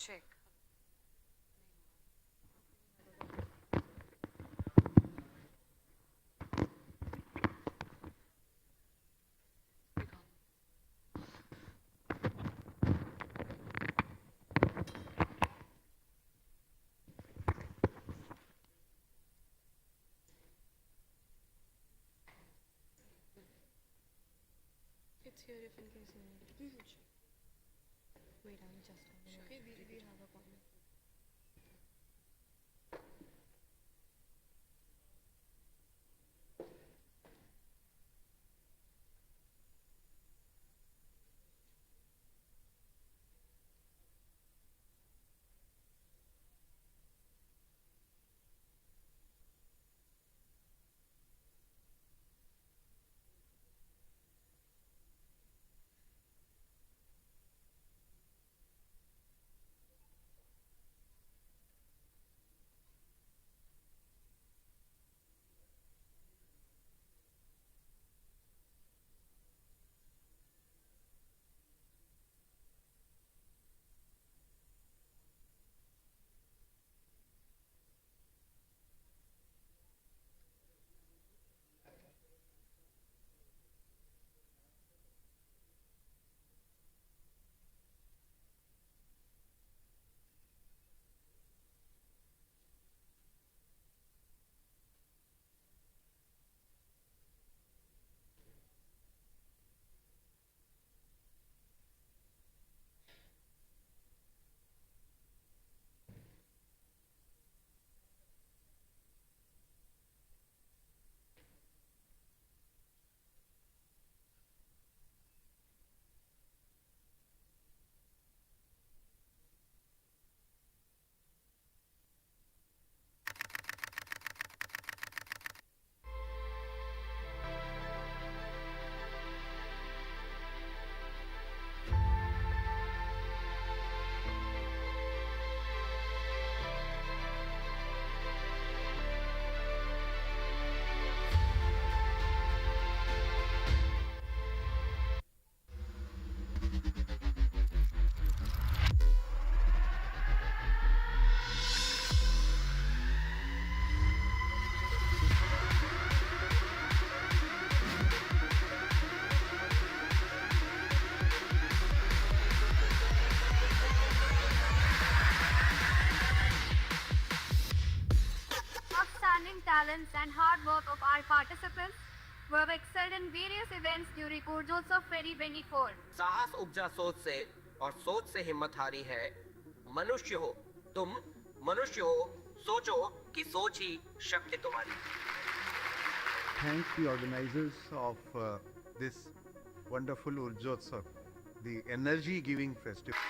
Check. It's here if in case you need. Wait, I'm just. Okay, we have a comment. Outstanding talents and hard work of our participants who have excelled in various events during Gurjotsav 2024. साहस उपजा सोच से और सोच से हिम्मत हारी है। मनुष्य हो तुम, मनुष्य हो, सोचो कि सोच ही शक्ति तुम्हारी। Thank the organizers of this wonderful Urjotsav, the energy-giving festival.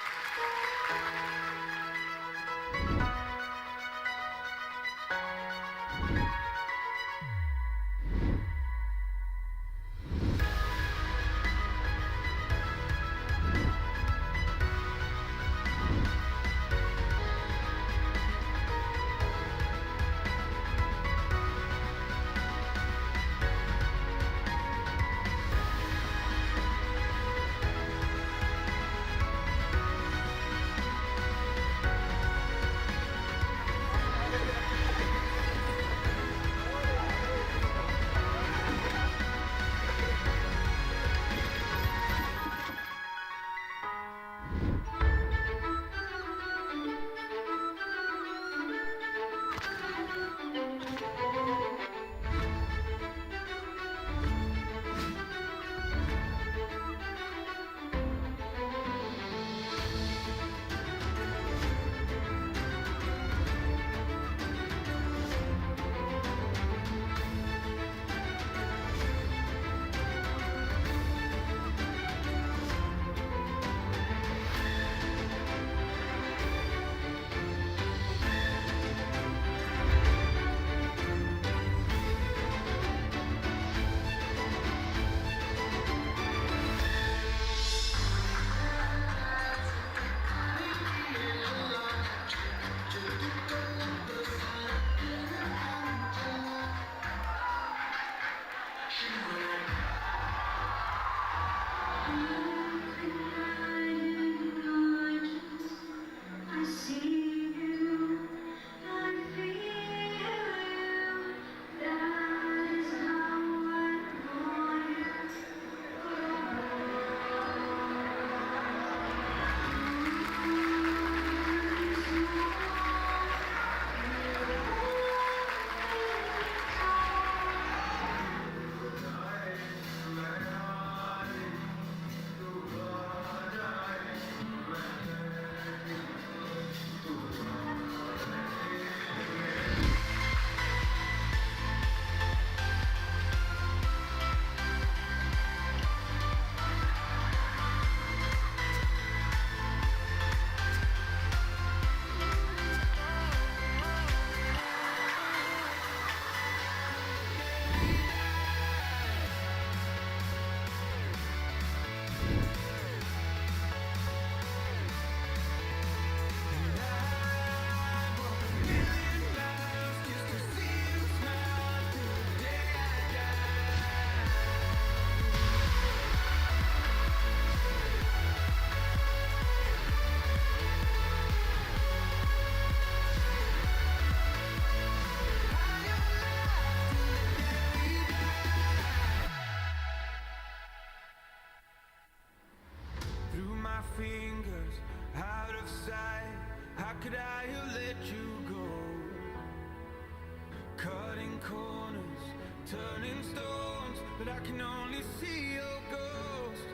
but I can only see your ghost.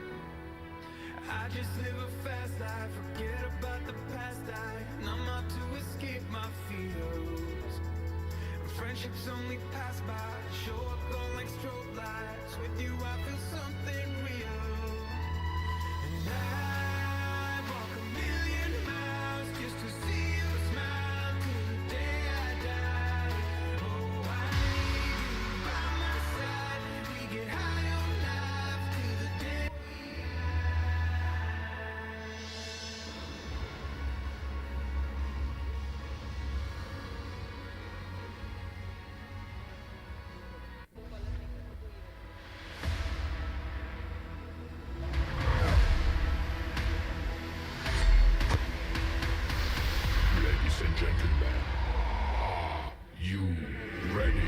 I just live a fast life, forget about the past. I numb out to escape my fears. Friendships only pass by, show up gone like strobe lights. With you I feel something real. And I walk a million miles just to see you smile till the day I die. Oh, I need you by my side. We get high on life till the day we Ladies and gentlemen, are you ready?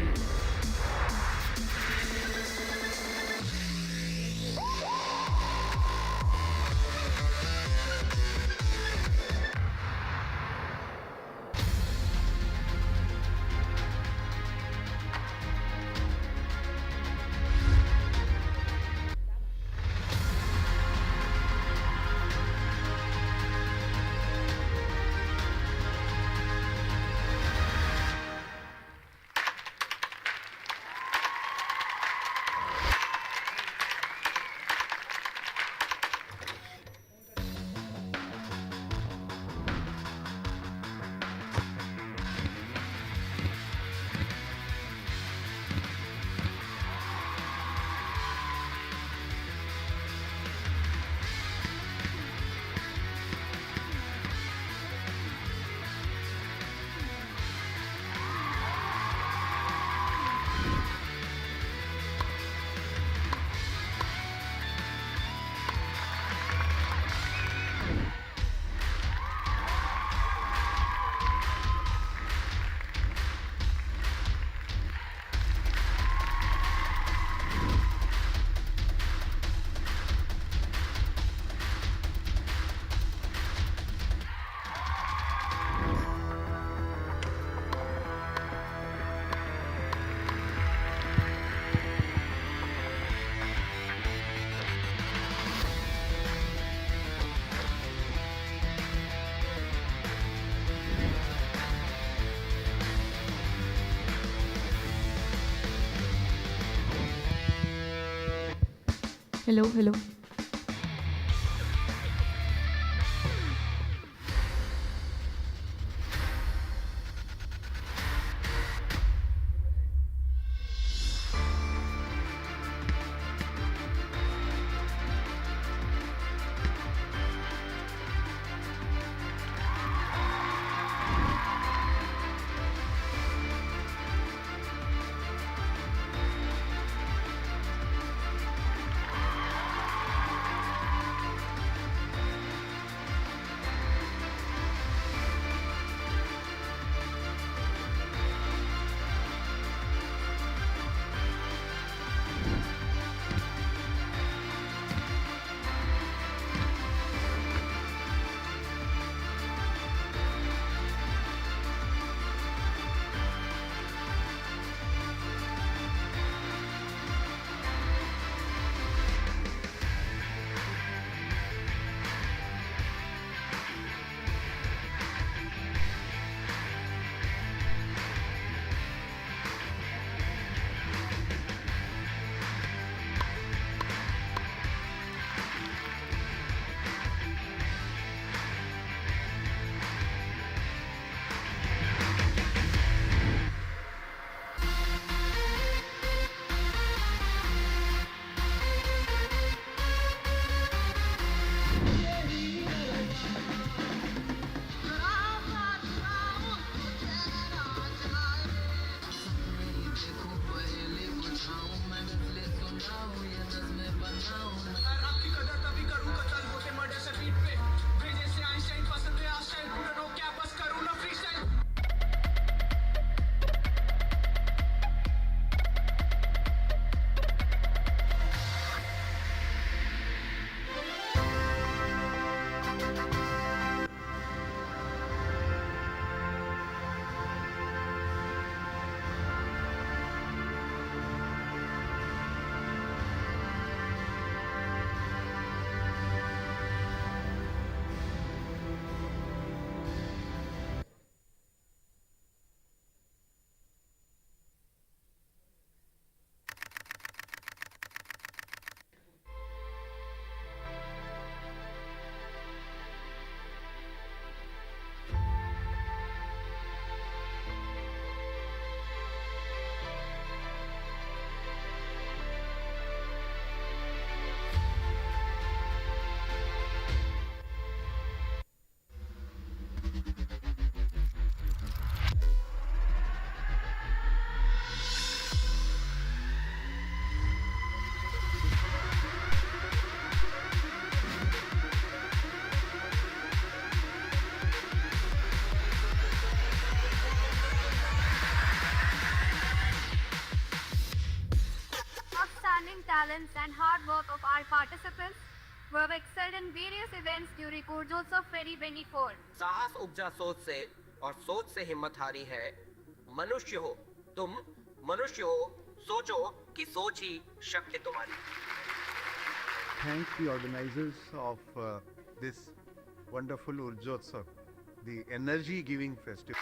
Hello, hello. outstanding talents and hard work of our participants who have excelled in various events during Gurjotsav 2024. साहस उपजा सोच से और सोच से हिम्मत हारी है। मनुष्य हो तुम, मनुष्य हो, सोचो कि सोच ही शक्ति तुम्हारी। Thank the organizers of this wonderful Urjotsav, the energy giving festival.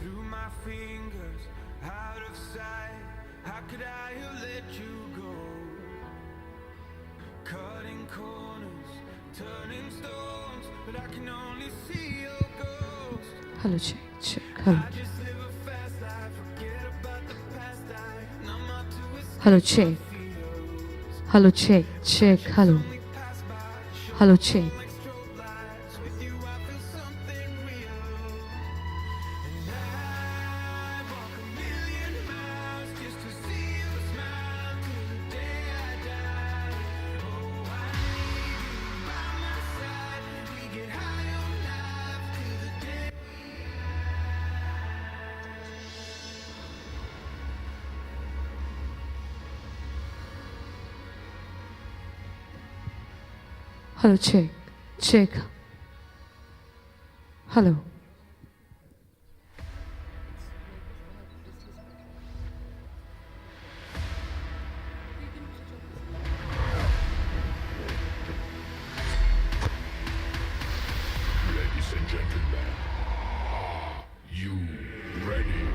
Through my fingers, out of sight. How could I have let you go? Cutting corners, turning stones, but I can only see your ghost. Hello, check, check. Hello. I just live a fast life, forget about the past. I numb out to escape Hello, check. feels. Hello, check, check. Hello. Only pass by, Hello, check. like strobe lights. With you, I feel something real. And I walk a million miles just to see you smile till the day I die. Oh, I need you by my side. We get high on life till the day. Hello, check, check. Hello. Ladies and gentlemen, are you ready?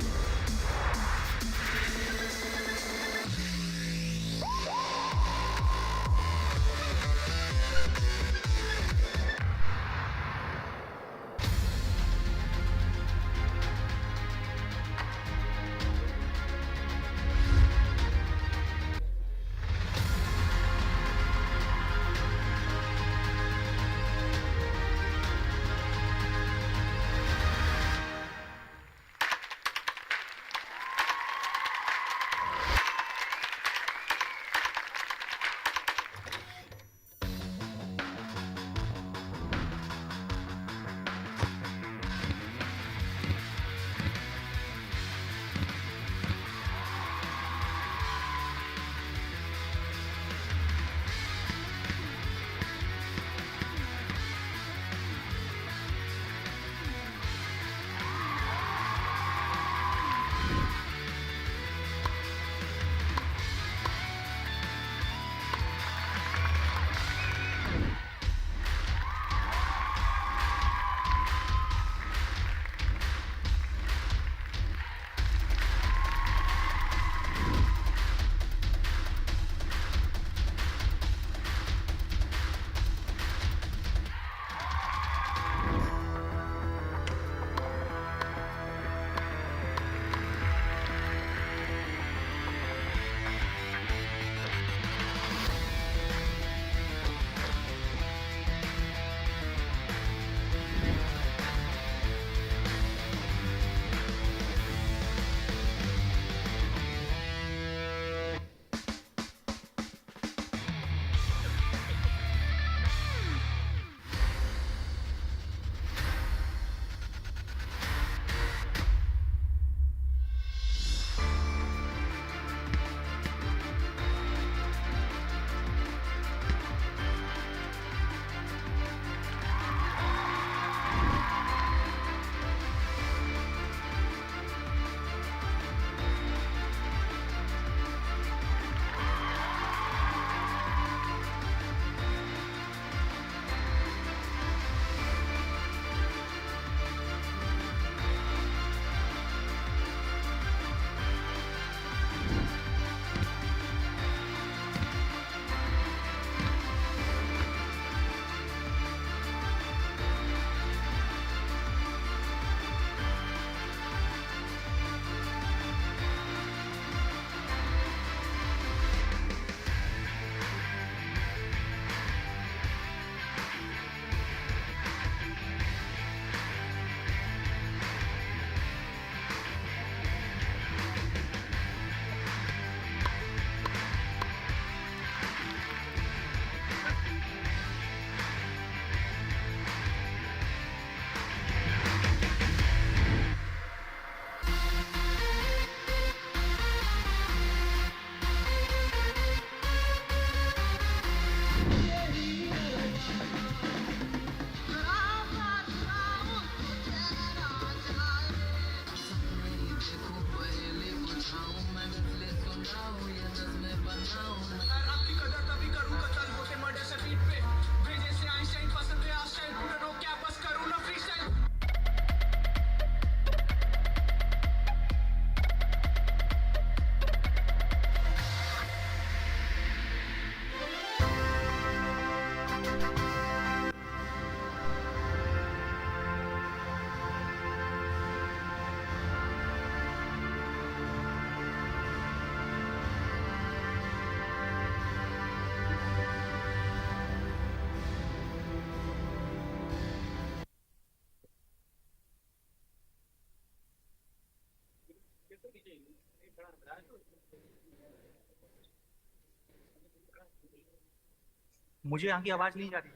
मुझे यहाँ की आवाज नहीं जा रही।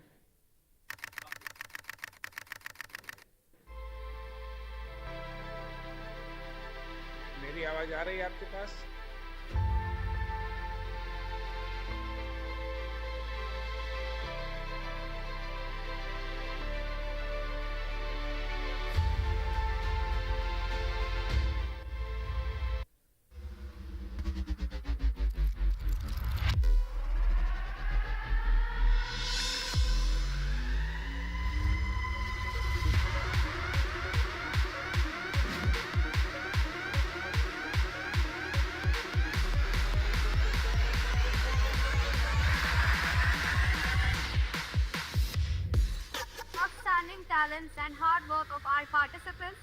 मेरी आवाज आ रही है आपके पास? Outstanding talents and hard work of our participants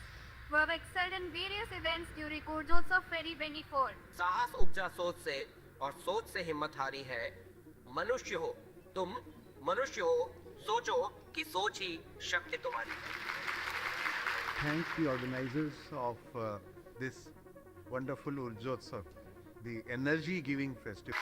who have excelled in various events during Gurjotsav 2024. साहस उपजा सोच से और सोच से हिम्मत हारी है। मनुष्य हो तुम, मनुष्य हो, सोचो कि सोच ही शक्ति तुम्हारी। Thank the organizers of this wonderful Urjotsav, the energy giving festival.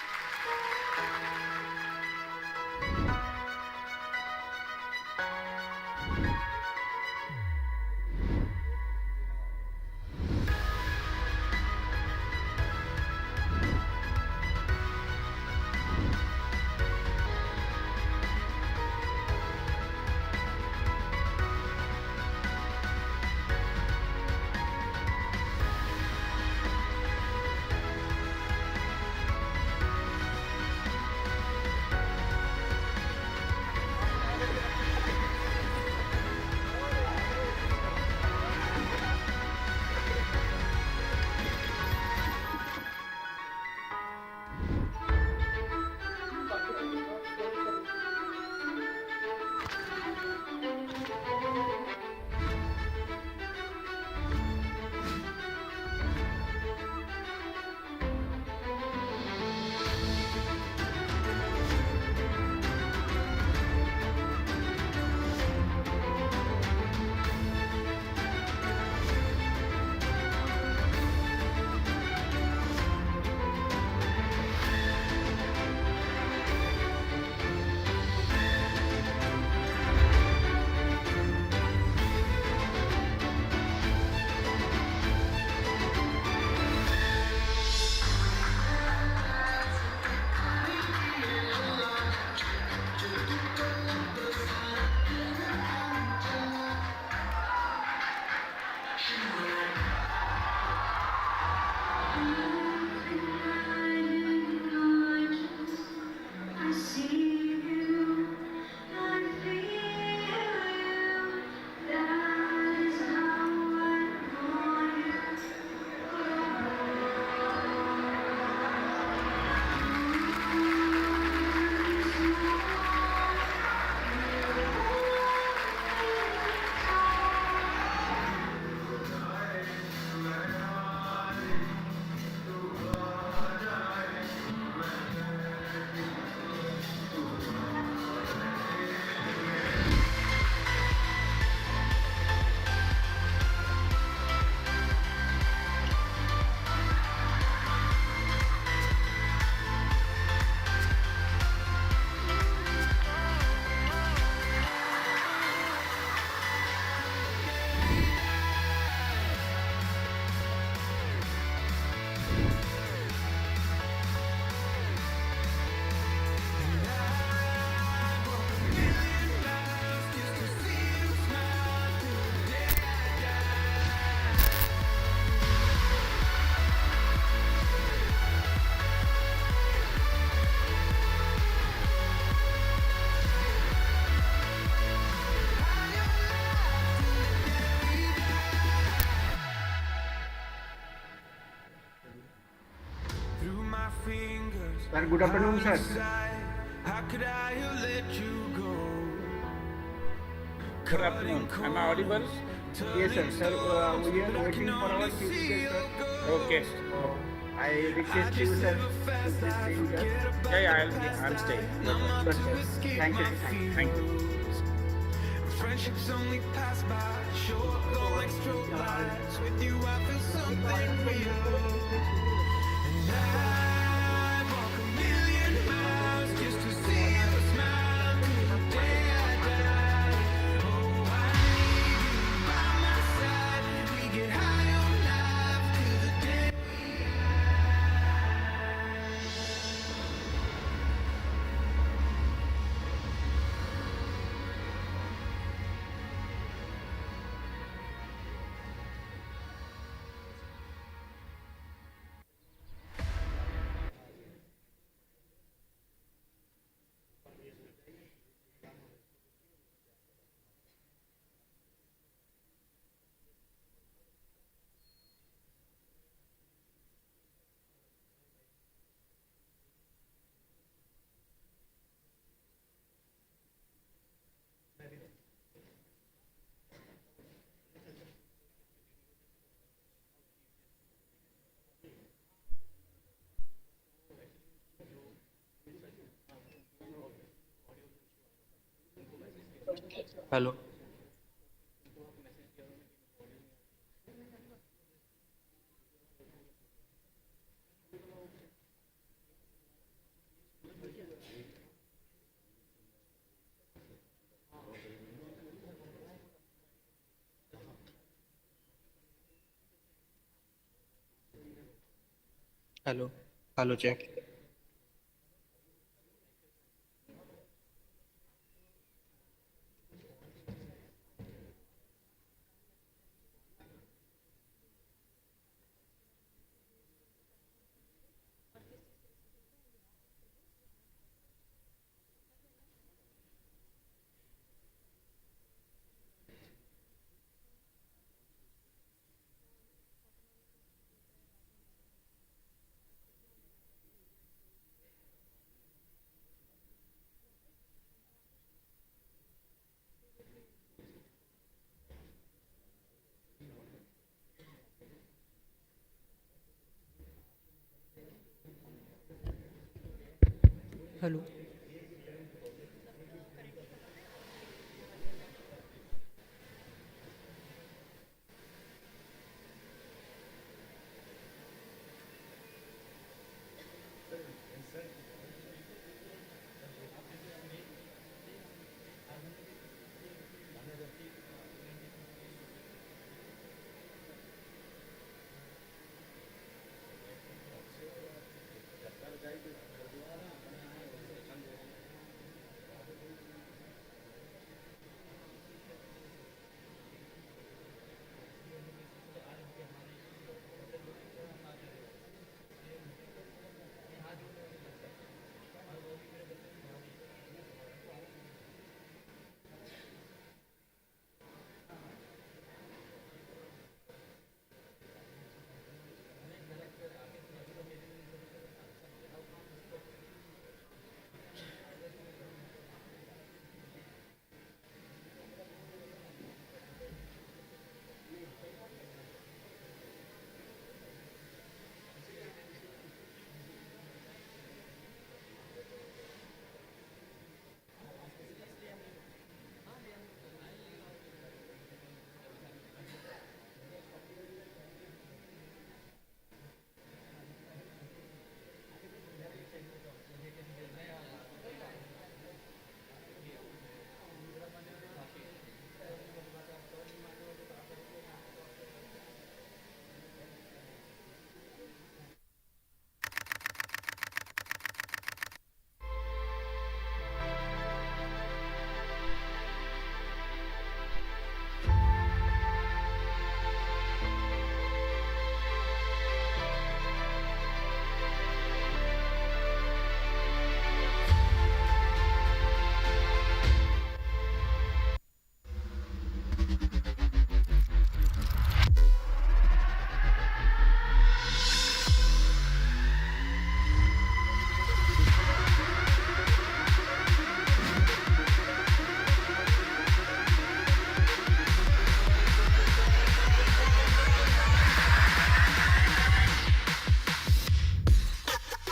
Sir, good afternoon, sir. How could I have let you go? Good afternoon. Am I audible? Yes, sir. Sir, we are waiting for our ticket, sir. Okay. I request you, sir, to please stay here. Yeah, I'll stay. Sure, sir. Thank you, sir. Thank you. Friendships only pass by, short, go like strobe lights. With you, I feel something real. And I walk a million miles just to see you smile. Hello hello hello check hello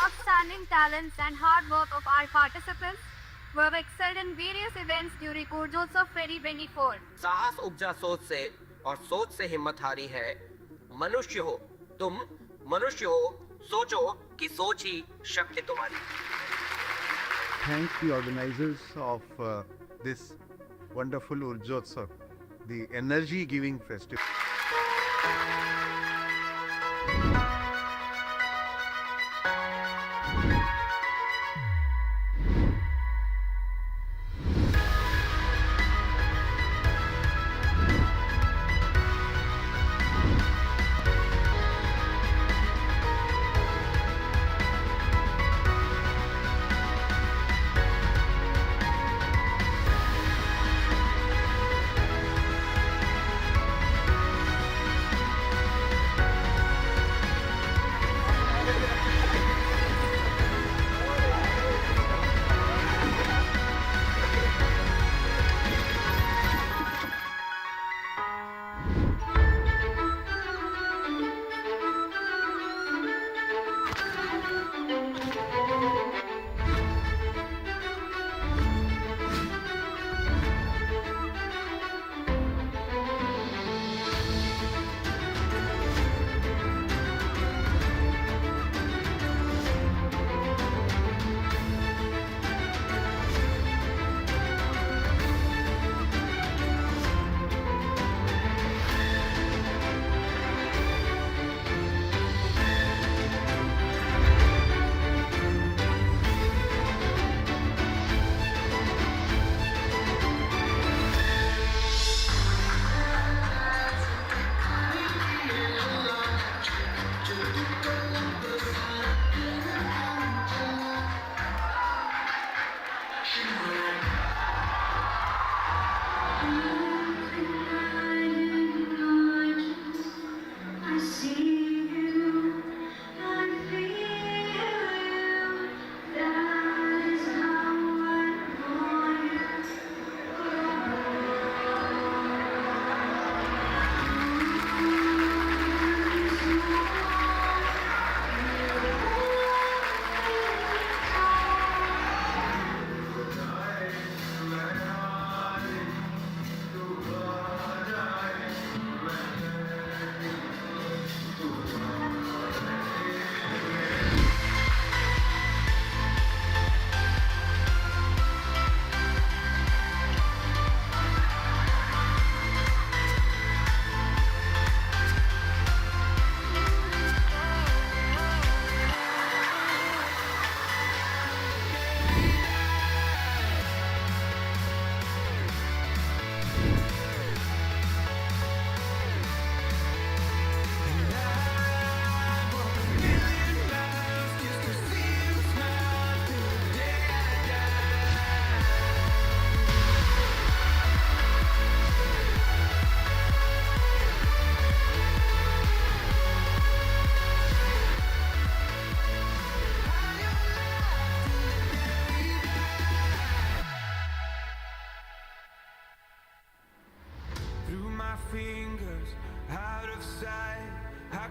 Outstanding talents and hard work of our participants who have excelled in various events during Gurjotsav 2024. साहस उपजा सोच से और सोच से हिम्मत हारी है मनुष्य हो तुम मनुष्य हो सोचो कि सोच ही शक्ति तुम्हारी Thank the organizers of this wonderful Urjotsav, the energy giving festival.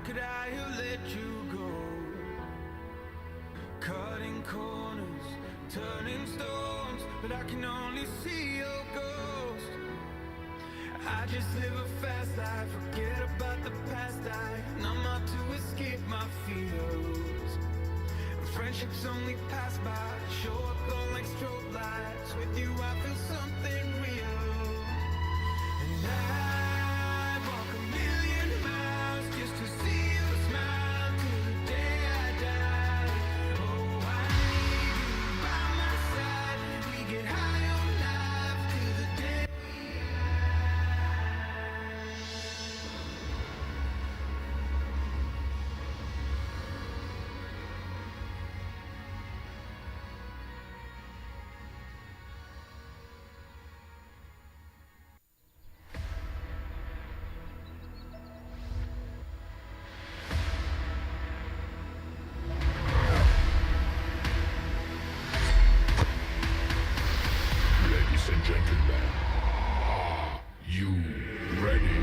could I have let you go? Cutting corners, turning stones, but I can only see your ghost. I just live a fast life, forget about the past. I numb out to escape my fears. Friendships only pass by, show up on like strobe lights. With you I feel something real. And I walk a million miles just to see you smile till the day I die. Oh, I need you by my side. We get high on life till the day we Ladies and gentlemen, are you ready?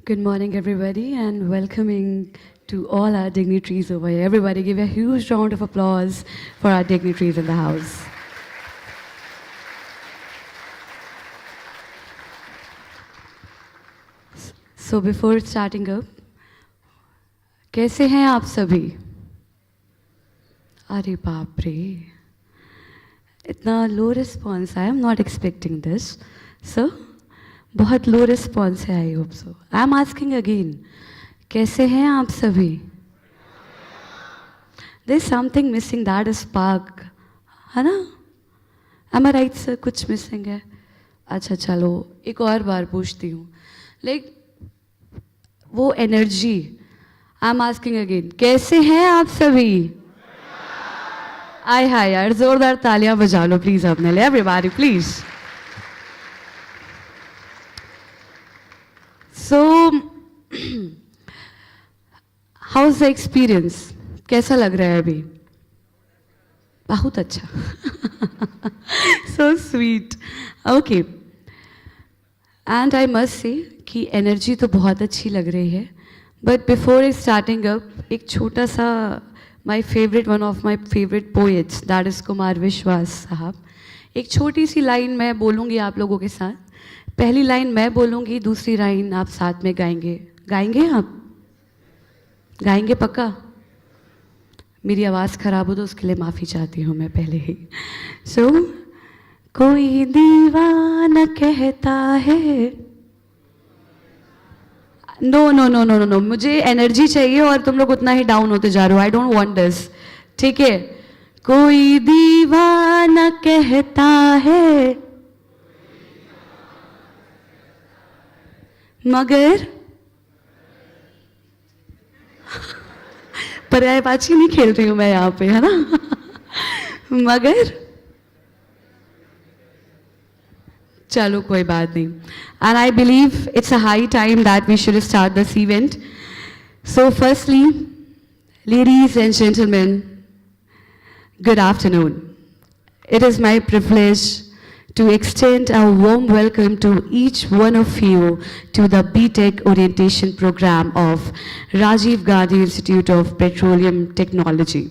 Good morning, everybody, and welcoming to all our dignitaries over here. Everybody give a huge round of applause for our dignitaries in the house. So before starting up, कैसे हैं आप सभी? अरे बाप रे, इतना low response I am not expecting this sir. बहुत low response है. I hope so. I am asking again, कैसे हैं आप सभी? There is something missing, that is spark, है ना? Am I right, sir? कुछ मिसिंग है? अच्छा चलो एक और बार पूछती हूँ. Like वो एनर्जी. I'm asking again. कैसे हैं आप सभी? आय हाय यार जोरदार तालियां बजा लो प्लीज अपने लिए. Everybody please. So, how's the experience? कैसा लग रहा है अभी? बहुत अच्छा. So sweet. Okay. And I must say कि एनर्जी तो बहुत अच्छी लग रही है. But before starting up, एक छोटा सा my favorite, one of my favorite poets, that is Kumar विश्वास साहब. एक छोटी सी लाइन मैं बोलूँगी आप लोगों के साथ. पहली लाइन मैं बोलूँगी, दूसरी लाइन आप साथ में गाएंगे. गाएंगे आप? गाएंगे पक्का? मेरी आवाज़ ख़राब हो तो उसके लिए माफ़ी चाहती हूँ मैं पहले ही. So, कोई दीवाना कहता है. नो, मुझे एनर्जी चाहिए और तुम लोग उतना ही डाउन होते जा रहे हो. I don't want this. ठीक है? कोई दीवाना कहता है मगर पर्यायवाची नहीं खेल रही हूं मैं यहाँ पे, है ना. मगर चलो कोई बात नहीं. And I believe it's a high time that we should start this event. So firstly, ladies and gentlemen, good afternoon. It is my privilege to extend a warm welcome to each one of you to the B.Tech orientation program of Rajiv Gandhi Institute of Petroleum Technology.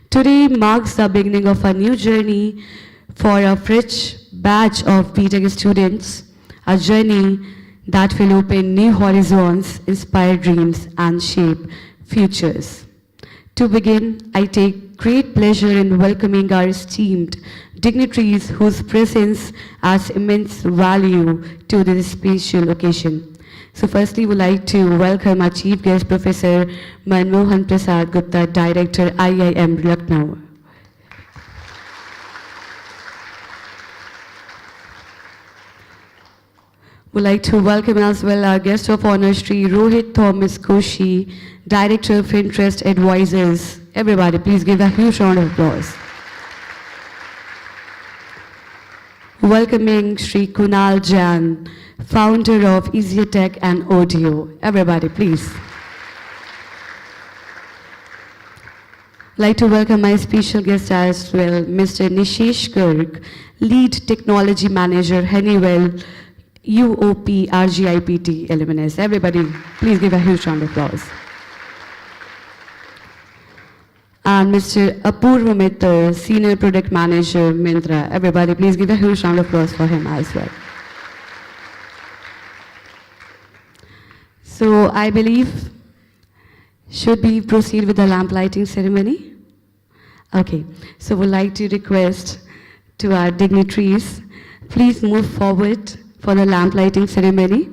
Today marks the beginning of a new journey for a fresh batch of B.Tech students, a journey that will open new horizons, inspire dreams, and shape futures. To begin, I take great pleasure in welcoming our esteemed dignitaries whose presence adds immense value to this special occasion. So firstly, we would like to welcome our chief guest, Professor Manmohan Prasad Gupta, Director, IIM Lucknow. We'd like to welcome as well our guest of honor, Sri Rohit Thomas Koshi, Director of Interest Advisors. Everybody, please give a huge round of applause. Welcoming Sri Kunal Jan, founder of EasyTech and Audio. Everybody, please. I'd like to welcome my special guest as well, Mr. Nishesh Garg, Lead Technology Manager, Honeywell, UOP RGIPT alumnus. Everybody, please give a huge round of applause. And Mr. Apurva Mitra, Senior Product Manager, Myntra. Everybody, please give a huge round of applause for him as well. So I believe, should we proceed with the lamp lighting ceremony? Okay, so we'd like to request to our dignitaries, please move forward for the lamp lighting ceremony.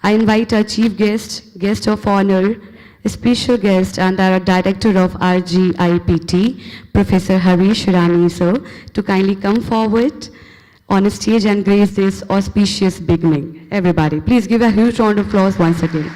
I invite our chief guest, guest of honor, a special guest and our director of RGIPT, Professor Harish Rani sir, to kindly come forward on stage and grace this auspicious beginning. Everybody, please give a huge round of applause once again.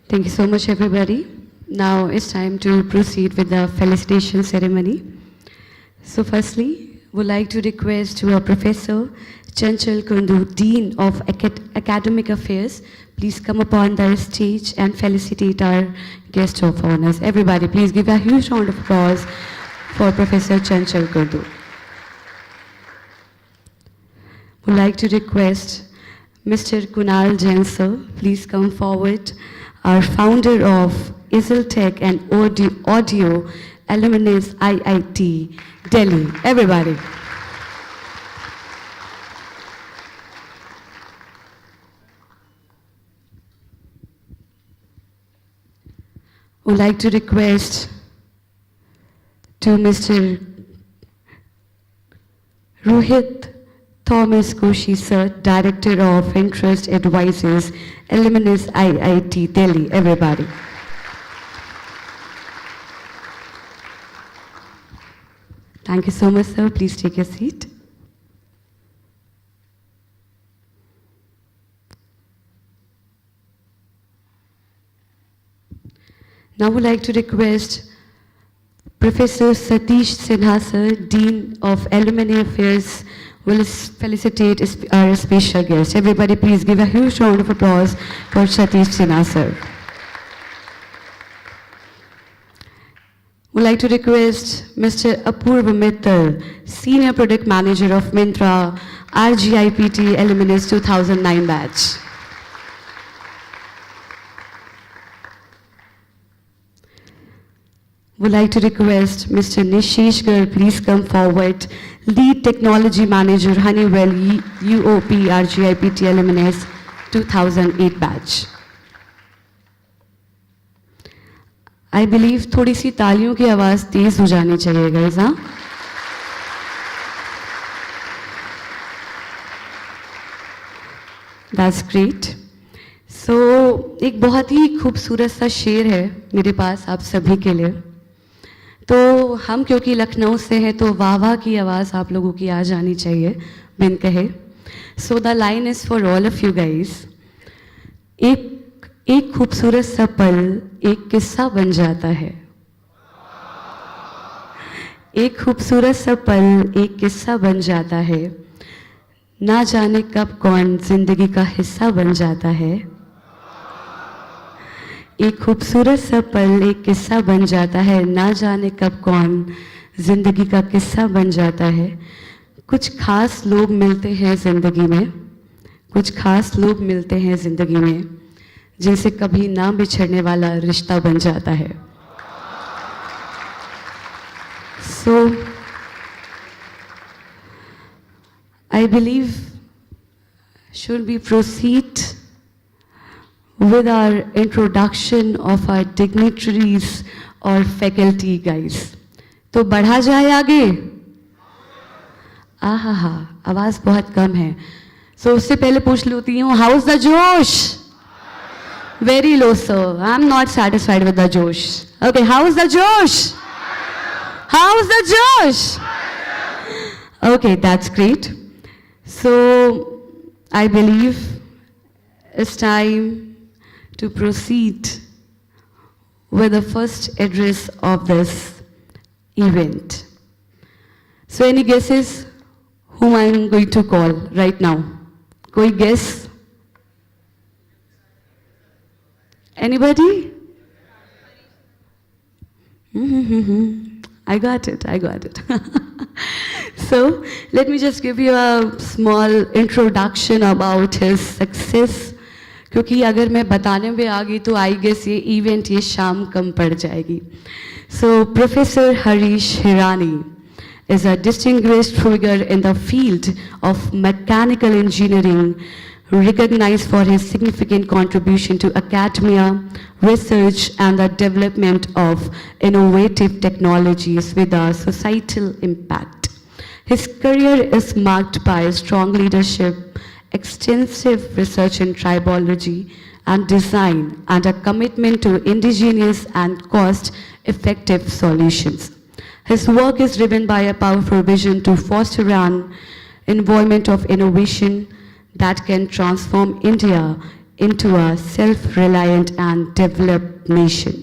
Thank you so much, everybody. Now it's time to proceed with the felicitation ceremony. So firstly, would like to request to our Professor Chanchal Kundu, Dean of Academic Affairs, please come upon the stage and felicitate our guest of honors. Everybody, please give a huge round of applause for Professor Chanchal Kundu. Would like to request Mr. Kunal Jain sir, please come forward, our founder of B.Tech and Audio Alumnus IIT Delhi. Everybody. Would like to request to Mr. Rohit Thomas Koshi sir, Director of Interest Advisors, Alumnus IIT Delhi. Everybody. Thank you so much, sir. Please take your seat. Now I would like to request Professor Satish Sinha sir, Dean of Alumni Affairs, will felicitate our special guest. Everybody please give a huge round of applause for Satish Sinha sir. Would like to request Mr. Apurva Mittal, Senior Product Manager of Myntra, RGIPT Alumnus 2009 batch. Would like to request Mr. Nishish Gar, please come forward, Lead Technology Manager, Honeywell UOP RGIPT Alumnus 2008 batch. I believe थोड़ी सी तालियों की आवाज़ तेज हो जानी चाहिए guys, हाँ? That's great. So एक बहुत ही खूबसूरत सा शेर है मेरे पास आप सभी के लिए. तो हम क्योंकि लखनऊ से हैं तो वाह वाह की आवाज़ आप लोगों की आ जानी चाहिए बिन कहे. So the line is for all of you guys. एक खूबसूरत सा पल एक किस्सा बन जाता है. एक खूबसूरत सा पल एक किस्सा बन जाता है. ना जाने कब कौन जिंदगी का हिस्सा बन जाता है. एक खूबसूरत सा पल एक किस्सा बन जाता है. ना जाने कब कौन जिंदगी का किस्सा बन जाता है. कुछ खास लोग मिलते हैं जिंदगी में, कुछ खास लोग मिलते हैं जिंदगी में, जिनसे कभी ना बिछड़ने वाला रिश्ता बन जाता है. So I believe should we proceed with our introduction of our dignitaries or faculty guys. तो बढ़ा जाए आगे. आहा आवाज बहुत कम है. So उससे पहले पूछ लेती हूँ, how's the जोश? Very low, sir. I'm not satisfied with the Josh. Okay, how's the Josh? How's the Josh? Okay, that's great. So, I believe it's time to proceed with the first address of this event. So, any guesses whom I'm going to call right now? Koi guess? Anybody? I got it. So, let me just give you a small introduction about his success. क्योंकि अगर मैं बताने में आ गई तो I guess ये event ये शाम कम पड़ जाएगी. So, Professor Harish Hirani is a distinguished figure in the field of mechanical engineering, recognized for his significant contribution to academia, research, and the development of innovative technologies with a societal impact. His career is marked by strong leadership, extensive research in tribology and design, and a commitment to indigenous and cost-effective solutions. His work is driven by a powerful vision to foster an environment of innovation that can transform India into a self-reliant and developed nation.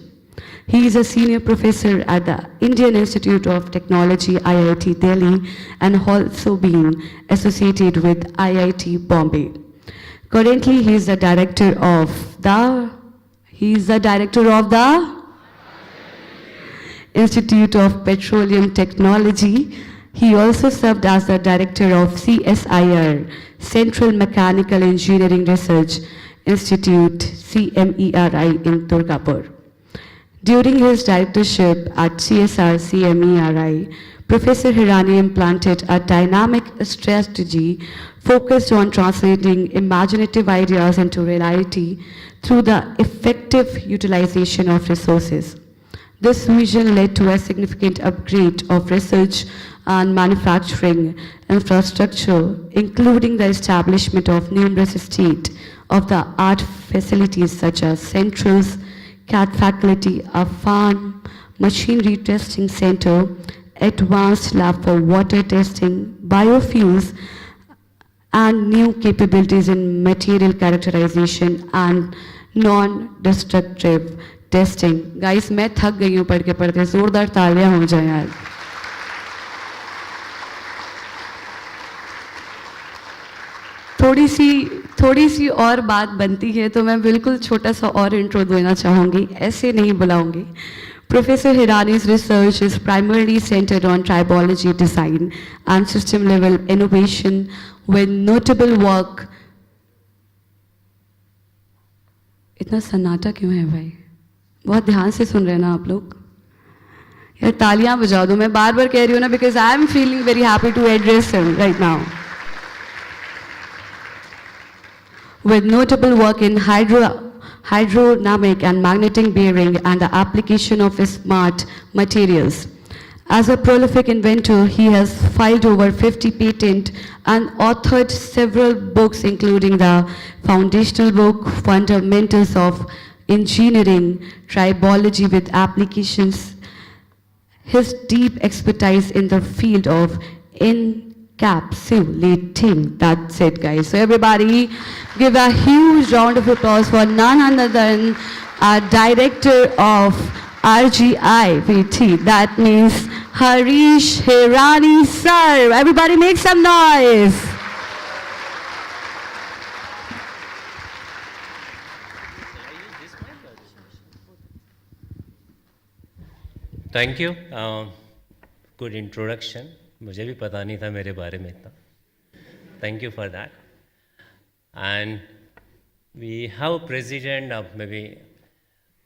He is a senior professor at the Indian Institute of Technology, IIT Delhi, and also been associated with IIT Bombay. Currently, he is the director of the Institute of Petroleum Technology. He also served as the director of CSIR, Central Mechanical Engineering Research Institute, CMERI in Durgapur. During his directorship at CSR CMERI, Professor Hirani implanted a dynamic strategy focused on translating imaginative ideas into reality through the effective utilization of resources. This vision led to a significant upgrade of research and manufacturing infrastructure, including the establishment of numerous state-of-the-art facilities such as centrals, CAD faculty, a farm, machinery testing center, advanced lab for water testing, biofuels, and new capabilities in material characterization and non-destructive testing. Guys, मैं थक गई हूँ पढ़ के जोरदार तालियां हो जाए यार. थोड़ी सी और बात बनती है तो मैं बिल्कुल छोटा सा और इंट्रो देना चाहूँगी, ऐसे नहीं बुलाऊंगी. Professor Hirani's research is primarily centered on tribology design and system-level innovation with notable work. इतना सन्नाटा क्यों है भाई? बहुत ध्यान से सुन रहे हैं ना आप लोग? यार तालियां बजा दो, मैं बार बार कह रही हूँ ना, because I am feeling very happy to address him right now. With notable work in hydrodynamic and magnetic bearing and the application of smart materials. As a prolific inventor, he has filed over 50 patents and authored several books, including the foundational book, Fundamentals of Engineering, Tribology with Applications. His deep expertise in the field of encapsulating. That's it, guys. So everybody give a huge round of applause for none other than our director of RGIPT. That means Harish Hirani sir. Everybody make some noise. Thank you. Good introduction. मुझे भी पता नहीं था मेरे बारे में इतना. Thank you for that. And we have president of maybe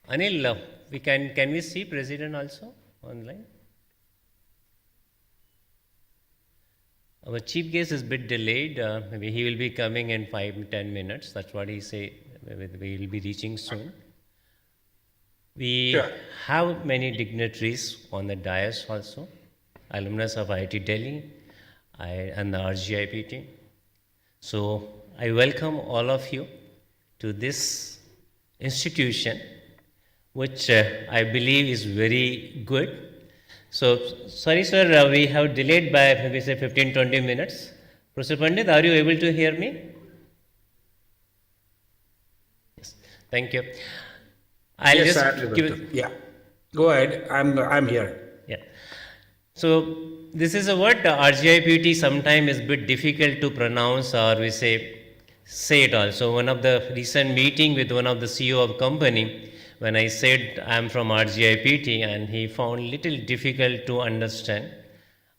Anil. Can we see president also online? Our chief guest is a bit delayed. Maybe he will be coming in 5-10 minutes. That's what he said. We will be reaching soon. We have many dignitaries on the dais also, alumnus of IIT Delhi and the RGIPT. So I welcome all of you to this institution, which I believe is very good. So, sorry sir, we have delayed by maybe say 15-20 minutes. Professor Pandit, are you able to hear me? Yes. Thank you. I'll yes, just give yeah. Go ahead. I'm here. Yeah. So this is a word RGIPT sometimes is a bit difficult to pronounce, or we say it also. One of the recent meeting with one of the CEO of company, when I said I'm from RGIPT, and he found little difficult to understand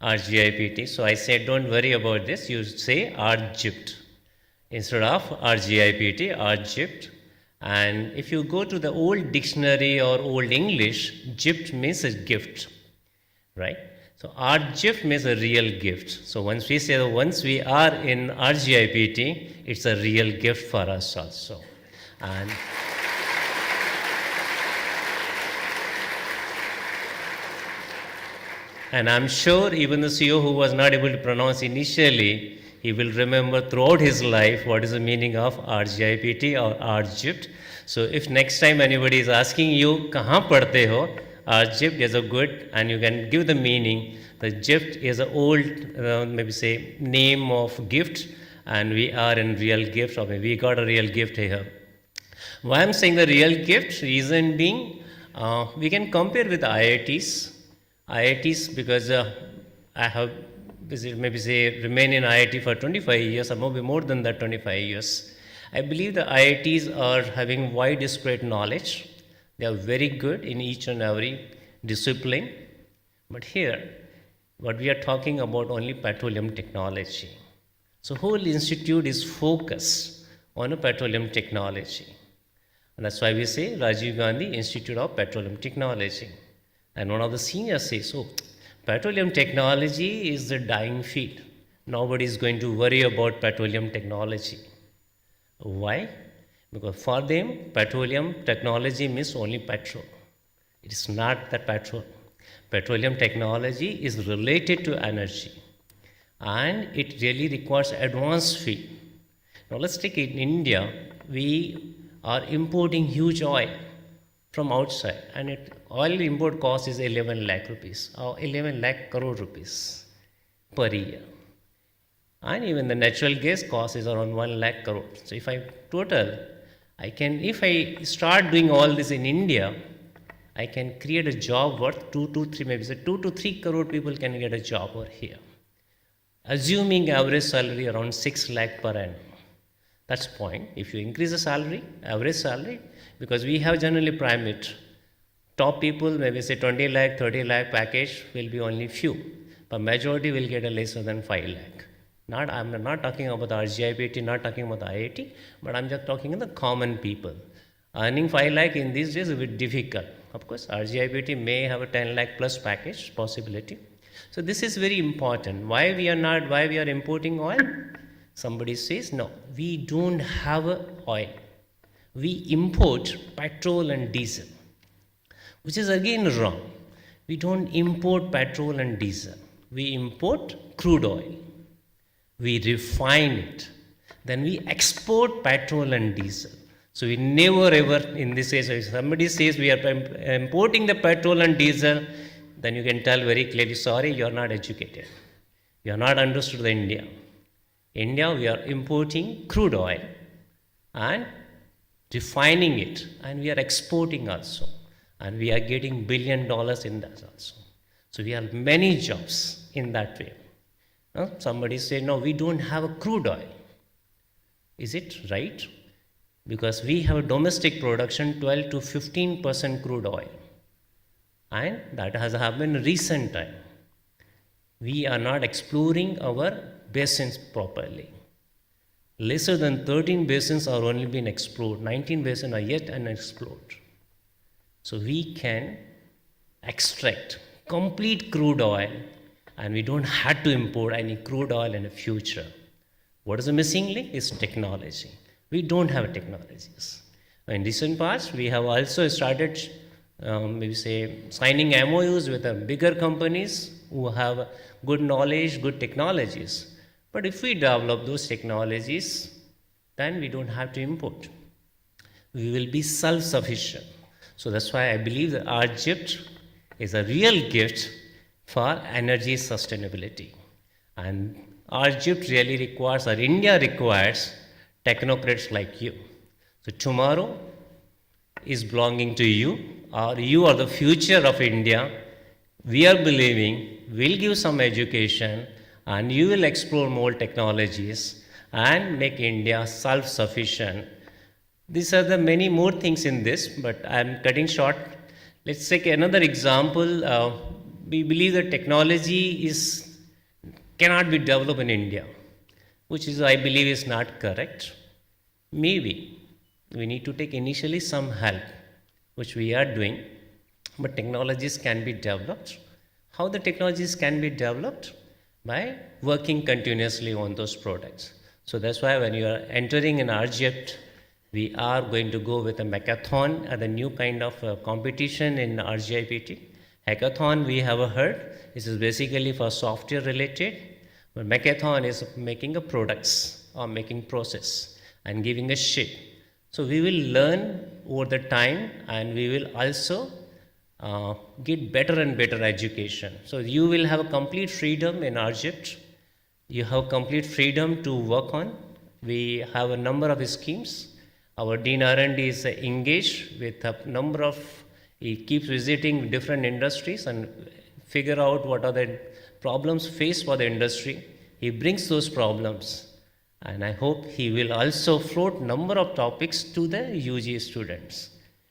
RGIPT. So I said, don't worry about this. You say RGIPT instead of RGIPT, RGIPT. And if you go to the old dictionary or old English, gift means a gift, right? So our gift means a real gift. So once we say once we are in RGIPT, it's a real gift for us also. And I'm sure even the CEO who was not able to pronounce initially, he will remember throughout his life what is the meaning of RGIPT or RGIPT. So if next time anybody is asking you, kahan padhte ho? RGIPT is a good, and you can give the meaning. The gift is an old, maybe say, name of gift, and we are in real gift, or maybe we got a real gift here Why I'm saying the real gift, reason being, we can compare with IITs. IITs because I have maybe say remain in IIT for 25 years or maybe more than that 25 years. I believe the IITs are having widespread knowledge. They are very good in each and every discipline. But here, what we are talking about only petroleum technology. So whole institute is focused on a petroleum technology. And that's why we say Rajiv Gandhi Institute of Petroleum Technology. And one of the seniors says, so petroleum technology is the dying field. Nobody is going to worry about petroleum technology. Why? Because for them, petroleum technology means only petrol. It is not that petrol. Petroleum technology is related to energy. And it really requires advanced field. Now let's take it in India. We are importing huge oil from outside, and oil import cost is 11 lakh rupees or 11 lakh crore rupees per year. And even the natural gas cost is around 1 lakh crore. So if I total, if I start doing all this in India, I can create a job worth 2 to 3 crore people can get a job over here. Assuming average salary around 6 lakh per annum. That's point. If you increase the salary, average salary, because we have generally pyramid, top people maybe say 20 lakh, 30 lakh package will be only few, but majority will get a lesser than 5 lakh. I'm not talking about the RGIPT, not talking about the IIT, but I'm just talking about the common people. Earning 5 lakh in these days is a bit difficult. Of course, RGIPT may have a 10 lakh plus package possibility. So this is very important. Why we are importing oil? Somebody says, no, we don't have oil. We import petrol and diesel, which is again wrong. We don't import petrol and diesel. We import crude oil. We refine it. Then we export petrol and diesel. So we never ever, in this case, if somebody says we are importing the petrol and diesel, then you can tell very clearly, sorry, you are not educated. You are not understood the India. India, we are importing crude oil and refining it, and we are exporting also. And we are getting $1 billion in that also. So we have many jobs in that way. Somebody say, no, we don't have a crude oil. Is it right? Because we have a domestic production 12 to 15% crude oil. And that has happened in recent time. We are not exploring our basins properly. Lesser than 13 basins are only been explored. 19 basins are yet unexplored. So we can extract complete crude oil, and we don't have to import any crude oil in the future. What is the missing link? Is technology. We don't have technologies. In recent past, we have also started signing MOUs with the bigger companies who have good knowledge, good technologies. But if we develop those technologies, then we don't have to import. We will be self-sufficient. So that's why I believe that our gift is a real gift for energy sustainability. And our gift really requires, or India requires, technocrats like you. So tomorrow is belonging to you, or you are the future of India. We are believing we'll give some education, and you will explore more technologies and make India self-sufficient. These are the many more things in this, but I'm cutting short. Let's take another example. We believe that technology cannot be developed in India, which is, I believe, is not correct. Maybe we need to take initially some help, which we are doing, but technologies can be developed. How the technologies can be developed? By working continuously on those products. So that's why when you are entering in RGIPT, we are going to go with a hackathon and a new kind of competition in RGIPT. Hackathon, we have heard, this is basically for software related, but hackathon is making a products or making process and giving a shape. So we will learn over the time, and we will also get better and better education. So you will have a complete freedom in RGIPT. You have complete freedom to work on. We have a number of schemes. Our Dean R&D is engaged with a number of, he keeps visiting different industries and figure out what are the problems faced for the industry. He brings those problems, and I hope he will also float number of topics to the UG students.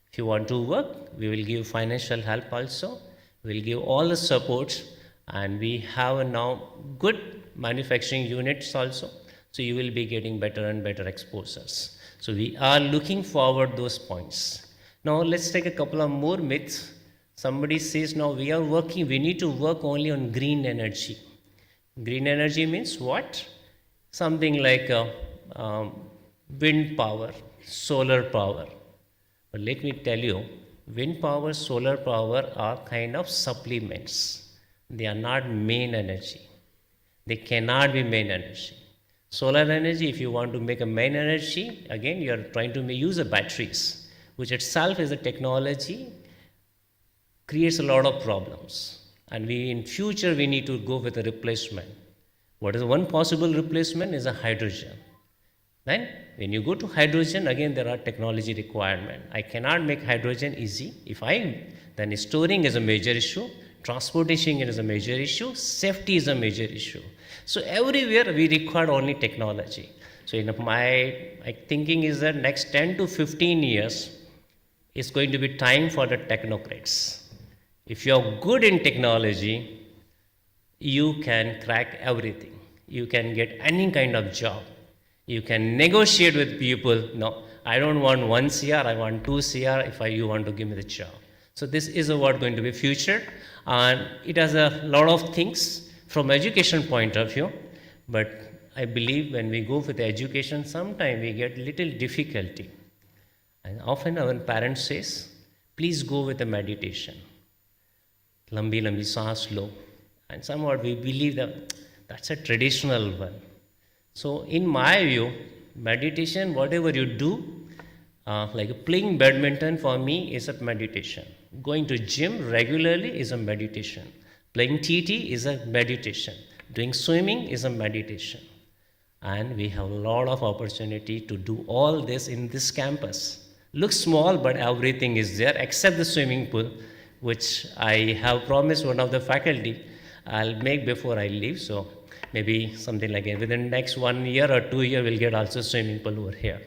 If you want to work, we will give financial help also. We will give all the supports, and we have now good manufacturing units also. So you will be getting better and better exposures. So we are looking forward those points. Now let's take a couple of more myths. Somebody says now we need to work only on green energy. Green energy means what? Something like wind power, solar power. But let me tell you, wind power, solar power are kind of supplements. They are not main energy. They cannot be main energy. Solar energy, if you want to make a main energy, again you are trying to use the batteries, which itself is a technology, creates a lot of problems. And in future we need to go with a replacement. What is one possible replacement is a hydrogen. Then when you go to hydrogen, again there are technology requirement. I cannot make hydrogen easy. Then storing is a major issue, transportation is a major issue, safety is a major issue. So everywhere we require only technology. So my thinking is that next 10 to 15 years is going to be time for the technocrats. If you are good in technology, you can crack everything. You can get any kind of job. You can negotiate with people. No, I don't want 1 CR, I want 2 CR if you want to give me the job. So this is what going to be future, and it has a lot of things from education point of view. But I believe when we go with education, sometimes we get little difficulty. And often our parents says, please go with the meditation. Lambi lambi saas lo. And somewhat we believe that that's a traditional one. So in my view, meditation, whatever you do, like playing badminton for me is a meditation. Going to gym regularly is a meditation. Playing TT is a meditation. Doing swimming is a meditation. And we have a lot of opportunity to do all this in this campus. Looks small, but everything is there except the swimming pool, which I have promised one of the faculty I'll make before I leave. So maybe something like that. Within the next 1 year or 2 years, we'll get also swimming pool over here.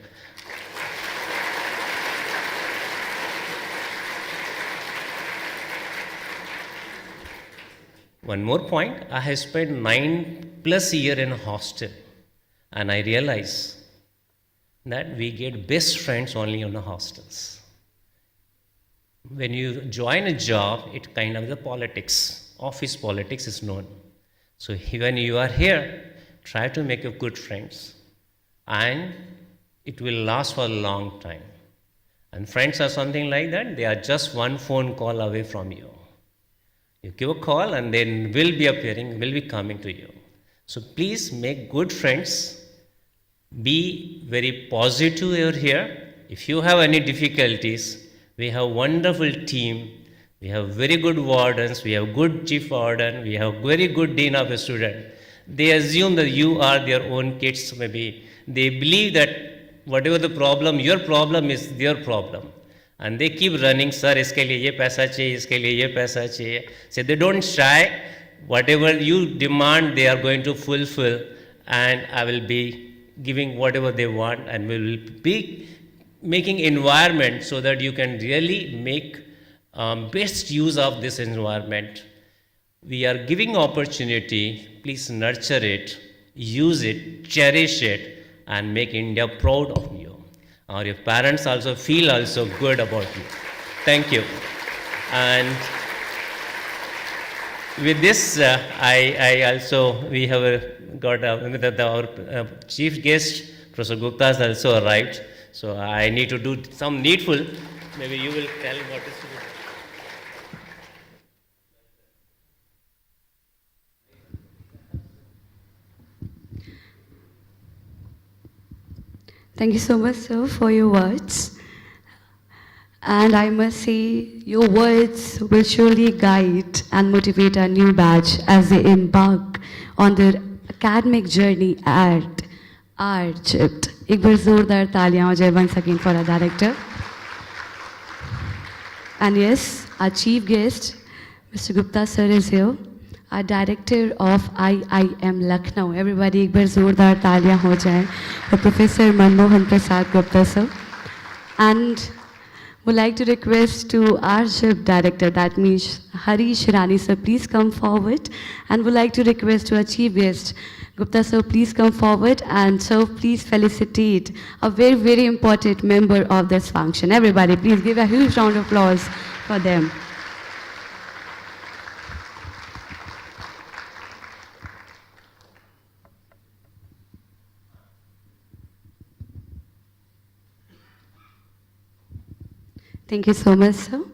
One more point, I have spent 9+ years in a hostel, and I realize that we get best friends only in the hostels. When you join a job, it kind of the politics, office politics is known. So when you are here, try to make a good friends, and it will last for a long time. And friends are something like that, they are just one phone call away from you. You give a call and then will be appearing, will be coming to you. So please make good friends, be very positive over here. If you have any difficulties, we have wonderful team, we have very good wardens, we have good chief warden, we have very good dean of a student. They assume that you are their own kids, maybe. They believe that whatever the problem, your problem is their problem. And they keep running, sir, iske liye ye paisa chahiye, iske liye ye paisa chahiye. So they don't shy. Whatever you demand, they are going to fulfill, and I will be giving whatever they want, and we will be making environment so that you can really make best use of this environment. We are giving opportunity, please nurture it, use it, cherish it, and make India proud of you. Or your parents also feel also good about you. Thank you. And with this, I also, we have got our chief guest, Professor Gupta, has also arrived. So I need to do some needful. Maybe you will tell what is. Thank you so much, sir, for your words. And I must say, your words will surely guide and motivate our new batch as they embark on their academic journey at our Egypt एक बार जोरदार तालियां हो जाए once again for our director. And yes, our chief guest, Mr. Gupta sir is here, our director of IIM Lucknow. Everybody, एक बार जोरदार तालियां हो जाए for Professor Manmohan Prasad Gupta sir. And would like to request to our ship director, that means Harish Rani sir, please come forward. And would like to request to our chief guest, Gupta sir, please come forward. And so please felicitate a very, very important member of this function. Everybody, please give a huge round of applause for them. Thank you so much, sir.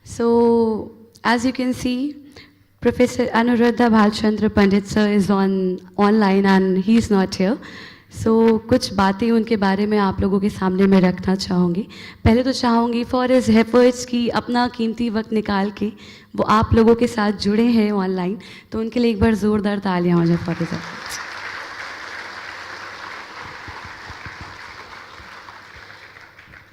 So, as you can see, Professor Anuradha Bhalchandra Pandit sir is online and he is not here. So, कुछ बातें उनके बारे में आप लोगों के सामने मैं रखना चाहूँगी. पहले तो चाहूँगी for his efforts कि अपना कीमती वक्त निकाल के वो आप लोगों के साथ जुड़े हैं ऑनलाइन, तो उनके लिए एक बार ज़ोरदार तालियां हो जाए for his efforts.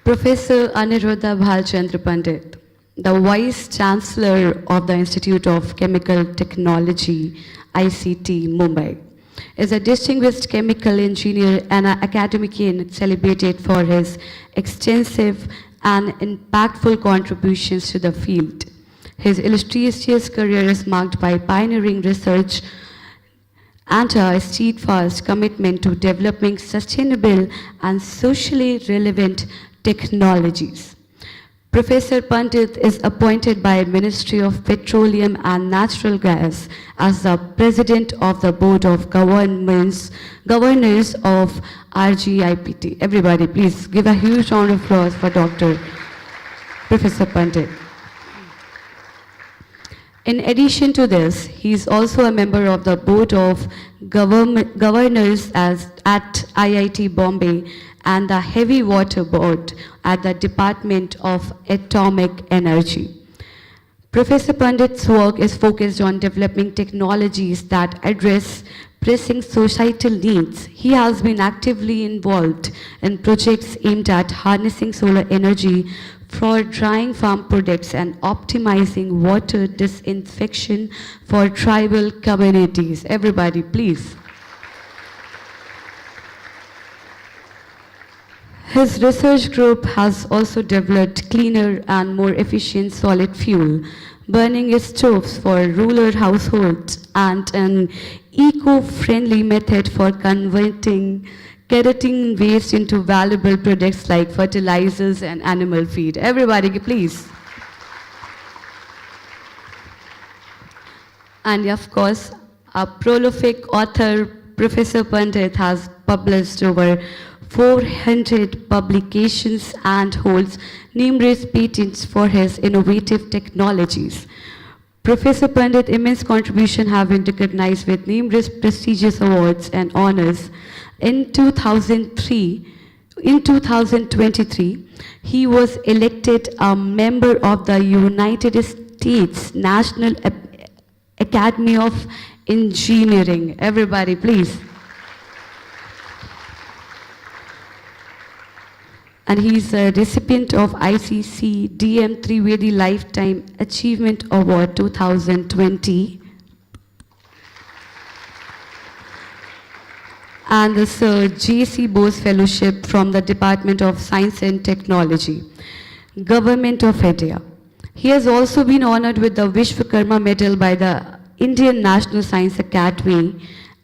Professor Aniruddha Bhalchandra Pandit, the Vice Chancellor of the Institute of Chemical Technology, ICT, Mumbai, is a distinguished chemical engineer and an academician celebrated for his extensive and impactful contributions to the field. His illustrious career is marked by pioneering research and a steadfast commitment to developing sustainable and socially relevant technologies. Professor Pandit is appointed by Ministry of Petroleum and Natural Gas as the President of the Board of Governors of RGIPT. Everybody, please give a huge round of applause for Dr. Professor Pandit. In addition to this, he is also a member of the Board of Governors at IIT Bombay and the Heavy Water Board at the Department of Atomic Energy. Professor Pandit's work is focused on developing technologies that address pressing societal needs. He has been actively involved in projects aimed at harnessing solar energy for drying farm products and optimizing water disinfection for tribal communities. Everybody, please. His research group has also developed cleaner and more efficient solid fuel burning stoves for rural households and an eco-friendly method for converting keratin waste into valuable products like fertilizers and animal feed. Everybody, please. And of course, a prolific author, Professor Pandit has published over 400 publications and holds numerous patents for his innovative technologies. Professor Pandit's immense contribution have been recognized with numerous prestigious awards and honors. In 2023, he was elected a member of the United States National Academy of Engineering. Everybody, please. And he's a recipient of ICC DM Trivedi Lifetime Achievement Award 2020. And the Sir J.C. Bose Fellowship from the Department of Science and Technology, Government of India. He has also been honored with the Vishwakarma Medal by the Indian National Science Academy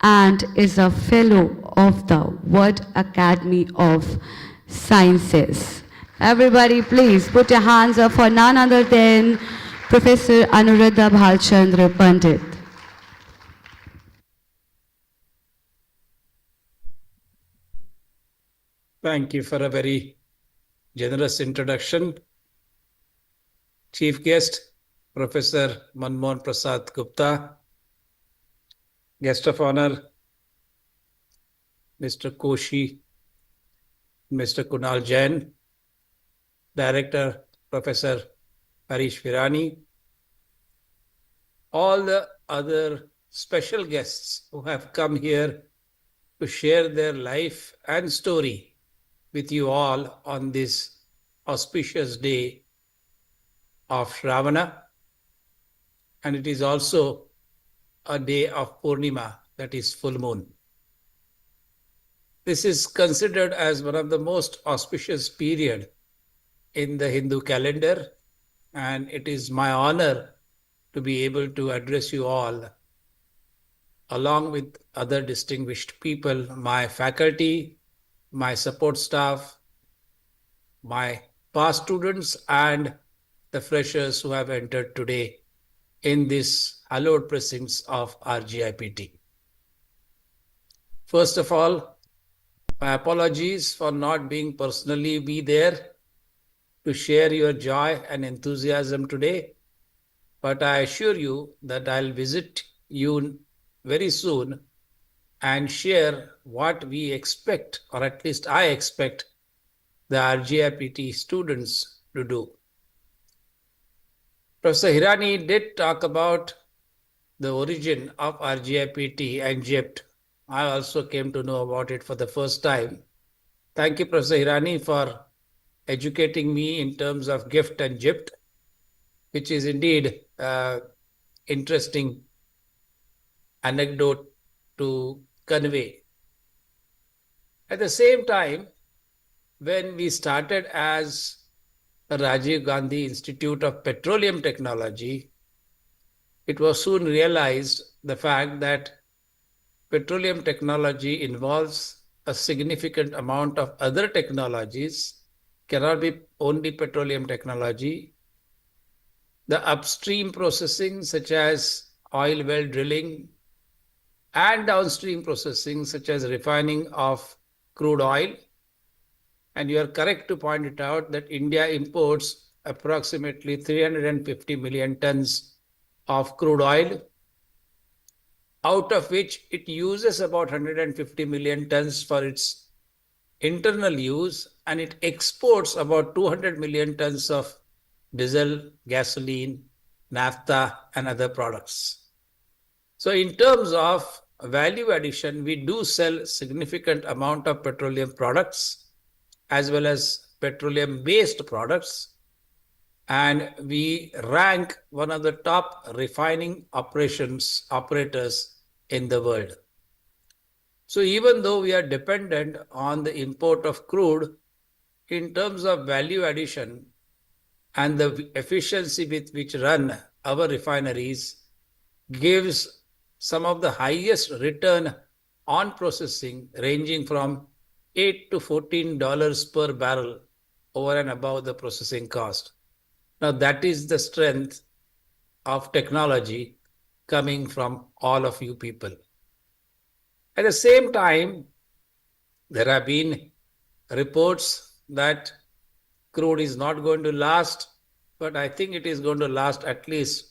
and is a fellow of the World Academy of Sciences. Everybody, please put your hands up for none other than Professor Anuradha Bhalchandra Pandit. Thank you for a very generous introduction. Chief guest, Professor Manmohan Prasad Gupta. Guest of honor, Mr. Koshi, Mr. Kunal Jain. Director, Professor Harish Virani. All the other special guests who have come here to share their life and story with you all on this auspicious day of Shravana, and it is also a day of Purnima, that is full moon. This is considered as one of the most auspicious period in the Hindu calendar, and it is my honor to be able to address you all along with other distinguished people, my faculty, my support staff, my past students, and the freshers who have entered today in this hallowed precincts of RGIPT. First of all, my apologies for not being personally be there to share your joy and enthusiasm today, but I assure you that I'll visit you very soon and share what we expect, or at least I expect the RGIPT students to do. Professor Hirani did talk about the origin of RGIPT and JIPT. I also came to know about it for the first time. Thank you, Professor Hirani, for educating me in terms of GIFT and JIPT, which is indeed interesting anecdote to convey. At the same time, when we started as the Rajiv Gandhi Institute of Petroleum Technology, it was soon realized the fact that petroleum technology involves a significant amount of other technologies, cannot be only petroleum technology. The upstream processing such as oil well drilling and downstream processing such as refining of crude oil. And you are correct to point it out that India imports approximately 350 million tons of crude oil, out of which it uses about 150 million tons for its internal use, and it exports about 200 million tons of diesel, gasoline, naphtha, and other products. So in terms of value addition, we do sell significant amount of petroleum products as well as petroleum-based products, and we rank one of the top refining operators in the world. So even though we are dependent on the import of crude, in terms of value addition and the efficiency with which run our refineries gives some of the highest return on processing, ranging from $8 to $14 per barrel over and above the processing cost. Now that is the strength of technology coming from all of you people. At the same time, there have been reports that crude is not going to last, but I think it is going to last at least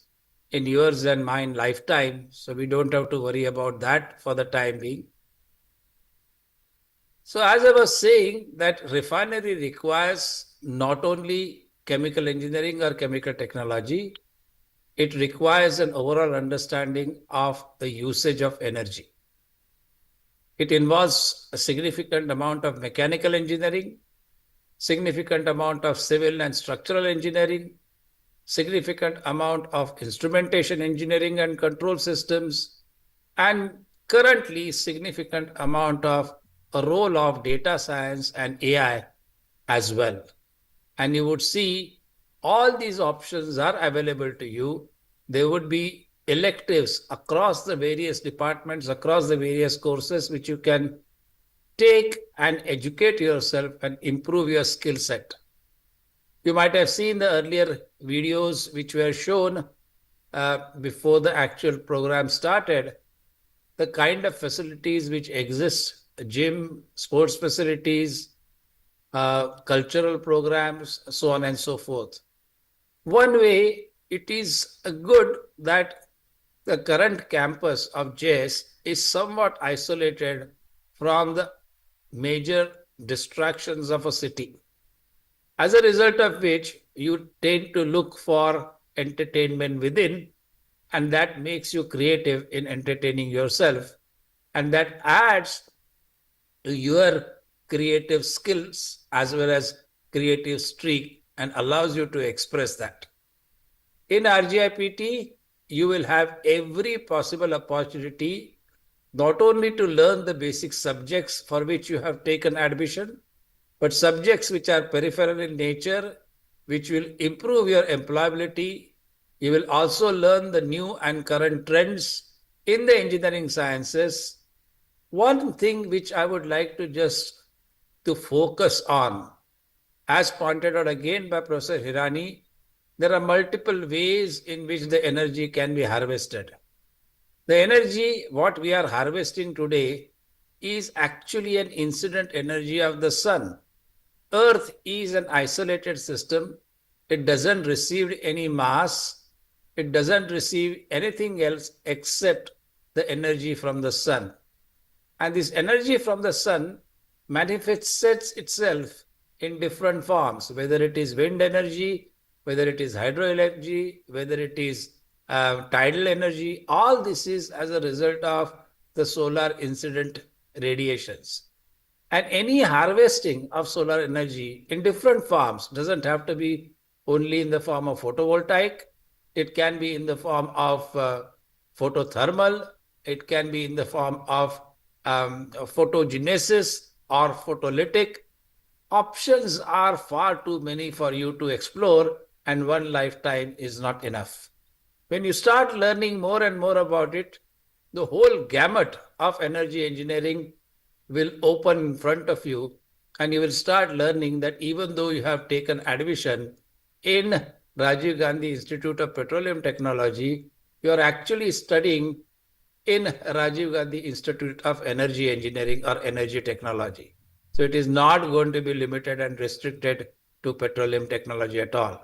in yours and mine lifetime, so we don't have to worry about that for the time being. So as I was saying, that refinery requires not only chemical engineering or chemical technology, it requires an overall understanding of the usage of energy. It involves a significant amount of mechanical engineering, significant amount of civil and structural engineering, significant amount of instrumentation engineering and control systems, and currently significant amount of a role of data science and AI as well. And you would see all these options are available to you. There would be electives across the various departments, across the various courses, which you can take and educate yourself and improve your skill set. You might have seen the earlier videos which were shown before the actual program started, the kind of facilities which exist, gym, sports facilities, cultural programs, so on and so forth. One way it is good that the current campus of JS is somewhat isolated from the major distractions of a city. As a result of which, you tend to look for entertainment within, and that makes you creative in entertaining yourself, and that adds to your creative skills as well as creative streak and allows you to express that. In RGIPT, you will have every possible opportunity not only to learn the basic subjects for which you have taken admission, but subjects which are peripheral in nature, which will improve your employability. You will also learn the new and current trends in the engineering sciences. One thing which I would like to just to focus on, as pointed out again by Professor Hirani, there are multiple ways in which the energy can be harvested. The energy, what we are harvesting today, is actually an incident energy of the sun. Earth is an isolated system. It doesn't receive any mass. It doesn't receive anything else except the energy from the sun. And this energy from the sun manifests itself in different forms, whether it is wind energy, whether it is hydroelectricity, whether it is tidal energy. All this is as a result of the solar incident radiations. And any harvesting of solar energy in different forms doesn't have to be only in the form of photovoltaic. It can be in the form of photothermal. It can be in the form of photogenesis or photolytic. Options are far too many for you to explore, and one lifetime is not enough. When you start learning more and more about it, the whole gamut of energy engineering will open in front of you, and you will start learning that even though you have taken admission in Rajiv Gandhi Institute of Petroleum Technology, you are actually studying in Rajiv Gandhi Institute of Energy Engineering or Energy Technology. So it is not going to be limited and restricted to petroleum technology at all.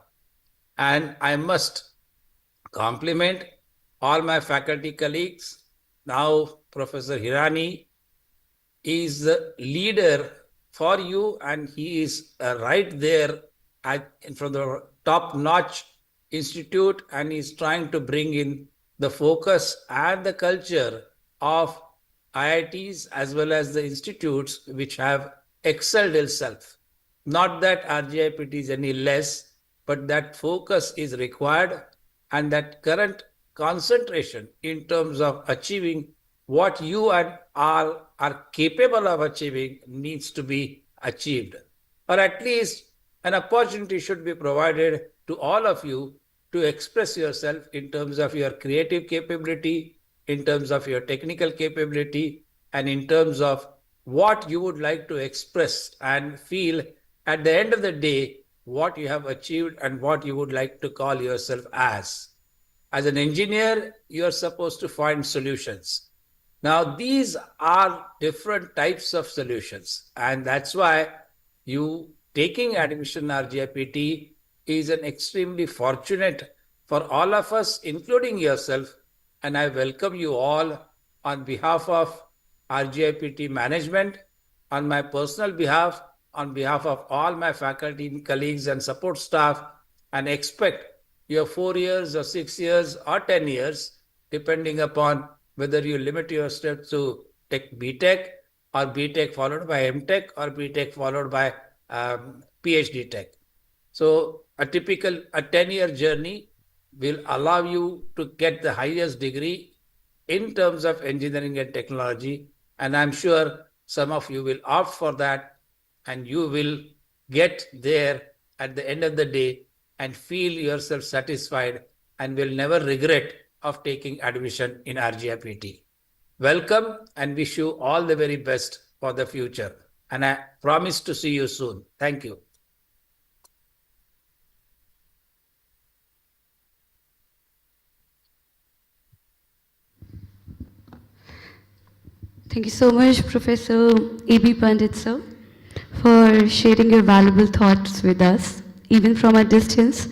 And I must compliment all my faculty colleagues. Now Professor Hirani is the leader for you, and he is right there from the top-notch institute, and he's trying to bring in the focus and the culture of IITs as well as the institutes which have excelled itself. Not that RGIPT is any less, but that focus is required, and that current concentration in terms of achieving what you and all are capable of achieving needs to be achieved. Or at least an opportunity should be provided to all of you to express yourself in terms of your creative capability, in terms of your technical capability, and in terms of what you would like to express and feel at the end of the day, what you have achieved and what you would like to call yourself as. As an engineer, you are supposed to find solutions. Now, these are different types of solutions, and that's why you taking admission in RGIPT is an extremely fortunate for all of us, including yourself, and I welcome you all on behalf of RGIPT management, on my personal behalf, on behalf of all my faculty, colleagues and support staff, and expect your 4 years or 6 years or 10 years, depending upon whether you limit yourself to take B.Tech or B.Tech followed by M.Tech or B.Tech followed by PhD Tech. So a 10-year journey will allow you to get the highest degree in terms of engineering and technology. And I'm sure some of you will opt for that, and you will get there at the end of the day and feel yourself satisfied and will never regret of taking admission in RGIPT. Welcome, and wish you all the very best for the future. And I promise to see you soon. Thank you. Thank you so much, Professor A.B. Pandit, sir, for sharing your valuable thoughts with us. Even from a distance,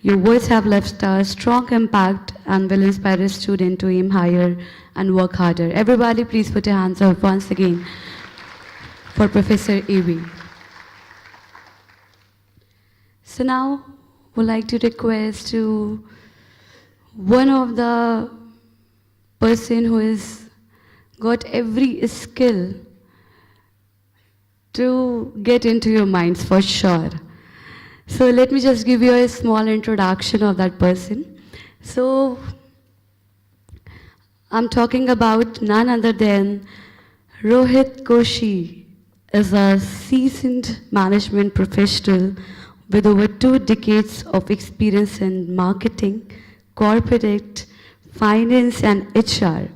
your words have left a strong impact and will inspire a student to aim higher and work harder. Everybody, please put your hands up once again for Professor A.B. So now, would like to request to one of the person who has got every skill to get into your minds for sure. So let me just give you a small introduction of that person. So I'm talking about none other than Rohit Koshi is a seasoned management professional with over 2 decades of experience in marketing, corporate, finance, and HR.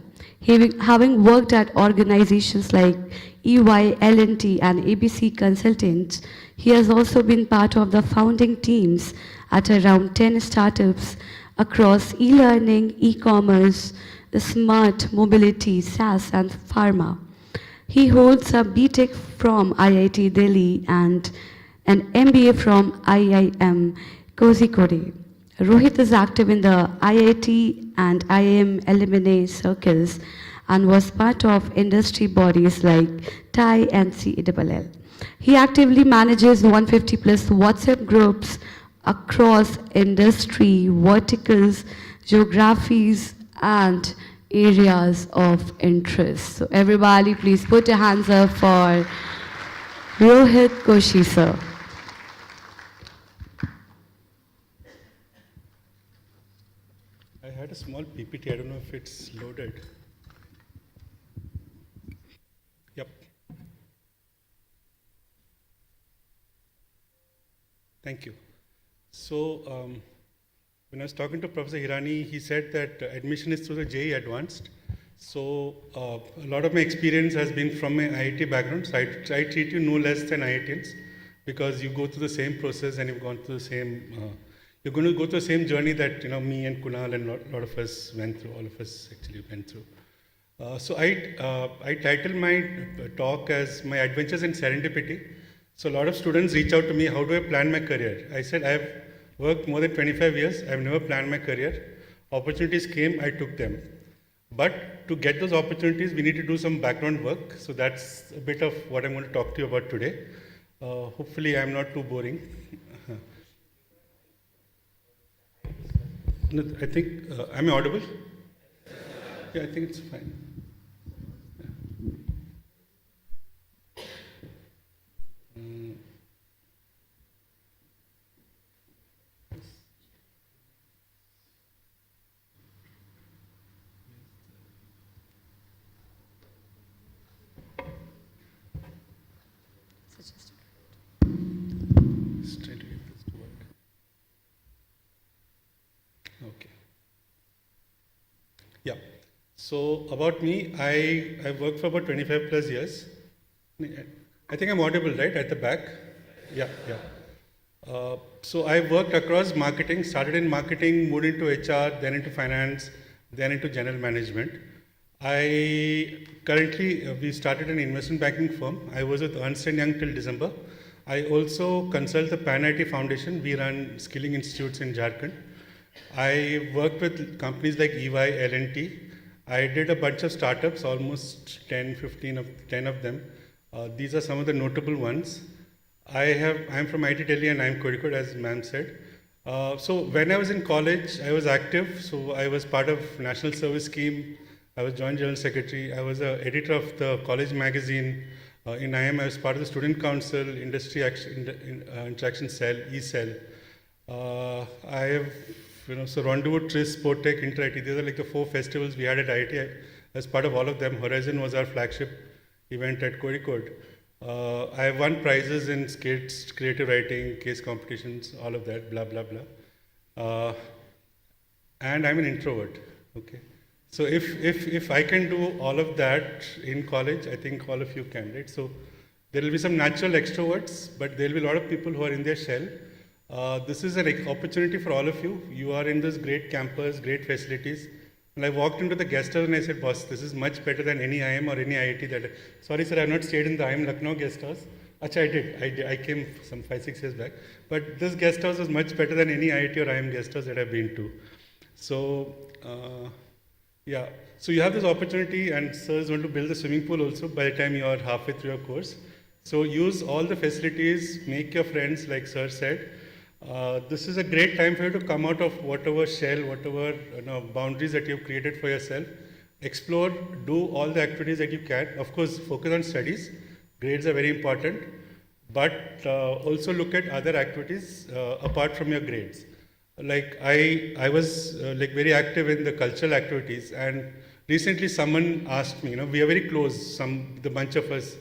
Having worked at organizations like EY, L&T, and ABC Consultants, he has also been part of the founding teams at around 10 startups across e-learning, e-commerce, smart mobility, SaaS, and pharma. He holds a B.Tech from IIT Delhi and an MBA from IIM Kozhikode. Rohit is active in the IIT and IIM alumni circles and was part of industry bodies like TIE and CELL. He actively manages 150 plus WhatsApp groups across industry, verticals, geographies, and areas of interest. So everybody please put your hands up for Rohit Koshi sir. I had a small PPT, I don't know if it's loaded. Yep. Thank you. So, when I was talking to Professor Hirani, he said that admission is through the JEE Advanced. So, a lot of my experience has been from my IIT background. So, I treat you no less than IITians because you go through the same process and you've gone through the same, you're going to go through the same journey that me and Kunal and a lot of us went through, all of us actually went through. So, I titled my talk as My Adventures in Serendipity. So, a lot of students reach out to me, how do I plan my career? I said, I've worked more than 25 years, I've never planned my career. Opportunities came, I took them. But to get those opportunities, we need to do some background work. So that's a bit of what I'm going to talk to you about today. Hopefully I'm not too boring. No, I think, am I audible? Yeah, I think it's fine. Just trying to get this to work. Okay. Yeah. So about me, I've worked for about 25 plus years. I think I'm audible, right, at the back? Yeah, yeah. So I worked across marketing, started in marketing, moved into HR, then into finance, then into general management. We started an investment banking firm. I was with Ernst & Young till December. I also consult the Pan IT Foundation. We run skilling institutes in Jharkhand. I worked with companies like EY, L&T. I did a bunch of startups, almost 10 of them. These are some of the notable ones. I'm from IIT Delhi and I'm Kozhikode, as ma'am said. So when I was in college, I was active. So I was part of National Service Scheme. I was Joint General Secretary. I was an editor of the college magazine. In IIM, I was part of the Student Council, Industry Interaction Cell, E-Cell. I have, so Rendezvous, TRIS, B.Tech, Inter-IT, these are like the 4 festivals we had at IIT. As part of all of them, Horizon was our flagship event at Kozhikode. I have won prizes in skits, creative writing, case competitions, all of that, blah, blah, blah. And I'm an introvert, okay? So if I can do all of that in college, I think all of you can, right? So there will be some natural extroverts, but there will be a lot of people who are in their shell. This is an opportunity for all of you. You are in this great campus, great facilities. And I walked into the guest house and I said, boss, this is much better than any IIM or any IIT sorry sir, I have not stayed in the IIM Lucknow guest house. Actually, I did. I came some 5-6 years back. But this guest house was much better than any IIT or IIM guest house that I've been to. So, yeah, so you have this opportunity and sir is going to build the swimming pool also by the time you are halfway through your course. So use all the facilities, make your friends like sir said. This is a great time for you to come out of whatever shell, whatever boundaries that you've created for yourself. Explore, do all the activities that you can. Of course, focus on studies, grades are very important, but also look at other activities apart from your grades. Like I was like very active in the cultural activities, and recently someone asked me, we are very close, the bunch of us,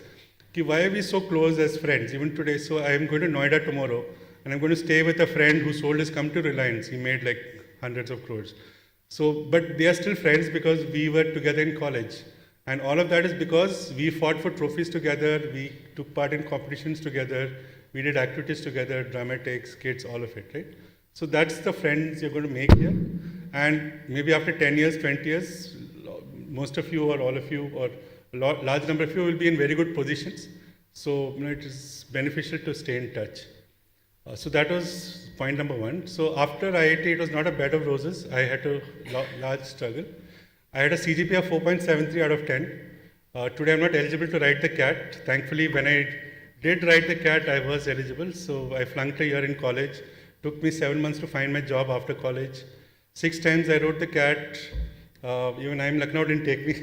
why are we so close as friends even today? So I am going to Noida tomorrow, and I'm going to stay with a friend who sold his company to Reliance. He made like hundreds of crores. So, but they are still friends because we were together in college. And all of that is because we fought for trophies together, we took part in competitions together, we did activities together, dramatics, kids, all of it, right? So that's the friends you're going to make here. And maybe after 10 years, 20 years, most of you or all of you or a large number of you will be in very good positions. So it is beneficial to stay in touch. So that was point number one. So after IIT, it was not a bed of roses. I had a large struggle. I had a CGPA of 4.73 out of 10. Today I'm not eligible to write the CAT. Thankfully, when I did write the CAT, I was eligible. So I flunked a year in college. Took me 7 months to find my job after college. 6 times I wrote the CAT. Even IIM Lucknow didn't take me,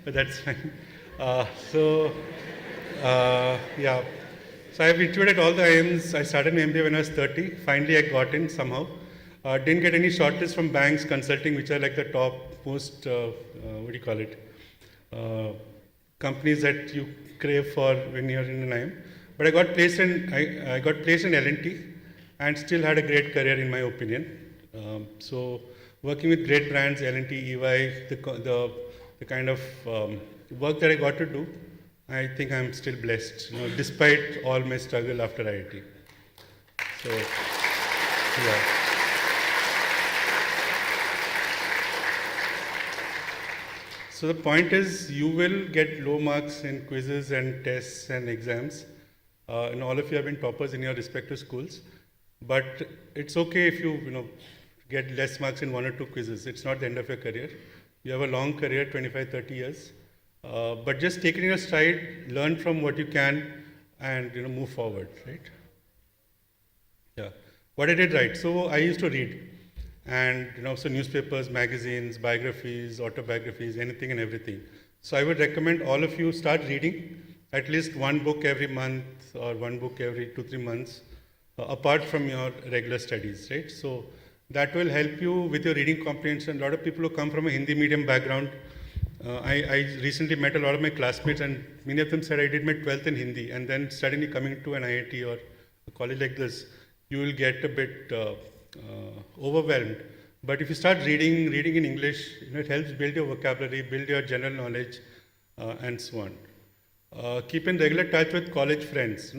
but that's fine. Yeah. So I've interviewed at all the IIMs. I started my MBA when I was 30. Finally, I got in somehow. Didn't get any shortlist from banks, consulting, which are like the top most, companies that you crave for when you're in an IIM. But I got placed in L&T and still had a great career in my opinion. So working with great brands, L&T, EY, the kind of work that I got to do, I think I'm still blessed, despite all my struggle after IIT. So, yeah. So the point is, you will get low marks in quizzes and tests and exams. And all of you have been toppers in your respective schools. But it's okay if you, get less marks in 1 or 2 quizzes. It's not the end of your career. You have a long career, 25, 30 years. But just take it in your stride, learn from what you can, and move forward, right? Yeah. What I did right. So I used to read, and so newspapers, magazines, biographies, autobiographies, anything and everything. So I would recommend all of you start reading at least 1 book every month or 1 book every 2-3 months, apart from your regular studies, right? So that will help you with your reading comprehension. A lot of people who come from a Hindi medium background, I recently met a lot of my classmates, and many of them said, I did my 12th in Hindi, and then suddenly coming to an IIT or a college like this, you will get a bit overwhelmed. But if you start reading in English, it helps build your vocabulary, build your general knowledge, and so on. Keep in regular touch with college friends.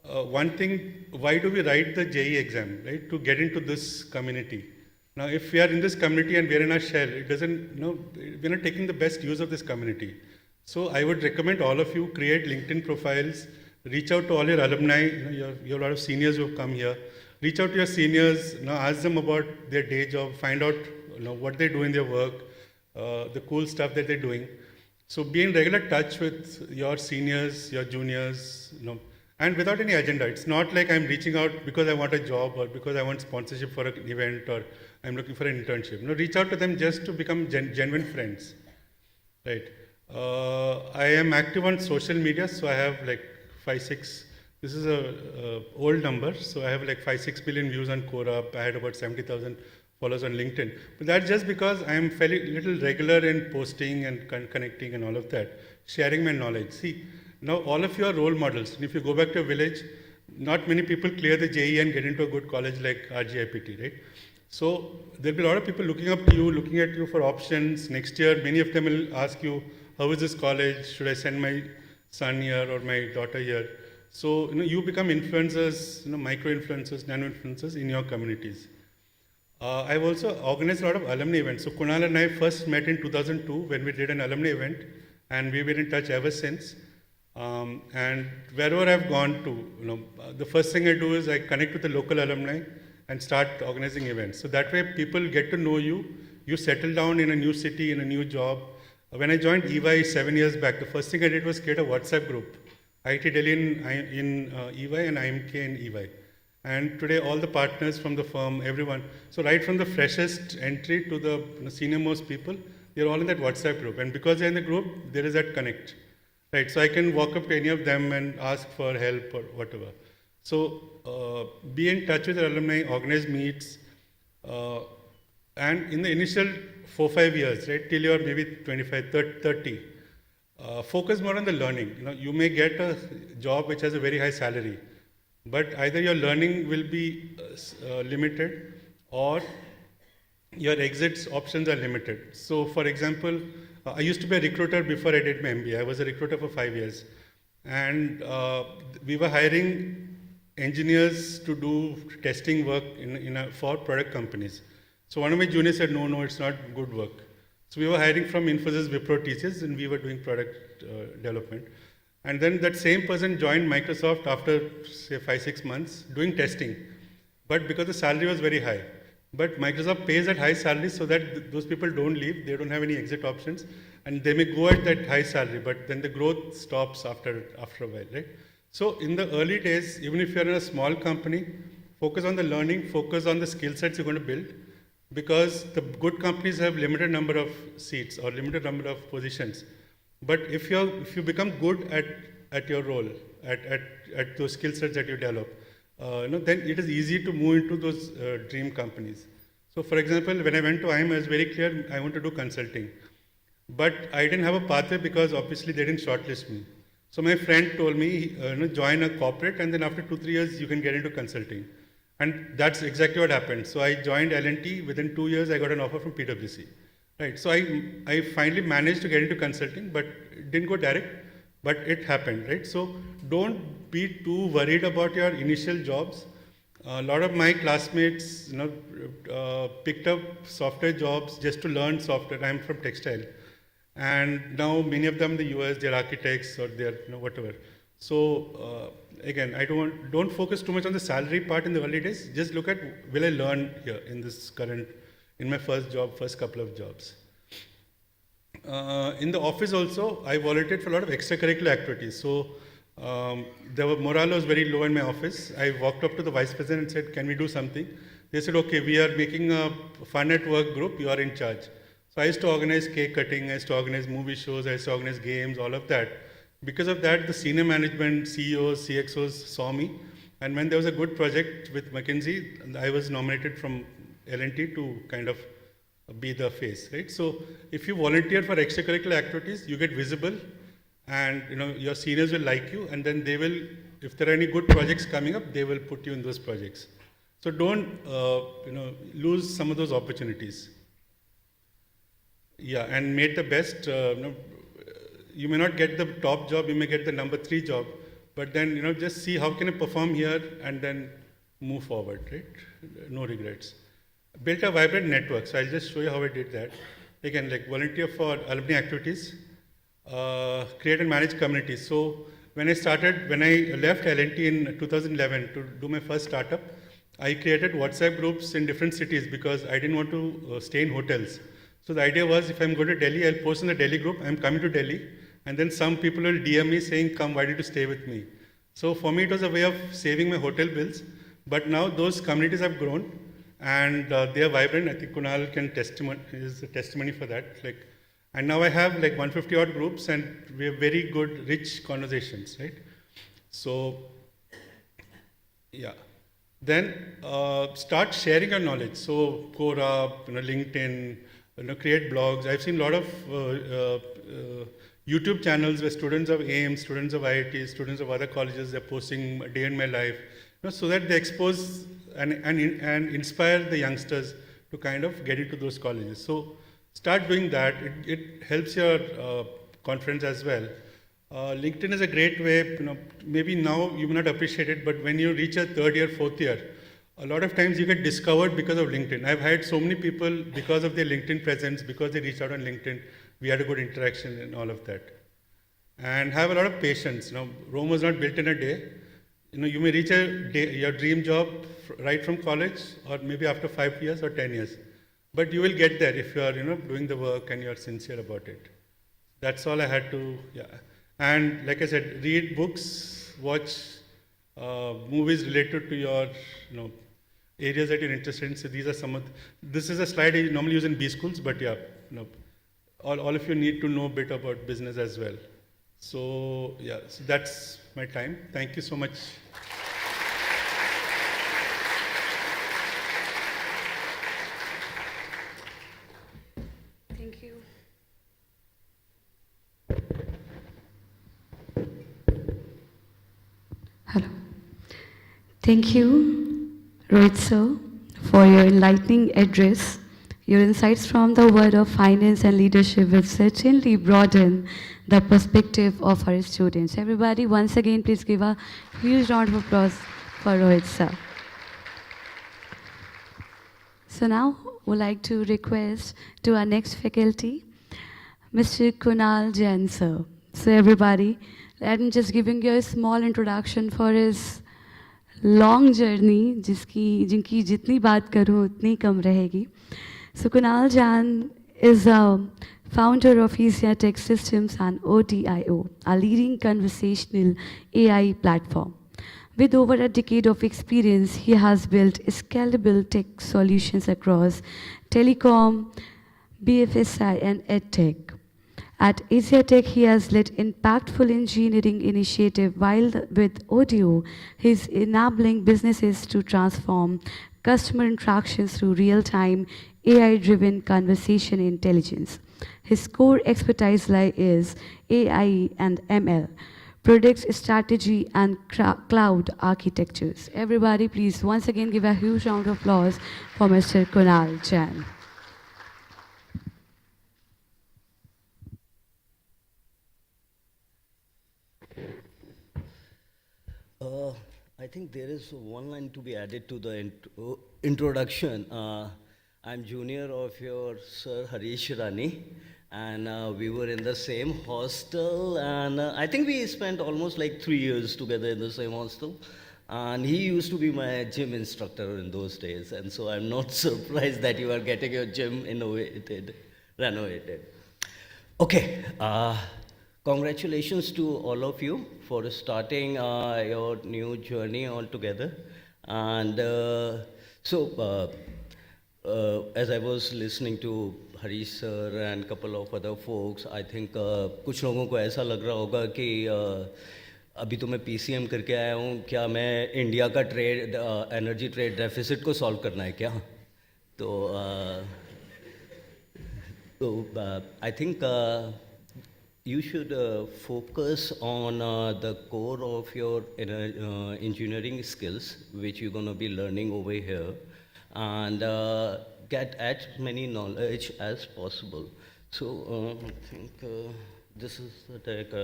One thing, why do we write the JEE exam, right? To get into this community. Now, if we are in this community and we are in our shell, it doesn't, we're not taking the best use of this community. So I would recommend all of you create LinkedIn profiles, reach out to all your alumni. You have a lot of seniors who have come here. Reach out to your seniors, ask them about their day job, find out what they do in their work, the cool stuff that they're doing. So be in regular touch with your seniors, your juniors, and without any agenda. It's not like I'm reaching out because I want a job or because I want sponsorship for an event or I'm looking for an internship. Reach out to them just to become genuine friends, right? I am active on social media, so I have like 5-6. This is a old number, so I have like 5-6 million views on Quora. I had about 70,000 followers on LinkedIn. But that's just because I am fairly little regular in posting and connecting and all of that, sharing my knowledge. See, now all of you are role models. And if you go back to your village, not many people clear the JEE and get into a good college like RGIPT, right? So there'll be a lot of people looking up to you, looking at you for options. Next year, many of them will ask you, how is this college? Should I send my son here or my daughter here? So you become influencers, micro-influencers, nano-influencers in your communities. I've also organized a lot of alumni events. So Kunal and I first met in 2002 when we did an alumni event, and we've been in touch ever since. And wherever I've gone to, the first thing I do is I connect with the local alumni and start organizing events. So that way people get to know you. You settle down in a new city, in a new job. When I joined EY 7 years back, the first thing I did was create a WhatsApp group. IIT Delhi in EY and IMK in EY. And today all the partners from the firm, everyone. So right from the freshest entry to the senior most people, they're all in that WhatsApp group. And because they're in the group, there is that connect. right? So I can walk up to any of them and ask for help or whatever. So be in touch with your alumni, organize meets, and in the initial 4-5 years, right, till you're maybe 25, 30, focus more on the learning. You may get a job which has a very high salary, but either your learning will be limited or your exit options are limited. So, for example, I used to be a recruiter before I did my MBA. I was a recruiter for 5 years, and we were hiring engineers to do testing work for product companies. So one of my juniors said, no, it's not good work. So we were hiring from Infosys, Wipro, TCS, and we were doing product development. And then that same person joined Microsoft after, say, 5-6 months doing testing. But because the salary was very high. But Microsoft pays at high salaries so that those people don't leave, they don't have any exit options, and they may go at that high salary, but then the growth stops after a while, right? So in the early days, even if you're in a small company, focus on the learning, focus on the skill sets you're going to build, because the good companies have limited number of seats or limited number of positions. But if you become good at your role, at those skill sets that you develop, then it is easy to move into those dream companies. So for example, when I went to IIM, I was very clear I want to do consulting. But I didn't have a pathway because obviously they didn't shortlist me. So my friend told me, join a corporate, and then after 2-3 years you can get into consulting. And that's exactly what happened. So I joined L&T. Within 2 years, I got an offer from PwC. Right. So I finally managed to get into consulting, but it didn't go direct. But it happened, right? So don't be too worried about your initial jobs. A lot of my classmates, picked up software jobs just to learn software. I'm from textile, and now many of them in the US, they're architects or they're whatever. So again, don't focus too much on the salary part in the early days. Just look at, will I learn here in my first couple of jobs. In the office also, I volunteered for a lot of extracurricular activities. So morale was very low in my office. I walked up to the vice president and said, can we do something? They said, okay, we are making a fun at work group, you are in charge. So I used to organize cake cutting, I used to organize movie shows, I used to organize games, all of that. Because of that, the senior management, CEOs, CXOs saw me. And when there was a good project with McKinsey, I was nominated from L&T to kind of be the face, right? So if you volunteer for extracurricular activities, you get visible, and your seniors will like you, and then they will, if there are any good projects coming up, they will put you in those projects. So don't lose some of those opportunities. Yeah, and make the best. You may not get the top job, you may get the number 3 job, but then just see how can I perform here and then move forward, right? No regrets. Built a vibrant network. So I'll just show you how I did that. Again, like volunteer for alumni activities, create and manage communities. So when I left L&T in 2011 to do my first startup, I created WhatsApp groups in different cities because I didn't want to stay in hotels. So the idea was, if I'm going to Delhi, I'll post in the Delhi group, I'm coming to Delhi, and then some people will DM me saying, come, why did you stay with me? So for me, it was a way of saving my hotel bills. But now those communities have grown, and they are vibrant. I think Kunal is a testimony for that. And now I have 150 odd groups, and we have very good, rich conversations, right? So, yeah. Then start sharing your knowledge. So Quora, LinkedIn, create blogs. I've seen a lot of YouTube channels where students of AIM, students of IIT, students of other colleges, they're posting a day in my life, so that they expose and inspire the youngsters to kind of get into those colleges. So start doing that. It helps your conference as well. LinkedIn is a great way, maybe now you may not appreciate it, but when you reach a 3rd year, 4th year, a lot of times you get discovered because of LinkedIn. I've had so many people, because of their LinkedIn presence, because they reached out on LinkedIn, we had a good interaction and all of that. And have a lot of patience. Rome was not built in a day. You may reach your dream job right from college, or maybe after 5 years or 10 years. But you will get there if you are, doing the work and you are sincere about it. That's all I had to, yeah. And like I said, read books, watch movies related to your, areas that you're interested in. So these are some of, this is a slide I normally use in B schools, but yeah, all of you need to know a bit about business as well. So yeah, so that's my time. Thank you so much. Thank you. Hello. Thank you, Rohit sir, for your enlightening address. Your insights from the world of finance and leadership will certainly broaden the perspective of our students. Everybody, once again, please give a huge round of applause for Rohit sir. So now, would like to request to our next faculty, Mr. Kunal Jain sir. So everybody, let me just giving you a small introduction for his long journey, जिनकी जितनी बात करूँ उतनी कम रहेगी. So Kunal Jain is a founder of B.Tech Systems and ODIO, a leading conversational AI platform. With over a decade of experience, he has built scalable tech solutions across telecom, BFSI, and EdTech. At Tech, he has led impactful engineering initiative, while with Audio, he is enabling businesses to transform customer interactions through real-time AI-driven conversation intelligence. His core expertise is AI and ML, product strategy, and cloud architectures. Everybody, please once again give a huge round of applause for Mr. Kunal Jain. I think there is one line to be added to the introduction. I'm junior of your Sir Harish Rani, and we were in the same hostel, and I think we spent almost like 3 years together in the same hostel. And he used to be my gym instructor in those days, and so I'm not surprised that you are getting your gym renovated. Okay, congratulations to all of you for starting your new journey altogether. And as I was listening to Harish sir and couple of other folks, I think कुछ लोगों को ऐसा लग रहा होगा कि अभी तो मैं PCM करके आया हूँ, क्या मैं इंडिया का एनर्जी ट्रेड डेफिसिट को सॉल्व करना है क्या? तो I think you should focus on the core of your engineering skills, which you're going to be learning over here, and get as many knowledge as possible. So I think this is like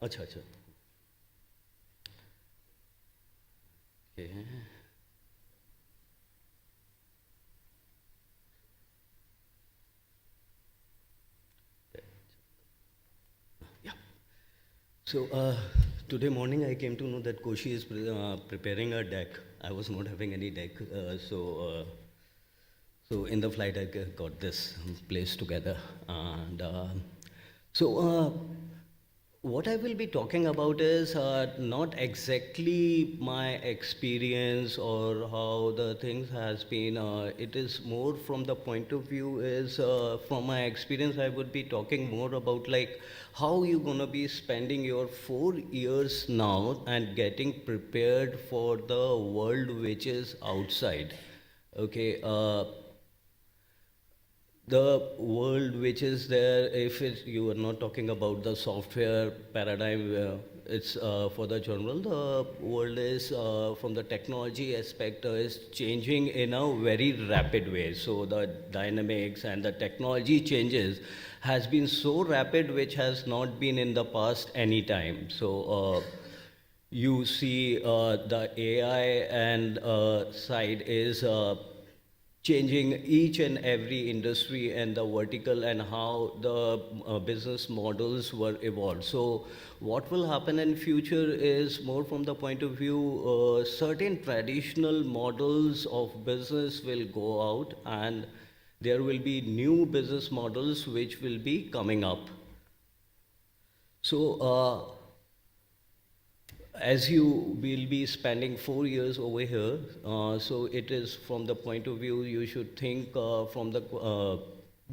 Acha. Okay. So today morning I came to know that Koshi is preparing a deck. I was not having any deck, so in the flight I got this placed together. And what I will be talking about is not exactly my experience or how the things has been. It is more from the point of view is from my experience I would be talking more about like how you're gonna be spending your 4 years now and getting prepared for the world which is outside. Okay. The world which is there, if you are not talking about the software paradigm, it's for the general, the world is from the technology aspect is changing in a very rapid way. So the dynamics and the technology changes has been so rapid, which has not been in the past any time. So you see the AI and side is changing each and every industry and the vertical and how the business models were evolved. So what will happen in future is more from the point of view, certain traditional models of business will go out and there will be new business models which will be coming up. So as you will be spending 4 years over here, so it is from the point of view you should think from the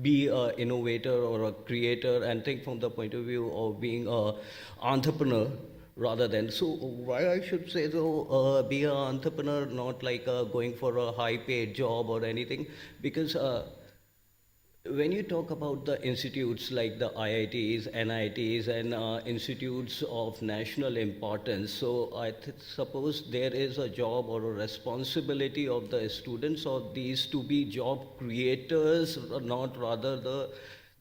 be an innovator or a creator and think from the point of view of being an entrepreneur rather than. So why I should say so, be an entrepreneur, not like going for a high paid job or anything, because when you talk about the institutes like the IITs, NITs, and institutes of national importance, so I suppose there is a job or a responsibility of the students of these to be job creators, not rather the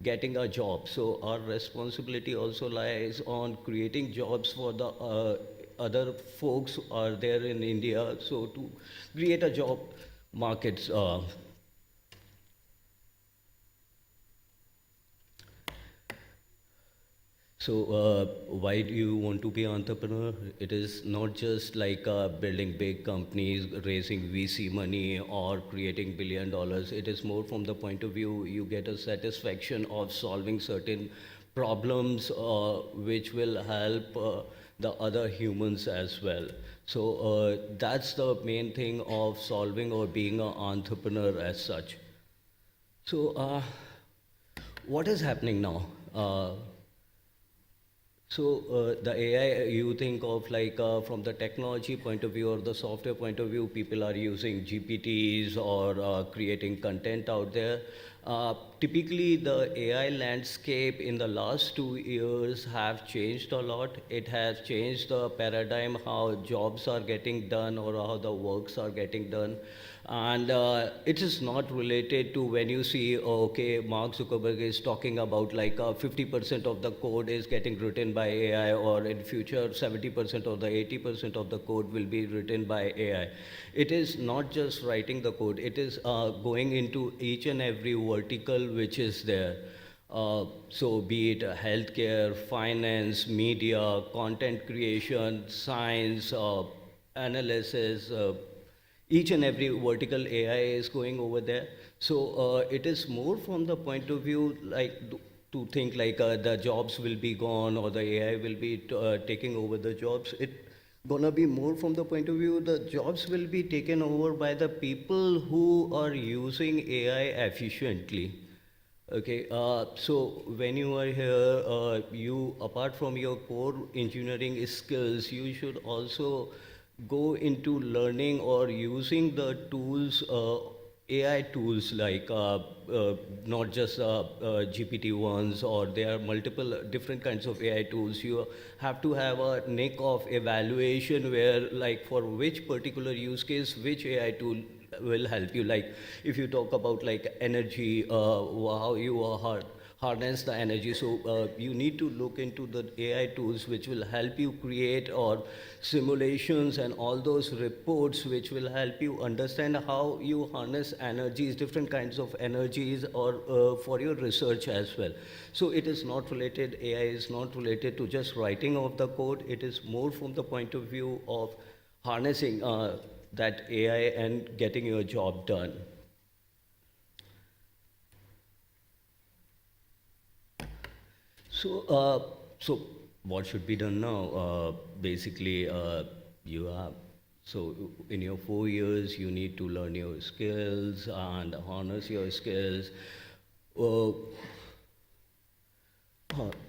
getting a job. So our responsibility also lies on creating jobs for the other folks who are there in India. So to create a job markets. So why do you want to be an entrepreneur? It is not just like building big companies, raising VC money, or creating $1 billion. It is more from the point of view you get a satisfaction of solving certain problems which will help the other humans as well. So that's the main thing of solving or being an entrepreneur as such. So what is happening now? So the AI, you think of like from the technology point of view or the software point of view, people are using GPTs or creating content out there. Typically, the AI landscape in the last 2 years have changed a lot. It has changed the paradigm how jobs are getting done or how the works are getting done. And it is not related to when you see, okay, Mark Zuckerberg is talking about like 50% of the code is getting written by AI, or in future 70% or the 80% of the code will be written by AI. It is not just writing the code, it is going into each and every vertical which is there. So be it healthcare, finance, media, content creation, science, analysis, each and every vertical AI is going over there. So it is more from the point of view like to think like the jobs will be gone or the AI will be taking over the jobs. It gonna be more from the point of view the jobs will be taken over by the people who are using AI efficiently. Okay, so when you are here, you apart from your core engineering skills, you should also go into learning or using the tools, AI tools like not just GPT ones, or there are multiple different kinds of AI tools. You have to have a nick of evaluation where like for which particular use case, which AI tool will help you. Like if you talk about like energy, how you are harness the energy. So you need to look into the AI tools which will help you create or simulations and all those reports which will help you understand how you harness energies, different kinds of energies, or for your research as well. So it is not related, AI is not related to just writing of the code. It is more from the point of view of harnessing that AI and getting your job done. So what should be done now? Basically, you have, so in your 4 years, you need to learn your skills and harness your skills.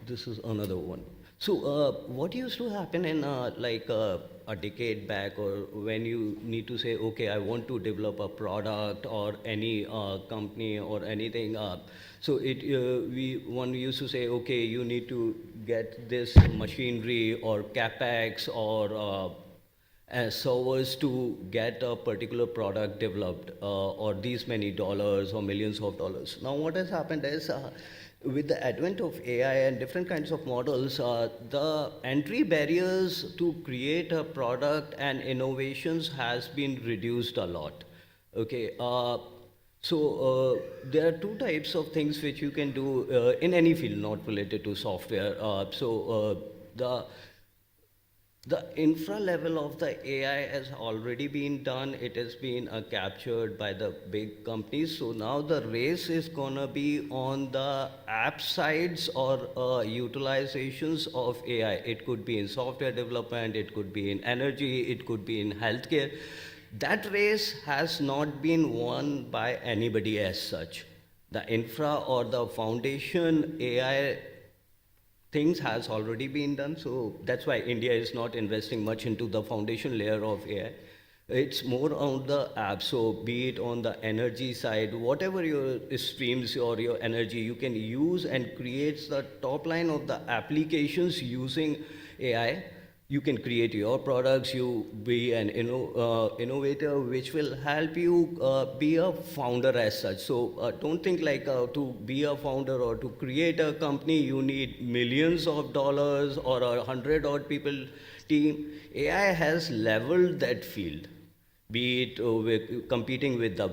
This is another one. So what used to happen in like a decade back, or when you need to say, okay, I want to develop a product or any company or anything. So one used to say, okay, you need to get this machinery or capex or servers to get a particular product developed, or these many dollars or millions of dollars. Now what has happened is with the advent of AI and different kinds of models, the entry barriers to create a product and innovations has been reduced a lot. Okay, so there are two types of things which you can do in any field, not related to software. The infra level of the AI has already been done. It has been captured by the big companies. So now the race is gonna be on the app sides or utilizations of AI. It could be in software development, it could be in energy, it could be in healthcare. That race has not been won by anybody as such. The infra or the foundation AI things has already been done, so that's why India is not investing much into the foundation layer of AI. It's more on the app, so be it on the energy side, whatever your streams or your energy, you can use and create the top line of the applications using AI. You can create your products, you be an innovator, which will help you be a founder as such. So don't think like to be a founder or to create a company, you need millions of dollars or 100 odd people team. AI has leveled that field. Be it competing with the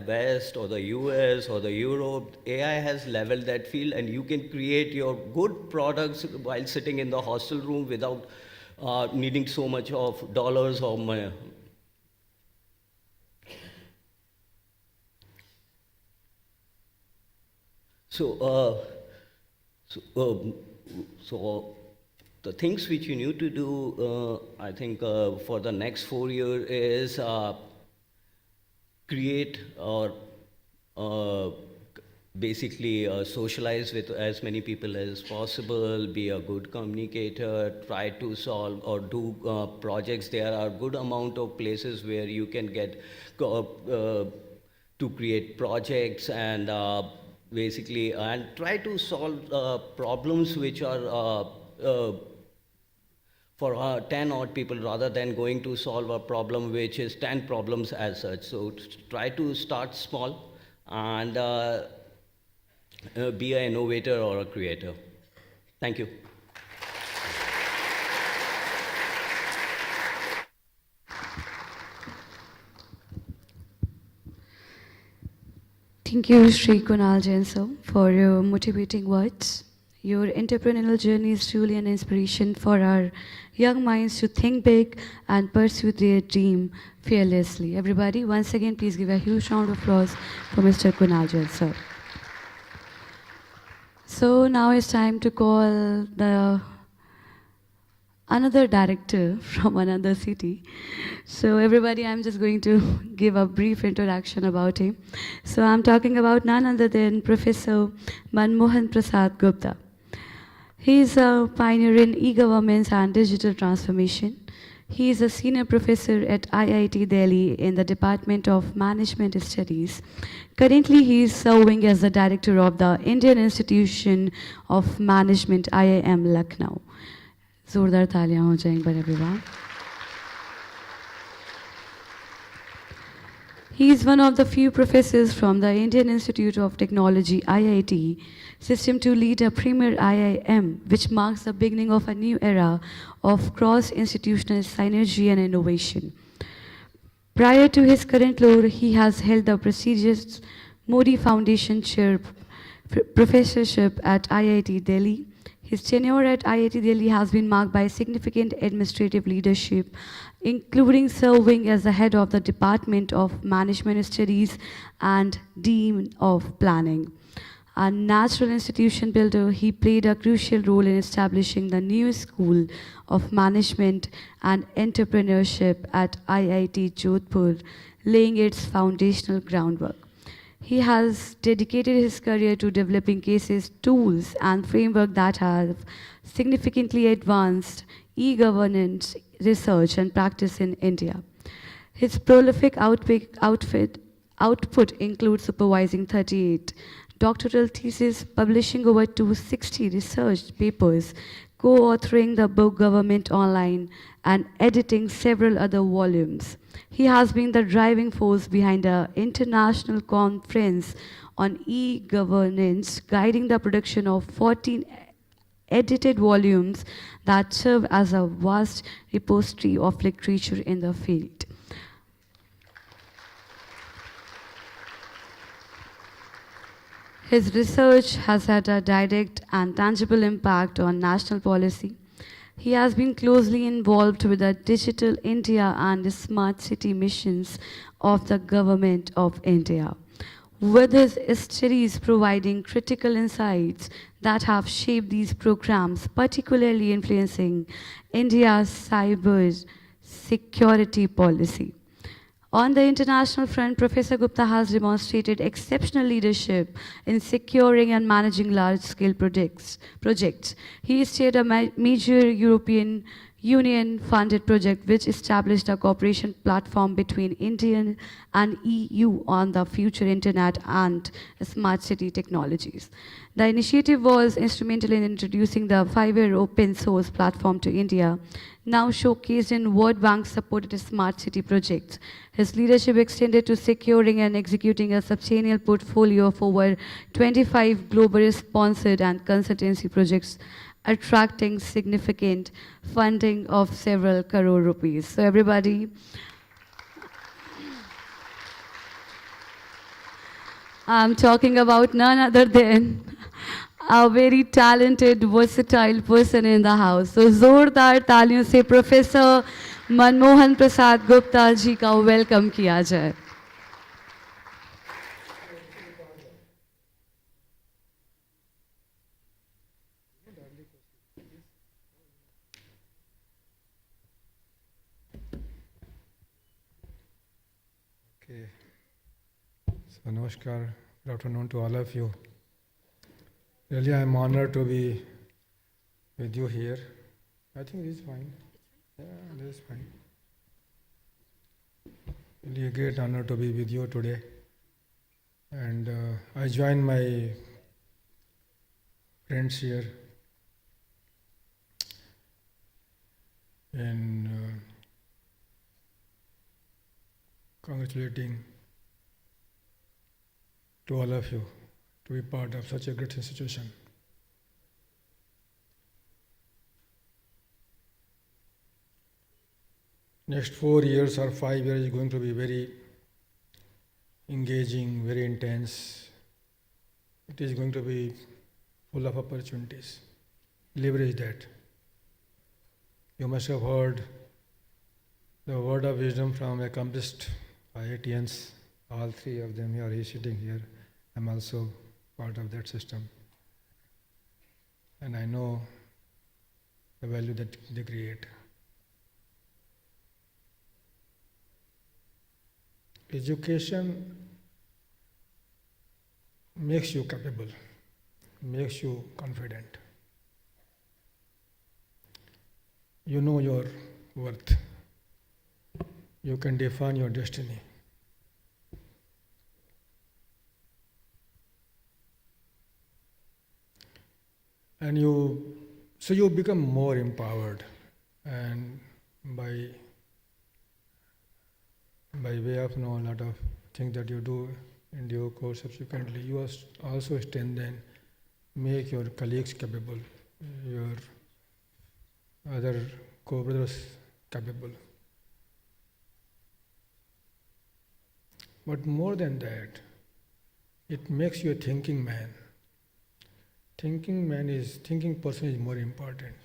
West or the US or the Europe, AI has leveled that field, and you can create your good products while sitting in the hostel room without needing so much of dollars or money. So the things which you need to do, I think, for the next 4 years is create or basically socialize with as many people as possible, be a good communicator, try to solve or do projects. There are good amount of places where you can get to create projects and basically and try to solve problems which are for 10 odd people rather than going to solve a problem which is 10 problems as such. So try to start small and be an innovator or a creator. Thank you. Thank you, Sri Kunal Jain sir, for your motivating words. Your entrepreneurial journey is truly an inspiration for our young minds to think big and pursue their dream fearlessly. Everybody, once again, please give a huge round of applause for Mr. Kunal Jain sir. So now it's time to call another director from another city. So everybody, I'm just going to give a brief introduction about him. So I'm talking about none other than Professor Manmohan Prasad Gupta. He is a pioneer in e-governance and digital transformation. He is a senior professor at IIT Delhi in the Department of Management Studies. Currently, he is serving as the director of the Indian Institution of Management, IIM Lucknow. जोरदार तालियां हो जाएं एक बार everyone. He is one of the few professors from the Indian Institute of Technology, IIT, system to lead a premier IIM, which marks the beginning of a new era of cross-institutional synergy and innovation. Prior to his current role, he has held the prestigious Modi Foundation Chair Professorship at IIT Delhi. His tenure at IIT Delhi has been marked by significant administrative leadership, including serving as the head of the Department of Management Studies and Dean of Planning. A natural institution builder, he played a crucial role in establishing the new School of Management and Entrepreneurship at IIT Jodhpur, laying its foundational groundwork. He has dedicated his career to developing cases, tools, and frameworks that have significantly advanced e-governance research and practice in India. His prolific output includes supervising 38 doctoral theses, publishing over 260 research papers, co-authoring the book Government Online, and editing several other volumes. He has been the driving force behind the international conference on e-governance, guiding the production of 14 edited volumes that serve as a vast repository of literature in the field. His research has had a direct and tangible impact on national policy. He has been closely involved with the Digital India and the Smart City missions of the Government of India, with his studies providing critical insights that have shaped these programs, particularly influencing India's cyber security policy. On the international front, Professor Gupta has demonstrated exceptional leadership in securing and managing large-scale projects. He steered a major European Union-funded project which established a cooperation platform between India and EU on the future internet and smart city technologies. The initiative was instrumental in introducing the 5-year open source platform to India, now showcased in World Bank-supported smart city projects. His leadership extended to securing and executing a substantial portfolio of over 25 globally sponsored and consultancy projects, attracting significant funding of several crore rupees. So everybody, I'm talking about none other than a very talented, versatile person in the house. So जोरदार तालियों से professor Manmohan Prasad Gupta ji का welcome किया जाए. Okay. So namaskar, good afternoon to all of you. Really, I am honored to be with you here. I think this is fine. Yeah, this is fine. Really a great honor to be with you today. And I join my friends here in congratulating to all of you to be part of such a great institution. Next 4 years or 5 years is going to be very engaging, very intense. It is going to be full of opportunities. Leverage that. You must have heard the word of wisdom from accomplished IITians, all 3 of them are sitting here. I'm also part of that system. And I know the value that they create. Education makes you capable, makes you confident. You know your worth. You can define your destiny. And you become more empowered, and by way of a lot of things that you do in due course subsequently, you also strengthen, make your colleagues capable, your other co-brothers capable. But more than that, it makes you a thinking man. Thinking person is more important.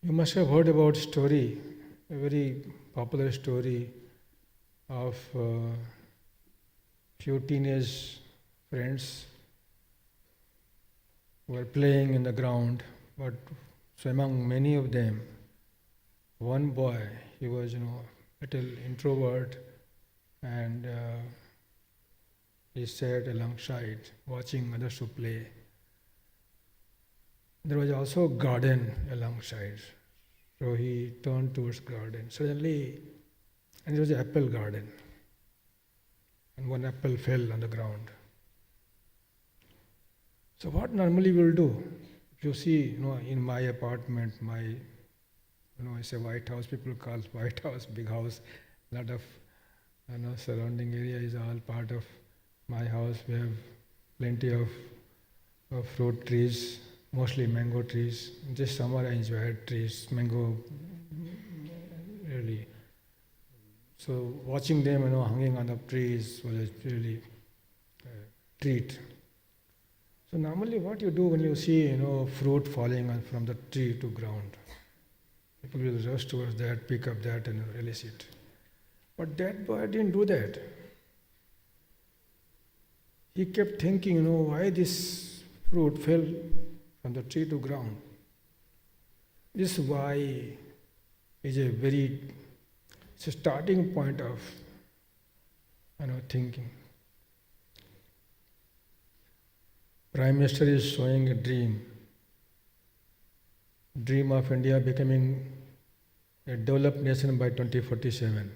You must have heard about story, a very popular story of few teenage friends who were playing in the ground, but so among many of them, one boy, he was little introvert, and he sat alongside watching others to play. There was also a garden alongside, so he turned towards garden. Suddenly, and there was an apple garden, and one apple fell on the ground. So what normally we'll do, if you see, in my apartment, it's a white house, people call white house, big house, lot of surrounding area is all part of my house. We have plenty of fruit trees, mostly mango trees. This summer I enjoyed trees, mango, really. So watching them, hanging on the trees was a really treat. So normally what you do when you see, fruit falling from the tree to ground, people will rush towards that, pick up that and release it. But that boy didn't do that. He kept thinking, why this fruit fell from the tree to ground. This is why is it's a starting point of thinking. Prime Minister is showing a dream of India becoming a developed nation by 2047.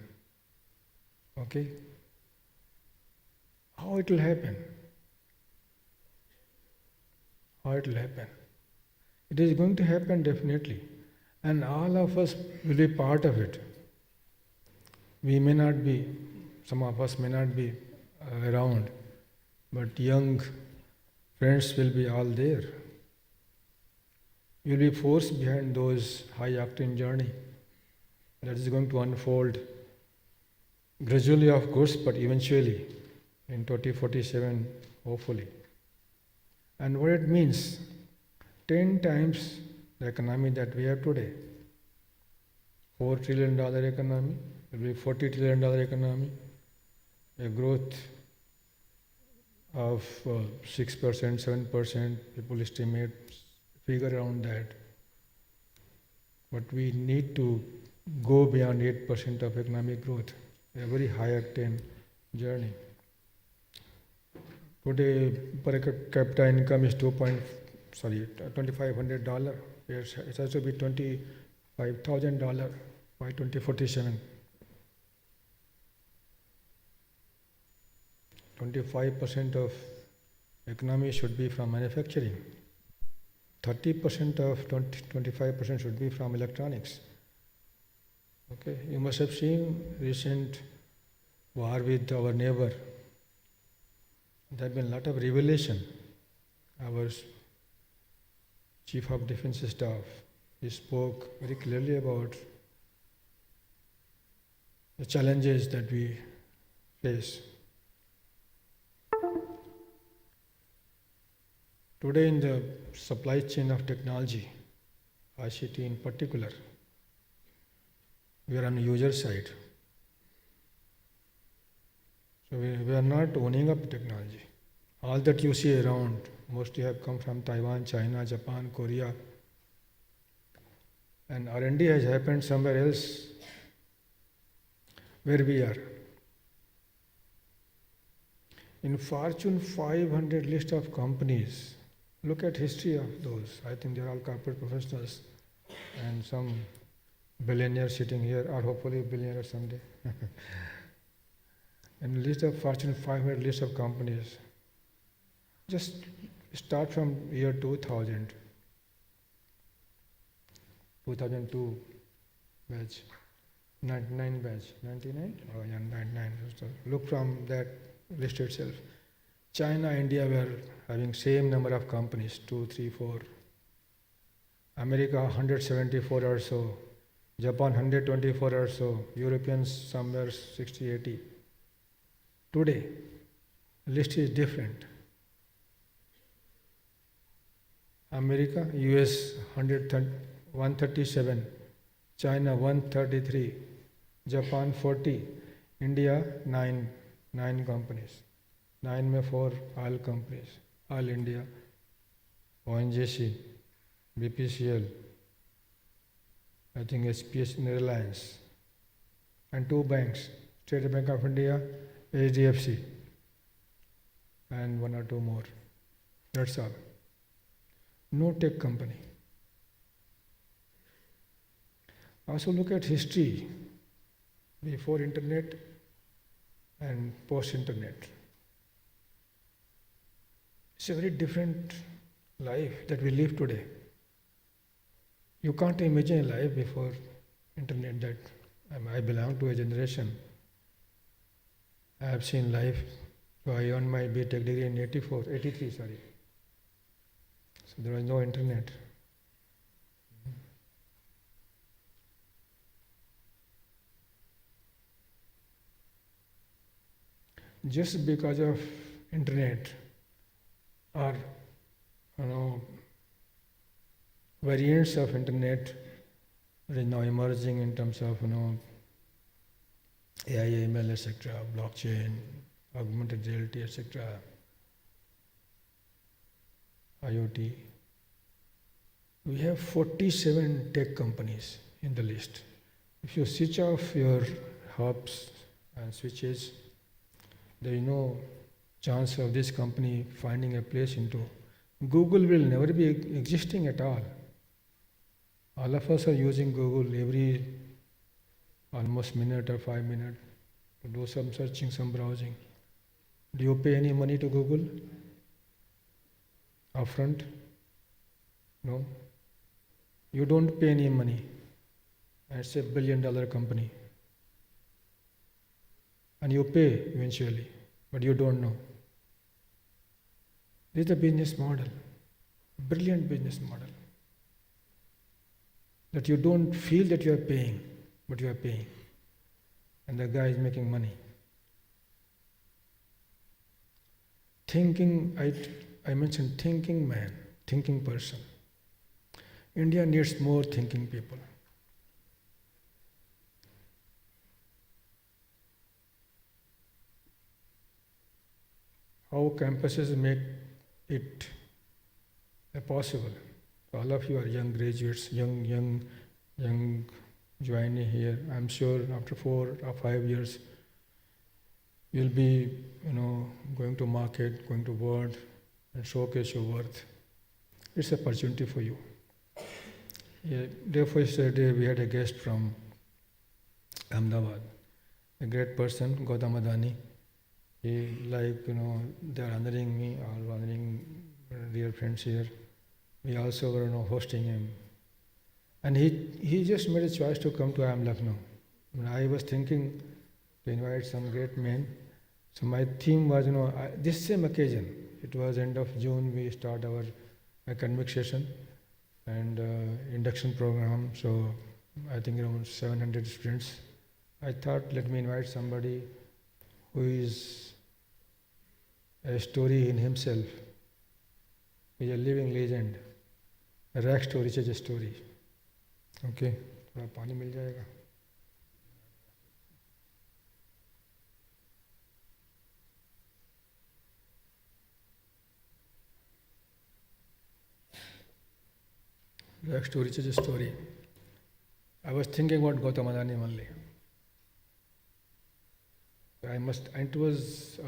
Okay? How it will happen? How it will happen? It is going to happen definitely, and all of us will be part of it. We may not be, some of us may not be around, but young friends will be all there. You will be forced behind those high-octane journey that is going to unfold gradually, of course, but eventually in 2047, hopefully. And what it means, 10 times the economy that we have today. $4 trillion economy, will be $40 trillion economy, a growth of 6%, 7%, people estimate, figure around that. But we need to go beyond 8% of economic growth, a very high octane journey. Today, per capita income is $2,500. It has to be $25,000 by 2047. 25% of economy should be from manufacturing. 30% of 25% should be from electronics. Okay, you must have seen recent war with our neighbor. There have been a lot of revelation. Our Chief of Defense Staff, he spoke very clearly about the challenges that we face. Today in the supply chain of technology, ICT in particular, we are on the user side. So we are not owning up technology. All that you see around mostly have come from Taiwan, China, Japan, Korea. And R&D has happened somewhere else where we are. In Fortune 500 list of companies, look at history of those. I think they're all corporate professionals and some billionaire sitting here, or hopefully a billionaire someday. And list of Fortune 500 list of companies. Just start from year 2000, 2002 batch, 99 batch, 99? Oh yeah, 99. So look from that list itself. China, India were having same number of companies, 2, 3, 4. America 174 or so, Japan 124 or so, Europeans somewhere 60, 80. Today, list is different. America, US 137, China 133, Japan 40, India 9 companies. 9 में 4 oil companies, Oil India, ONGC, BPCL, I think SPS Netherlands, and 2 banks, State Bank of India, HDFC, and 1 or 2 more. That's all. No tech company. Also look at history before internet and post-internet. It's a very different life that we live today. You can't imagine a life before internet. That I belong to a generation. I have seen life. So I earned my B.Tech degree in 83. So there was no internet. Just because of internet or variants of internet that is now emerging in terms of AI, ML, etc., blockchain, augmented reality, etc., IoT. We have 47 tech companies in the list. If you switch off your hubs and switches, there is no chance of this company finding a place into. Google will never be existing at all. All of us are using Google every almost minute or 5 minutes to do some searching, some browsing. Do you pay any money to Google upfront? No. You don't pay any money. It's $1 billion company. And you pay eventually, but you don't know. This is the business model, brilliant business model. That you don't feel that you are paying, but you are paying. And the guy is making money. Thinking, I mentioned thinking man, thinking person. India needs more thinking people. How campuses make it possible. So all of you are young graduates, young joining here. I'm sure after 4 or 5 years, you'll be, going to market, going to world, and showcase your worth. It's an opportunity for you. Yeah, therefore, yesterday we had a guest from Ahmedabad, a great person, Gautam Adani. He, they are honoring me, or honoring dear friends here. We also were hosting him. And he just made a choice to come to IIM Lucknow. I was thinking to invite some great men. So my theme was, this same occasion, it was end of June, we start our academic session and induction program. So I think around 700 students. I thought, let me invite somebody who is a story in himself. He is a living legend. A rag story is a story. Okay, थोड़ा पानी मिल जाएगा. Rag story is a story. I was thinking about Gautam Adani only. It was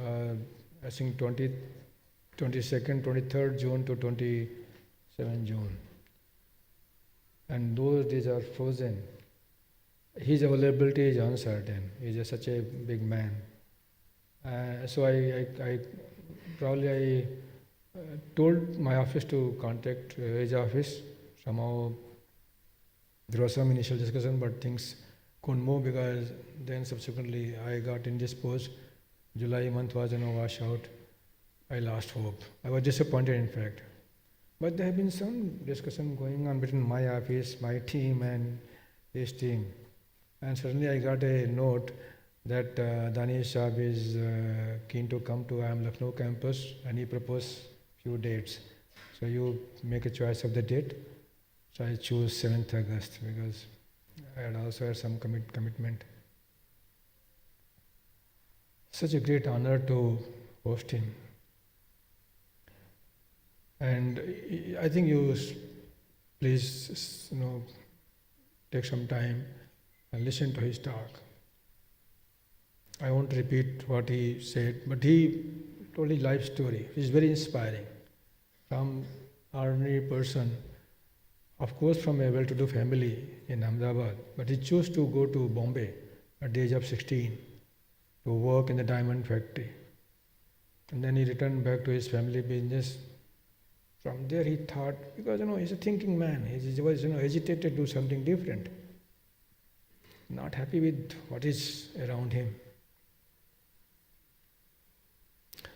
I think 22nd, 23rd June to 27 June. And those days are frozen. His availability is uncertain. He is such a big man. So I told my office to contact his office. Somehow there was some initial discussion, but things couldn't move because then subsequently I got indisposed. July month was wash out. I lost hope. I was disappointed, in fact. But there have been some discussion going on between my office, my team, and his team. And suddenly I got a note that Danish Saab is keen to come to IIM Lucknow campus, and he proposed few dates. So you make a choice of the date. So I chose 7th August because I had also had some commitment. Such a great honor to host him. And I think you please, take some time and listen to his talk. I won't repeat what he said, but he told his life story. It's very inspiring. From ordinary person, of course from a well-to-do family in Ahmedabad, but he chose to go to Bombay at the age of 16 to work in the diamond factory. And then he returned back to his family business. From there he thought, because he's a thinking man, he was agitated to do something different. Not happy with what is around him.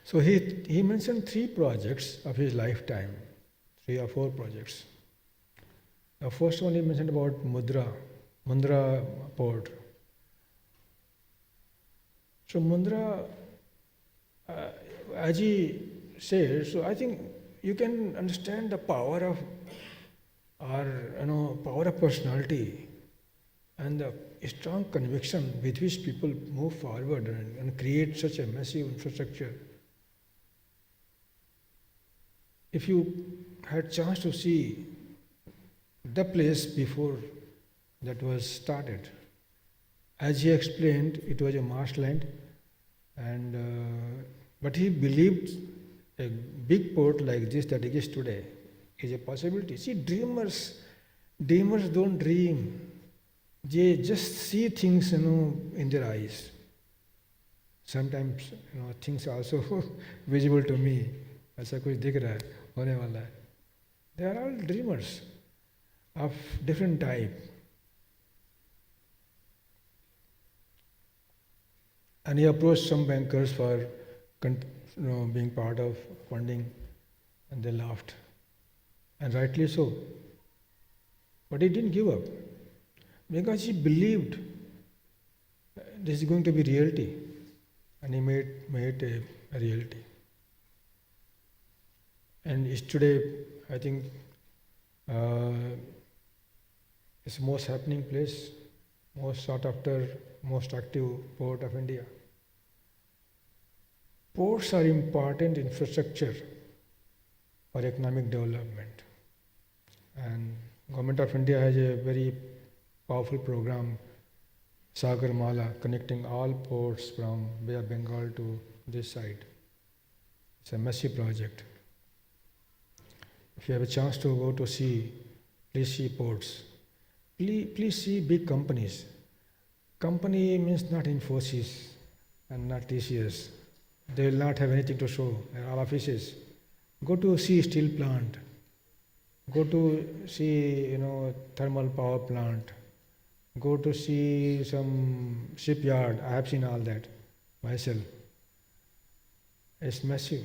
So he mentioned 3 projects of his lifetime, 3 or 4 projects. The first one he mentioned about Mundra port. So Mundra, as he said, so I think you can understand the power of power of personality and the strong conviction with which people move forward and create such a massive infrastructure. If you had chance to see the place before that was started, As he explained, it was a marshland, and but he believed a big port like this that exists today is a possibility. See, dreamers don't dream. They just see things, in their eyes. Sometimes, things are also visible to me. ऐसा कुछ दिख रहा है, होने वाला है. They are all dreamers of different type. And he approached some bankers for being part of funding, and they laughed. And rightly so. But he didn't give up, because he believed this is going to be reality, and he made it a reality. And it's today, I think, it's the most happening place, most sought after, most active port of India. Ports are important infrastructure for economic development, and Government of India has a very powerful program, Sagar Mala, connecting all ports from Bay of Bengal to this side. It's a massive project. If you have a chance to go to see, please see ports. Please see big companies. Company means not Infosys and not TCS. They will not have anything to show, all offices. Go to see steel plant. Go to see, thermal power plant. Go to see some shipyard. I have seen all that myself. It's massive.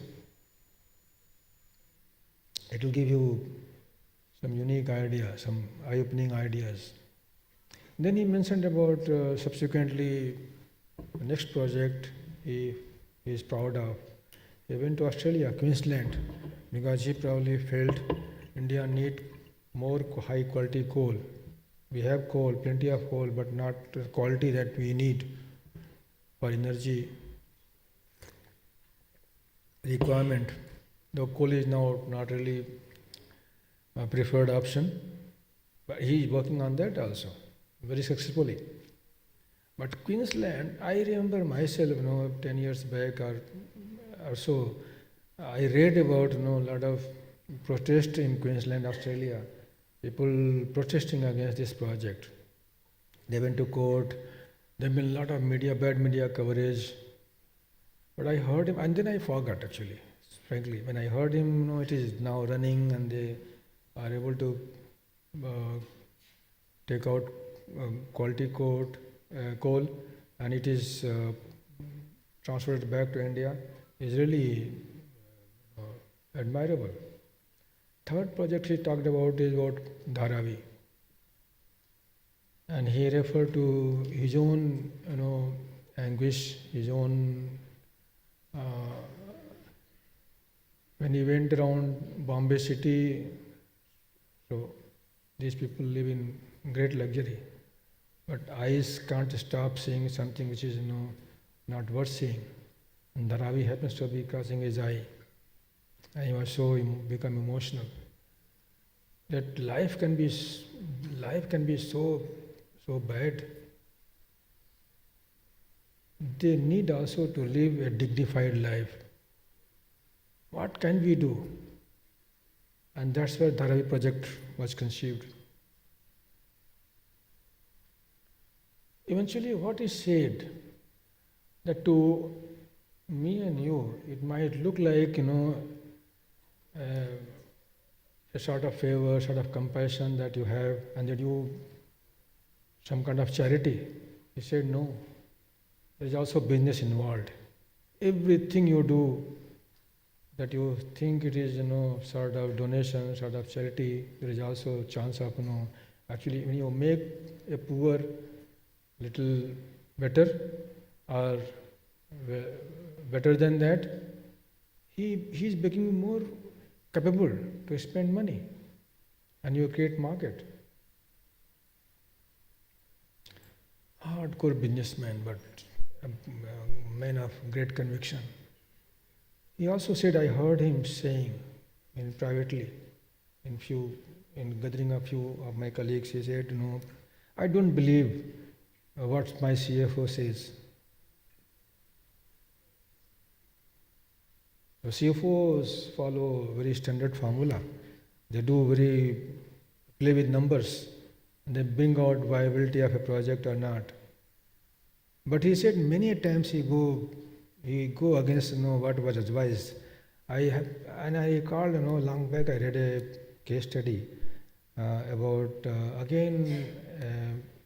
It will give you some unique ideas, some eye-opening ideas. Then he mentioned about subsequently the next project he is proud of. He went to Australia, Queensland, because he probably felt India need more high quality coal. We have coal, plenty of coal, but not the quality that we need for energy requirement. The coal is now not really a preferred option, but he is working on that also, very successfully. But Queensland, I remember myself, 10 years back or so, I read about, a lot of protest in Queensland, Australia, people protesting against this project. They went to court, there have been a lot of bad media coverage. But I heard him, and then I forgot actually, frankly. When I heard him, it is now running and they are able to take out quality coal, and it is transferred back to India, is really admirable. Third project he talked about is about Dharavi. And he referred to his own, anguish, his own, when he went around Bombay city, so these people live in great luxury, but eyes can't stop seeing something which is, not worth seeing. And Dharavi happens to be crossing his eye. And he was so become emotional. That life can be so bad. They need also to live a dignified life. What can we do? And that's where Dharavi project was conceived. Eventually, what is said, that to me and you, it might look like, a sort of favor, sort of compassion that you have, and that you, some kind of charity. He said, no, there is also business involved. Everything you do that you think it is, sort of donation, sort of charity, there is also a chance of, actually when you make a poor little better or better than that, he is becoming more capable to spend money, and you create market. Hardcore businessman, but a man of great conviction. He also said, I heard him saying privately, in gathering a few of my colleagues, he said, I don't believe what my CFO says. So CFOs follow very standard formula. They play with numbers. They bring out viability of a project or not. But he said many times he go against what was advised. I recall long back I read a case study about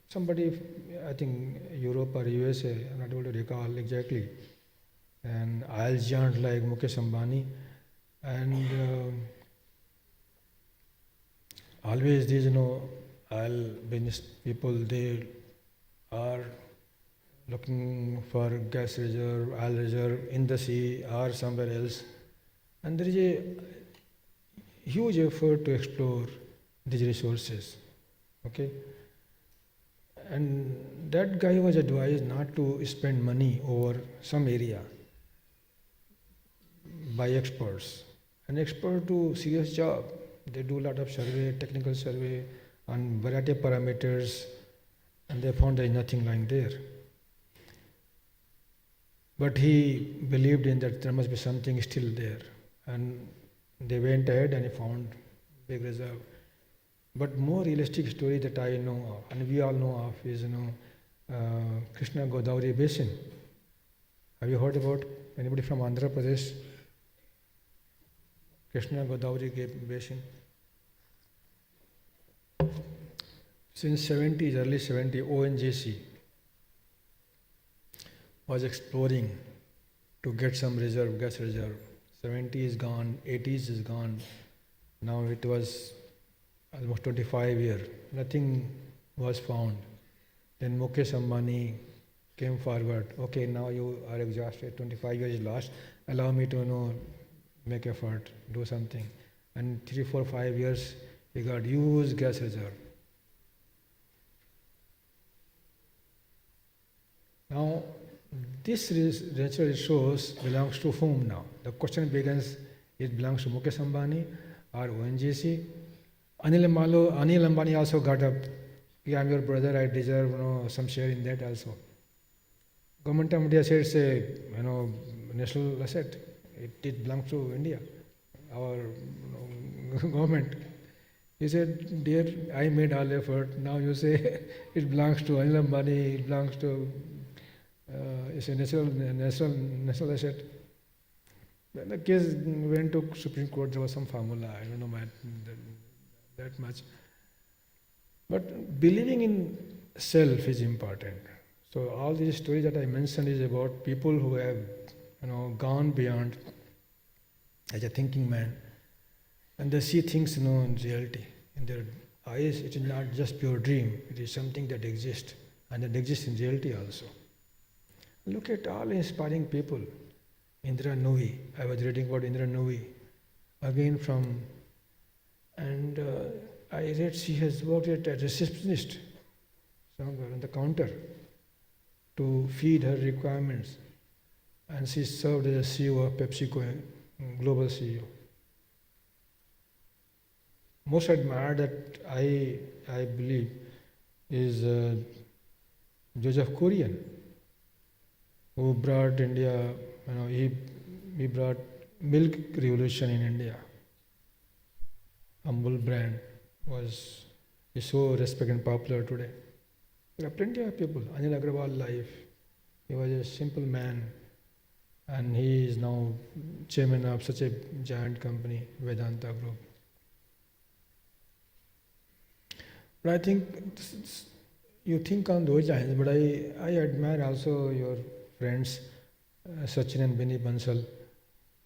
somebody, I think Europe or USA, I'm not able to recall exactly, and oil giant like Mukesh Ambani, and always these oil business people, they are looking for gas reserve, oil reserve in the sea or somewhere else, and there is a huge effort to explore these resources. Okay, and that guy was advised not to spend money over some area by experts. An expert do serious job. They do a lot of survey, technical survey on variety of parameters, and they found there is nothing lying there. But he believed in that there must be something still there, and they went ahead and he found big reserve. But more realistic story that I know of, and we all know of, is Krishna Godavari Basin. Have you heard about anybody from Andhra Pradesh? Krishna Godavari Basin. Since 70s, early 70s, ONGC was exploring to get some reserve, gas reserve. 70 is gone, 80s is gone. Now it was almost 25 years. Nothing was found. Then Mukesh Ambani came forward. Okay, now you are exhausted. 25 years is lost. Allow me to make effort, do something. And 3, 4, 5 years, he got huge gas reserve. Now, this natural resource belongs to whom now? The question begins, it belongs to Mukesh Ambani or ONGC? Anil Ambani also got up, yeah, I'm your brother, I deserve some share in that also. Government of India said it's a national asset. It belongs to India, our government. He said, dear, I made all effort, now you say it belongs to Anil Ambani, it belongs to it's a national asset. Then the case went to Supreme Court. There was some formula. I don't know that much. But believing in self is important. So all these stories that I mentioned is about people who have gone beyond as a thinking man, and they see things in reality. In their eyes, it is not just pure dream. It is something that exists, and that exists in reality also. Look at all inspiring people. Indira Nooyi, I was reading about Indira Nooyi, again and I read she has worked as a receptionist somewhere on the counter to feed her requirements, and she served as a CEO of PepsiCo, global CEO. Most admired that I believe is Joseph Kurian, who brought India, he brought milk revolution in India. Amul brand is so respected and popular today. There are plenty of people. Anil Agrawal life, he was a simple man, and he is now chairman of such a giant company, Vedanta Group. But I think you think on those lines, but I admire also your friends, Sachin and Benny Bansal,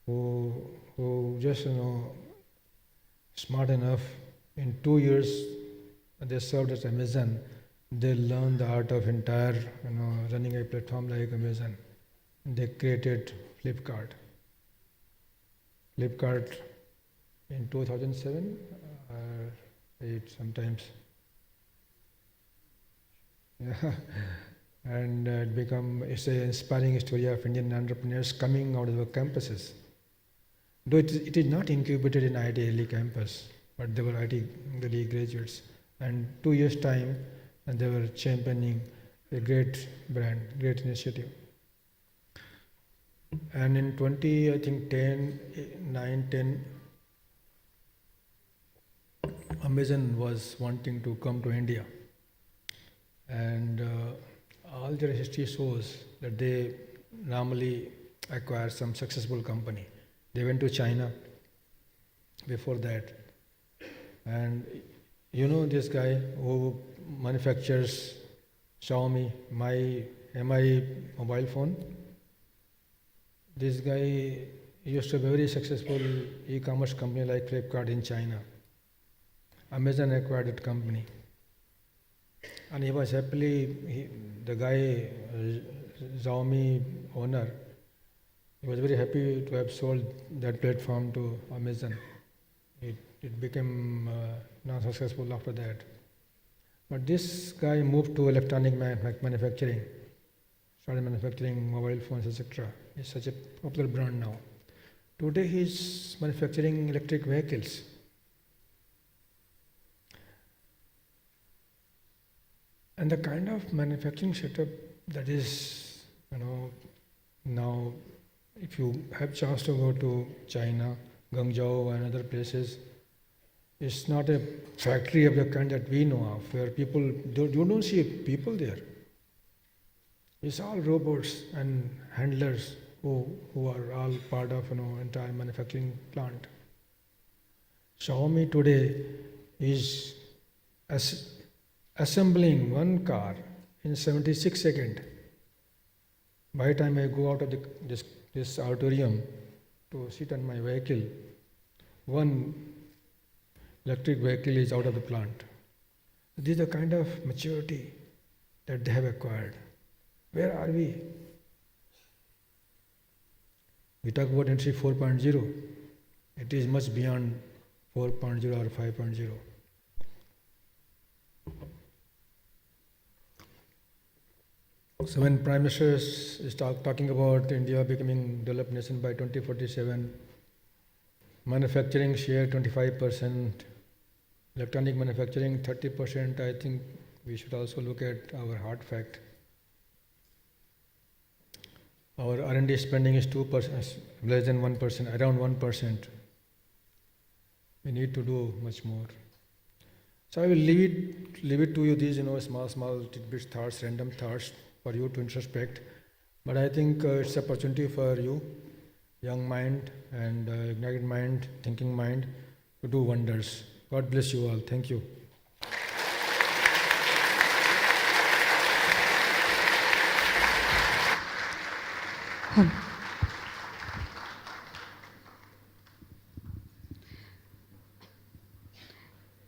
who just smart enough. In 2 years, they served as Amazon. They learned the art of entire, running a platform like Amazon. They created Flipkart. Flipkart in 2007, 8 sometimes. Yeah. And it's an inspiring story of Indian entrepreneurs coming out of the campuses. Though it is not incubated in IIT campus, but they were IIT graduates. And 2 years' time, and they were championing a great brand, great initiative. And in 20, I think 10, Amazon was wanting to come to India. And all their history shows that they normally acquire some successful company. They went to China before that. And you know this guy who manufactures Xiaomi, my MI mobile phone? This guy used to have a very successful e-commerce company like Flipkart in China. Amazon acquired that company. And he was happily, the guy, Xiaomi owner, he was very happy to have sold that platform to Amazon. It became non-successful after that. But this guy moved to electronic manufacturing, started manufacturing mobile phones, etc. It's such a popular brand now. Today he's manufacturing electric vehicles. And the kind of manufacturing setup that is, now if you have chance to go to China, Guangzhou and other places, it's not a factory of the kind that we know of, where people, you don't see people there. It's all robots and handlers who are all part of entire manufacturing plant. Xiaomi today is assembling one car in 76 seconds. By the time I go out of this auditorium to sit on my vehicle, one electric vehicle is out of the plant. This is the kind of maturity that they have acquired. Where are we? We talk about Industry 4.0. It is much beyond 4.0 or 5.0. So when Prime Minister is talking about India becoming a developed nation by 2047, manufacturing share 25%, electronic manufacturing 30%, I think we should also look at our hard fact. Our R&D spending is 2%, less than 1%, around 1%. We need to do much more. So I will leave it to you, these small tidbits, thoughts, random thoughts for you to introspect. But I think it's an opportunity for you, young mind and ignited mind, thinking mind, to do wonders. God bless you all. Thank you.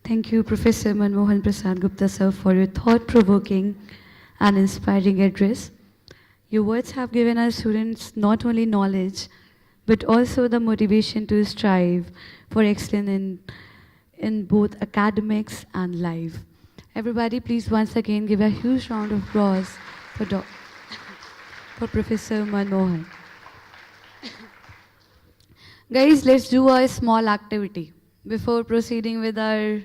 Thank you, Professor Manmohan Prasad Gupta sir, for your thought-provoking and inspiring address. Your words have given our students not only knowledge, but also the motivation to strive for excellence in both academics and life. Everybody, please once again give a huge round of applause for Professor Manmohan. Guys, let's do a small activity before proceeding with our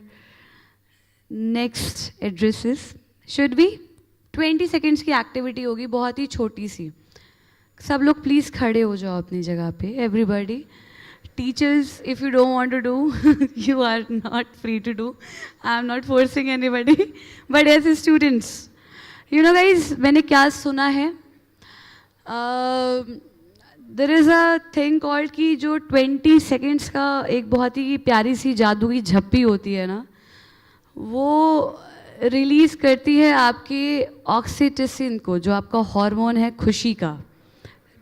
next addresses. Should we? 20 seconds की activity होगी, बहुत ही छोटी सी. सब लोग please खड़े हो जाओ अपनी जगह पे. Everybody. Teachers, if you don't want to do, you are not free to do. I am not forcing anybody. But as students, guys, मैंने क्या सुना है? There is a thing called कि जो 20 seconds का एक बहुत ही प्यारी सी जादू की झप्पी होती है ना, वो रिलीज करती है आपके ऑक्सीटोसिन को, जो आपका हार्मोन है खुशी का.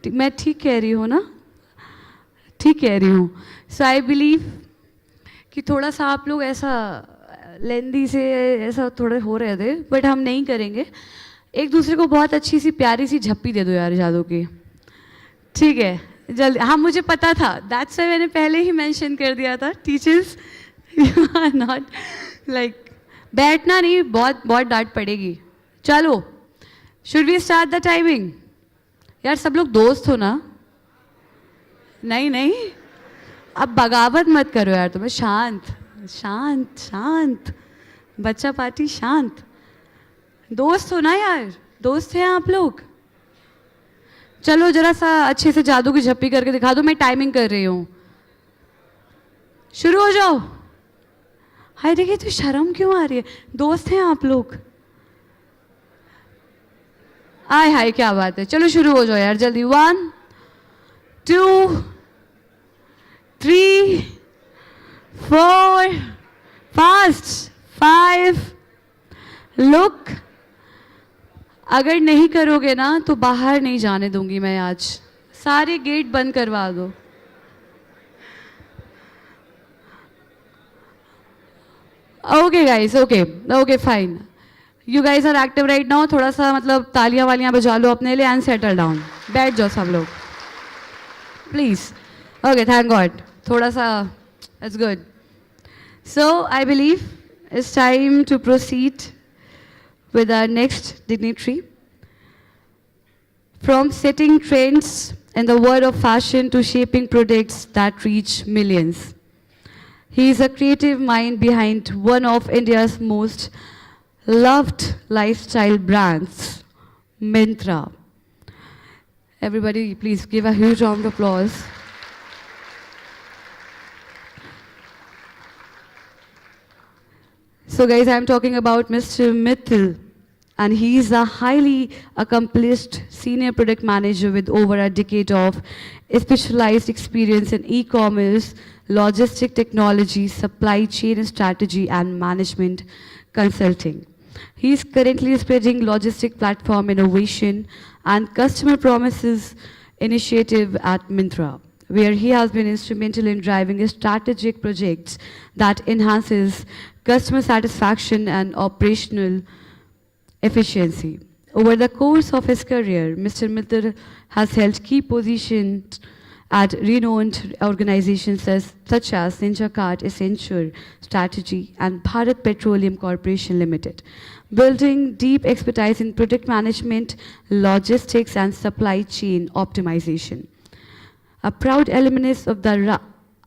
मैं ठीक कह रही हूँ ना? ठीक कह रही हूँ. सो आई बिलीव कि थोड़ा सा आप लोग ऐसा लेंदी से ऐसा थोड़े हो रहे थे, बट हम नहीं करेंगे. एक दूसरे को बहुत अच्छी सी प्यारी सी झप्पी दे दो यार जादू की. ठीक है, जल्दी. हाँ, मुझे पता था, दैट्स व्हाई मैंने पहले ही मेंशन कर दिया था. Teachers, you are not like, बैठना नहीं, बहुत बहुत डांट पड़ेगी. चलो, should we start the timing? यार सब लोग दोस्त हो ना? नहीं नहीं, अब बगावत मत करो यार. तुम्हें शांत शांत शांत, बच्चा पार्टी शांत. दोस्त हो ना यार? दोस्त हैं आप लोग? चलो जरा सा अच्छे से जादू की झप्पी करके दिखा दो, मैं टाइमिंग कर रही हूँ. शुरू हो जाओ. हाय देखिए तो शर्म क्यों आ रही है? दोस्त हैं आप लोग? आय हाय क्या बात है. चलो शुरू हो जाओ यार जल्दी. 1 2 3 4 फास्ट 5. लुक, अगर नहीं करोगे ना तो बाहर नहीं जाने दूंगी मैं आज. सारे गेट बंद करवा दो. Okay guys, okay fine. You guys are active right now. थोड़ा सा मतलब तालियां वालियां बजा लो अपने लिए एंड सेटल डाउन. बैठ जाओ सब लोग प्लीज. Okay thank God. थोड़ा सा it's good. So I believe it's time to proceed with our next dignitary. From setting trends in the world of fashion to shaping products that reach millions. He is a creative mind behind one of India's most loved lifestyle brands, Myntra. Everybody please give a huge round of applause. So guys, I'm talking about Mr. Mithil, and he's a highly accomplished senior product manager with over a decade of specialized experience in e-commerce, logistic technology, supply chain strategy, and management consulting. He is currently spreading logistic platform innovation and customer promises initiative at Myntra, where he has been instrumental in driving strategic projects that enhances customer satisfaction and operational efficiency. Over the course of his career, Mr. Mithil has held key positions at renowned organizations such as Ninja Cart, Accenture Strategy, and Bharat Petroleum Corporation Limited, building deep expertise in product management, logistics, and supply chain optimization. A proud alumnus of the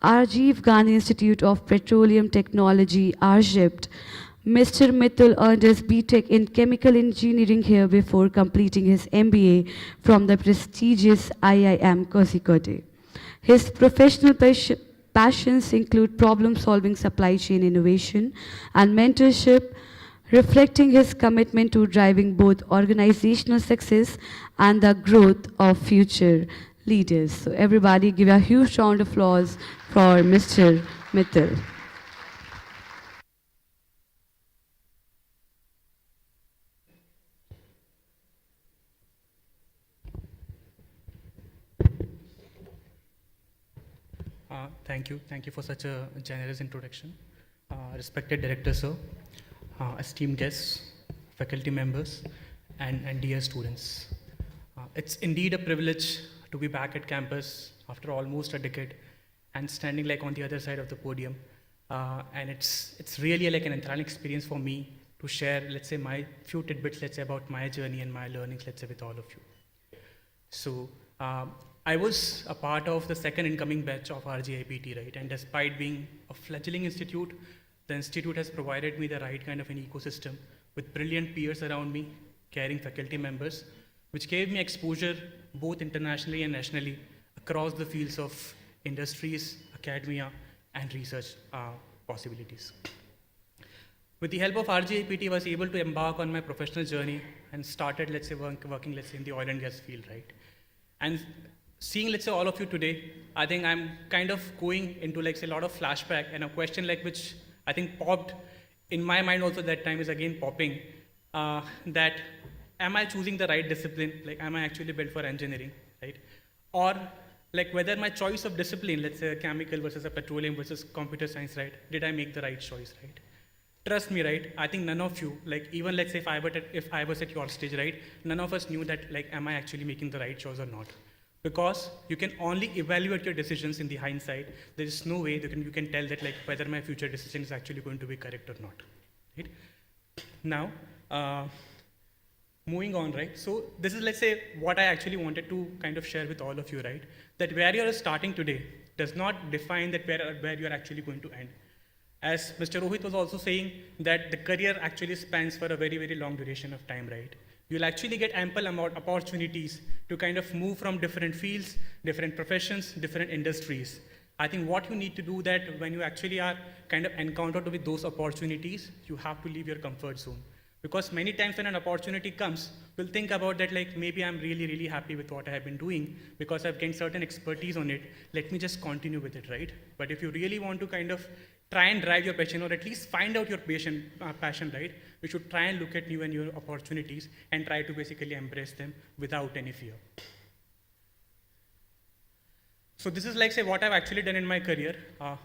Rajiv Gandhi Institute of Petroleum Technology, RGIPT, Mr. Mithil earned his B.Tech in Chemical Engineering here before completing his MBA from the prestigious IIM Kozhikode. His professional passions include problem-solving, supply chain innovation, and mentorship, reflecting his commitment to driving both organizational success and the growth of future leaders. So everybody give a huge round of applause for Mr. Mithil. Thank you for such a generous introduction. Respected Director Sir, esteemed guests, faculty members, and dear students. It's indeed a privilege to be back at campus after almost a decade and standing like on the other side of the podium. And it's really like an enthralling experience for me to share, let's say, my few tidbits, let's say, about my journey and my learnings, let's say, with all of you. So, I was a part of the second incoming batch of RGIPT, right? And despite being a fledgling institute, the institute has provided me the right kind of an ecosystem with brilliant peers around me, caring faculty members, which gave me exposure both internationally and nationally across the fields of industries, academia, and research possibilities. With the help of RGIPT, I was able to embark on my professional journey and started, let's say, working, let's say, in the oil and gas field, right? And seeing, let's say, all of you today, I think I'm kind of going into, like, say, a lot of flashback, and a question like which I think popped in my mind also that time is again popping, that am I choosing the right discipline? Like, am I actually built for engineering, right? Or like whether my choice of discipline, let's say a chemical versus a petroleum versus computer science, right? Did I make the right choice, right? Trust me, right? I think none of you, like even let's say if I was at your stage, right? None of us knew that, like, am I actually making the right choice or not? Because you can only evaluate your decisions in the hindsight. There is no way you can tell that, like, whether my future decision is actually going to be correct or not, right? Now, moving on, right? So this is, let's say, what I actually wanted to kind of share with all of you, right? That where you're starting today does not define that where you're actually going to end. As Mr. Rohit was also saying, that the career actually spans for a very, very long duration of time, right? You'll actually get ample amount opportunities to kind of move from different fields, different professions, different industries. I think what you need to do that when you actually are kind of encountered with those opportunities, you have to leave your comfort zone. Because many times when an opportunity comes, we'll think about that like maybe I'm really, really happy with what I have been doing because I've gained certain expertise on it. Let me just continue with it, right? But if you really want to kind of try and drive your passion or at least find out your passion, right? You should try and look at new and new opportunities and try to basically embrace them without any fear. So this is like say what I've actually done in my career,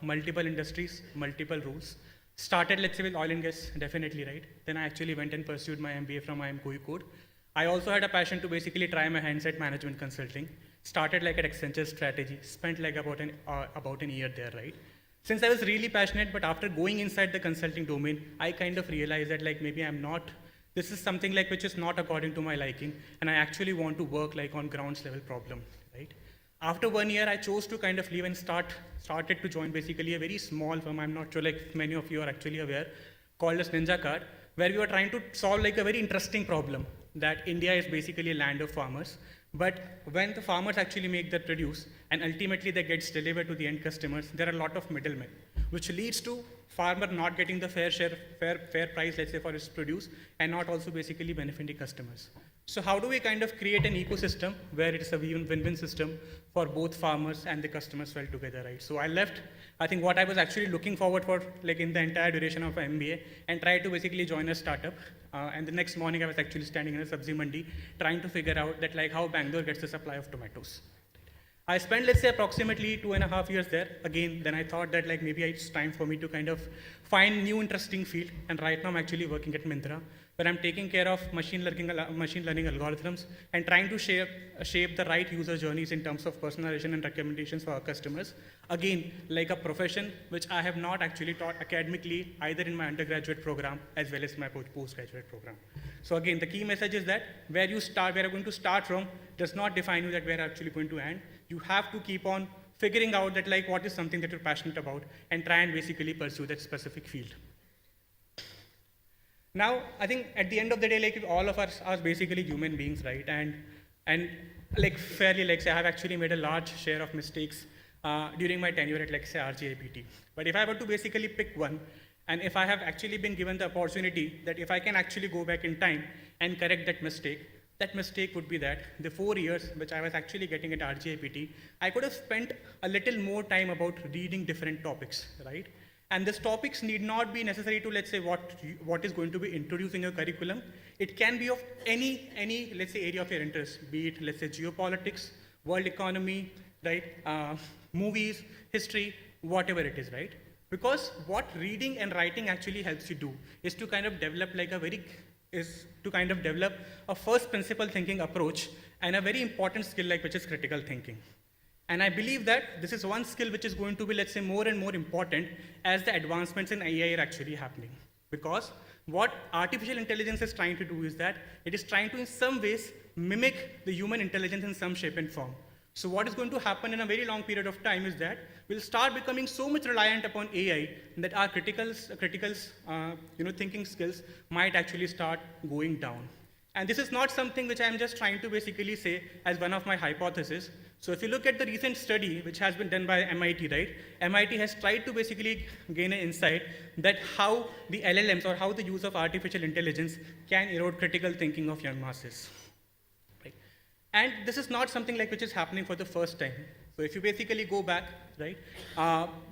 multiple industries, multiple roles. Started let's say with oil and gas, definitely, right? Then I actually went and pursued my MBA from IIM Code. I also had a passion to basically try my hands at management consulting. Started like at Accenture Strategy, spent like about an year there, right? Since I was really passionate, but after going inside the consulting domain, I kind of realized that like maybe this is something like which is not according to my liking, and I actually want to work like on ground level problem, right? After 1 year, I chose to kind of leave and started to join basically a very small firm. I'm not sure like many of you are actually aware, called as Ninja Card, where we were trying to solve like a very interesting problem that India is basically a land of farmers. But when the farmers actually make the produce and ultimately that gets delivered to the end customers, there are a lot of middlemen, which leads to farmer not getting the fair price, let's say, for his produce and not also basically benefiting customers. So how do we kind of create an ecosystem where it is a win-win system for both farmers and the customers well together, right? So I left, I think what I was actually looking forward for like in the entire duration of MBA and tried to basically join a startup. And the next morning I was actually standing in a sabzi mandi trying to figure out that like how Bangalore gets the supply of tomatoes. I spent, let's say, approximately 2.5 years there. Again, then I thought that like maybe it's time for me to kind of find new interesting field. And right now I'm actually working at Myntra, where I'm taking care of machine learning algorithms and trying to shape the right user journeys in terms of personalization and recommendations for our customers. Again, like a profession which I have not actually taught academically either in my undergraduate program as well as my postgraduate program. So again, the key message is that where you're going to start from does not define you that where you're actually going to end. You have to keep on figuring out that like what is something that you're passionate about and try and basically pursue that specific field. Now, I think at the end of the day, like all of us are basically human beings, right? And like fairly, like say, I have actually made a large share of mistakes during my tenure at, like say, RGIPT. But if I were to basically pick one, and if I have actually been given the opportunity that if I can actually go back in time and correct that mistake would be that the 4 years which I was actually getting at RGIPT, I could have spent a little more time about reading different topics, right? And these topics need not be necessary to, let's say, what is going to be introduced in your curriculum. It can be of any let's say, area of your interest, be it, let's say, geopolitics, world economy, right? Movies, history, whatever it is, right? Because what reading and writing actually helps you do is to kind of develop a first principle thinking approach and a very important skill like which is critical thinking. And I believe that this is one skill which is going to be, let's say, more and more important as the advancements in AI are actually happening. Because what artificial intelligence is trying to do is that it is trying to, in some ways, mimic the human intelligence in some shape and form. So what is going to happen in a very long period of time is that we'll start becoming so much reliant upon AI that our critical thinking skills might actually start going down. And this is not something which I'm just trying to basically say as one of my hypotheses. So if you look at the recent study which has been done by MIT, right? MIT has tried to basically gain an insight that how the LLMs or how the use of artificial intelligence can erode critical thinking of young masses. Right? And this is not something like which is happening for the first time. So if you basically go back, right,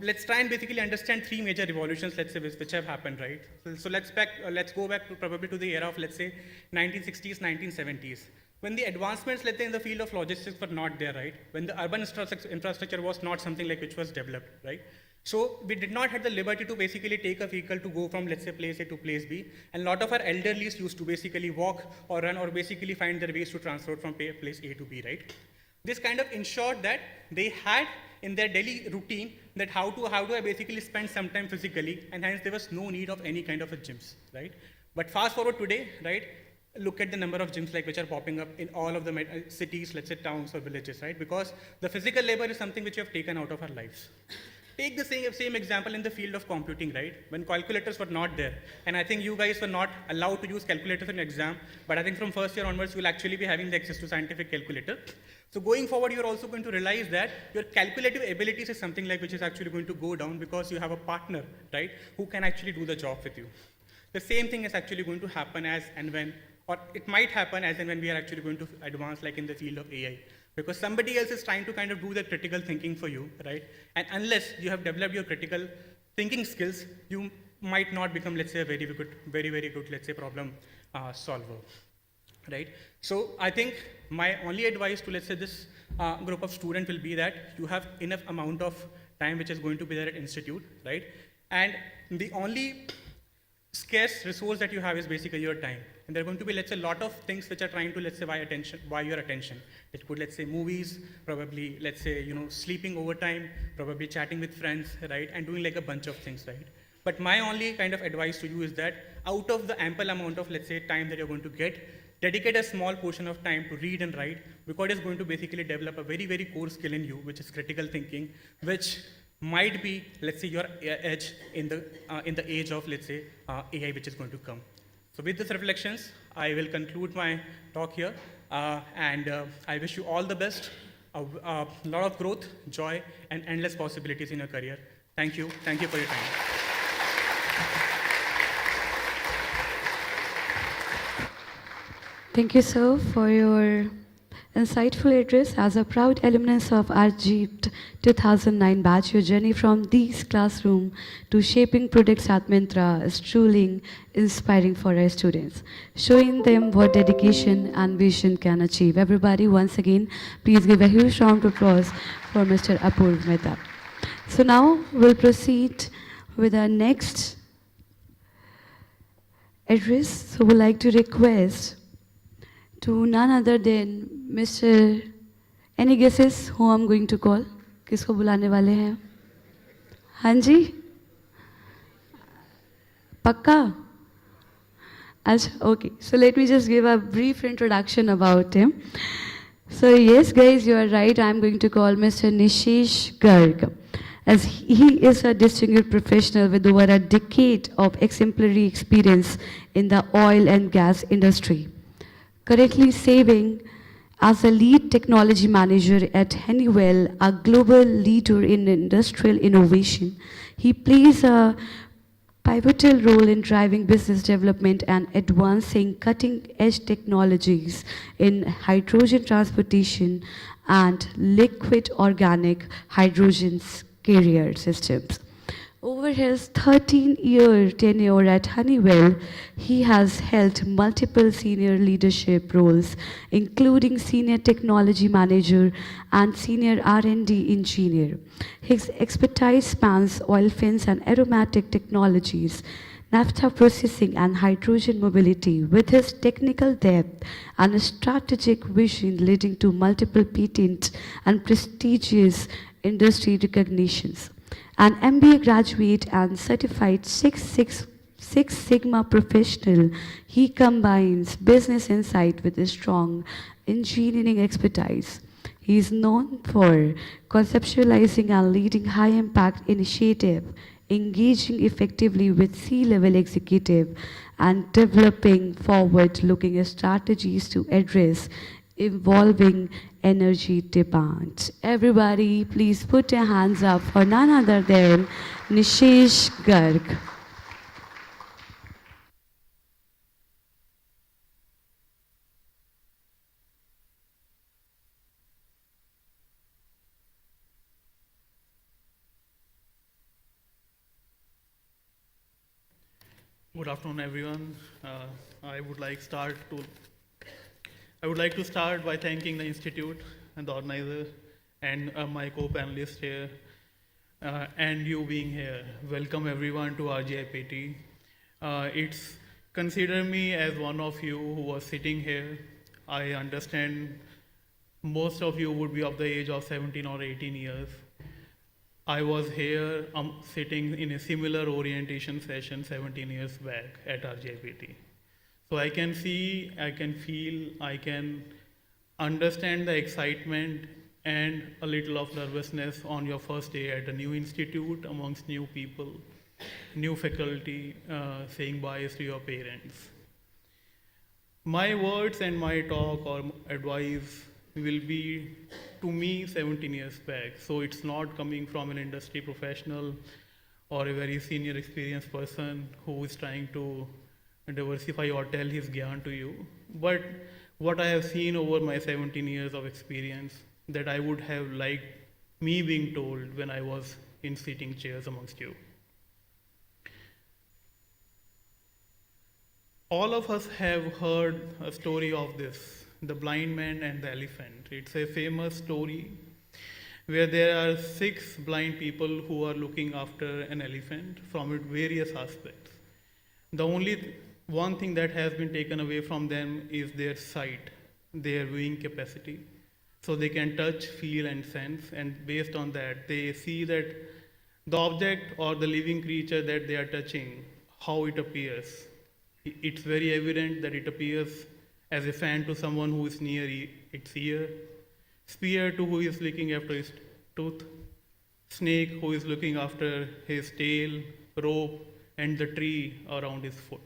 let's try and basically understand 3 major revolutions, let's say, which have happened, right? So let's go back to probably to the era of, let's say, 1960s, 1970s. When the advancements, let's say, in the field of logistics were not there, right? When the urban infrastructure was not something like which was developed, right? So we did not have the liberty to basically take a vehicle to go from, let's say, place A to place B. And a lot of our elderlies used to basically walk or run or basically find their ways to transport from place A to B, right? This kind of ensured that they had in their daily routine that how do I basically spend some time physically, and hence there was no need of any kind of a gyms, right? But fast forward today, right? Look at the number of gyms like which are popping up in all of the cities, let's say towns or villages, right? Because the physical labor is something which we have taken out of our lives. take the same example in the field of computing, right? When calculators were not there, and I think you guys were not allowed to use calculators in exam, but I think from first year onwards, you'll actually be having the access to scientific calculator. So going forward, you're also going to realize that your calculative abilities is something like which is actually going to go down because you have a partner, right, who can actually do the job with you. The same thing is actually going to happen as and when, or it might happen as and when we are actually going to advance like in the field of AI. Because somebody else is trying to kind of do the critical thinking for you, right? And unless you have developed your critical thinking skills, you might not become, let's say, a very good, let's say, problem solver, right? So I think my only advice to, let's say, this group of students will be that you have enough amount of time which is going to be there at institute, right? And the only scarce resource that you have is basically your time. And there are going to be, let's say, a lot of things which are trying to, let's say, buy your attention. It could, let's say, movies, probably, let's say, sleeping overtime, probably chatting with friends, right? And doing like a bunch of things, right? But my only kind of advice to you is that out of the ample amount of, let's say, time that you're going to get, dedicate a small portion of time to read and write, because it's going to basically develop a very core skill in you, which is critical thinking, which might be, let's say, your edge in the age of, let's say, AI, which is going to come. So with these reflections, I will conclude my talk here, and I wish you all the best, a lot of growth, joy, and endless possibilities in your career. Thank you for your time. Thank you, sir, for your insightful address. As a proud alumnus of RG 2009 batch, your journey from this classroom to shaping products at Myntra is truly inspiring for our students, showing them what dedication and vision can achieve. Everybody, once again, please give a huge round of applause for Mr. Apurv Mehta. So now we'll proceed with our next address. So we'd like to request to none other than Mr. Any guesses who I'm going to call? किसको बुलाने वाले हैं? हाँ जी? पक्का? अच्छा, okay. So let me just give a brief introduction about him. So yes, guys, you are right. I'm going to call Mr. Nishesh Garg, as he is a distinguished professional with over a decade of exemplary experience in the oil and gas industry. Currently serving as a lead technology manager at Honeywell, a global leader in industrial innovation, he plays a pivotal role in driving business development and advancing cutting-edge technologies in hydrogen transportation and liquid organic hydrogen carrier systems. Over his 13-year tenure at Honeywell, he has held multiple senior leadership roles, including senior technology manager and senior R&D engineer. His expertise spans olefins and aromatic technologies, naphtha processing and hydrogen mobility, with his technical depth and strategic vision leading to multiple patents and prestigious industry recognitions. An MBA graduate and certified Six Sigma professional, he combines business insight with a strong engineering expertise. He is known for conceptualizing and leading high-impact initiatives, engaging effectively with C-level executive, and developing forward-looking strategies to address evolving energy demand. Everybody, please put your hands up for none other than Nishesh Garg. Good afternoon, everyone. I would like to start by thanking the institute and the organizer and my co-panelists here and you being here. Welcome everyone to RGIPT. It's consider me as one of you who was sitting here. I understand most of you would be of the age of 17 or 18 years. I was here sitting in a similar orientation session 17 years back at RGIPT. So I can see, I can feel, I can understand the excitement and a little of nervousness on your first day at a new institute amongst new people, new faculty, saying bye to your parents. My words and my talk or advice will be to me 17 years back. So it's not coming from an industry professional or a very senior experienced person who is trying to diversify or tell his gyan to you. But what I have seen over my 17 years of experience that I would have liked me being told when I was in sitting chairs amongst you. All of us have heard a story of this, the blind man and the elephant. It's a famous story where there are 6 blind people who are looking after an elephant from various aspects. The only one thing that has been taken away from them is their sight, their viewing capacity. So they can touch, feel, and sense, and based on that, they see that the object or the living creature that they are touching, how it appears. It's very evident that it appears as a fan to someone who is near its ear, spear to who is looking after his tooth, snake who is looking after his tail, rope, and the tree around his foot.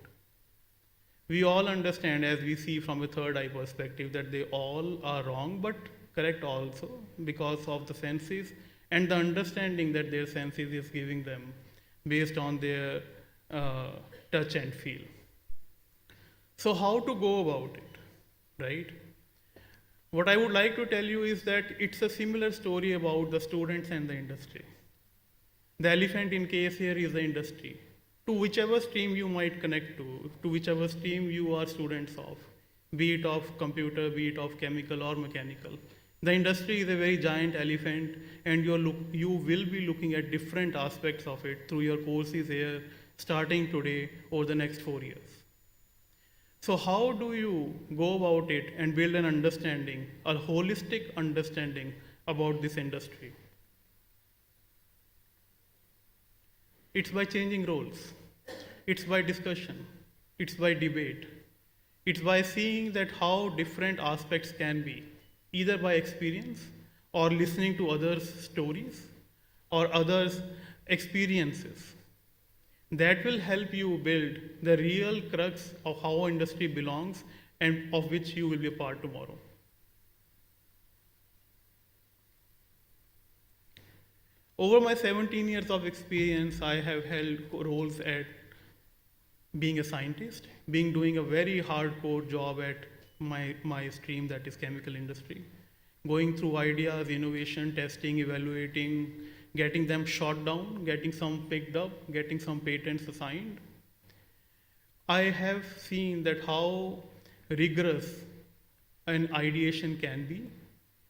We all understand, as we see from a third eye perspective, that they all are wrong, but correct also because of the senses and the understanding that their senses is giving them based on their touch and feel. So how to go about it, right? What I would like to tell you is that it's a similar story about the students and the industry. The elephant in case here is the industry. To whichever stream you might connect to whichever stream you are students of, be it of computer, be it of chemical or mechanical. The industry is a very giant elephant, and you will be looking at different aspects of it through your courses here, starting today over the next 4 years. So how do you go about it and build an understanding, a holistic understanding about this industry? It's by changing roles. It's by discussion. It's by debate. It's by seeing that how different aspects can be, either by experience or listening to others' stories or others' experiences. That will help you build the real crux of how industry belongs and of which you will be a part tomorrow. Over my 17 years of experience, I have held roles at being a scientist, doing a very hardcore job at my stream, that is chemical industry, going through ideas, innovation, testing, evaluating, getting them shot down, getting some picked up, getting some patents assigned. I have seen that how rigorous an ideation can be.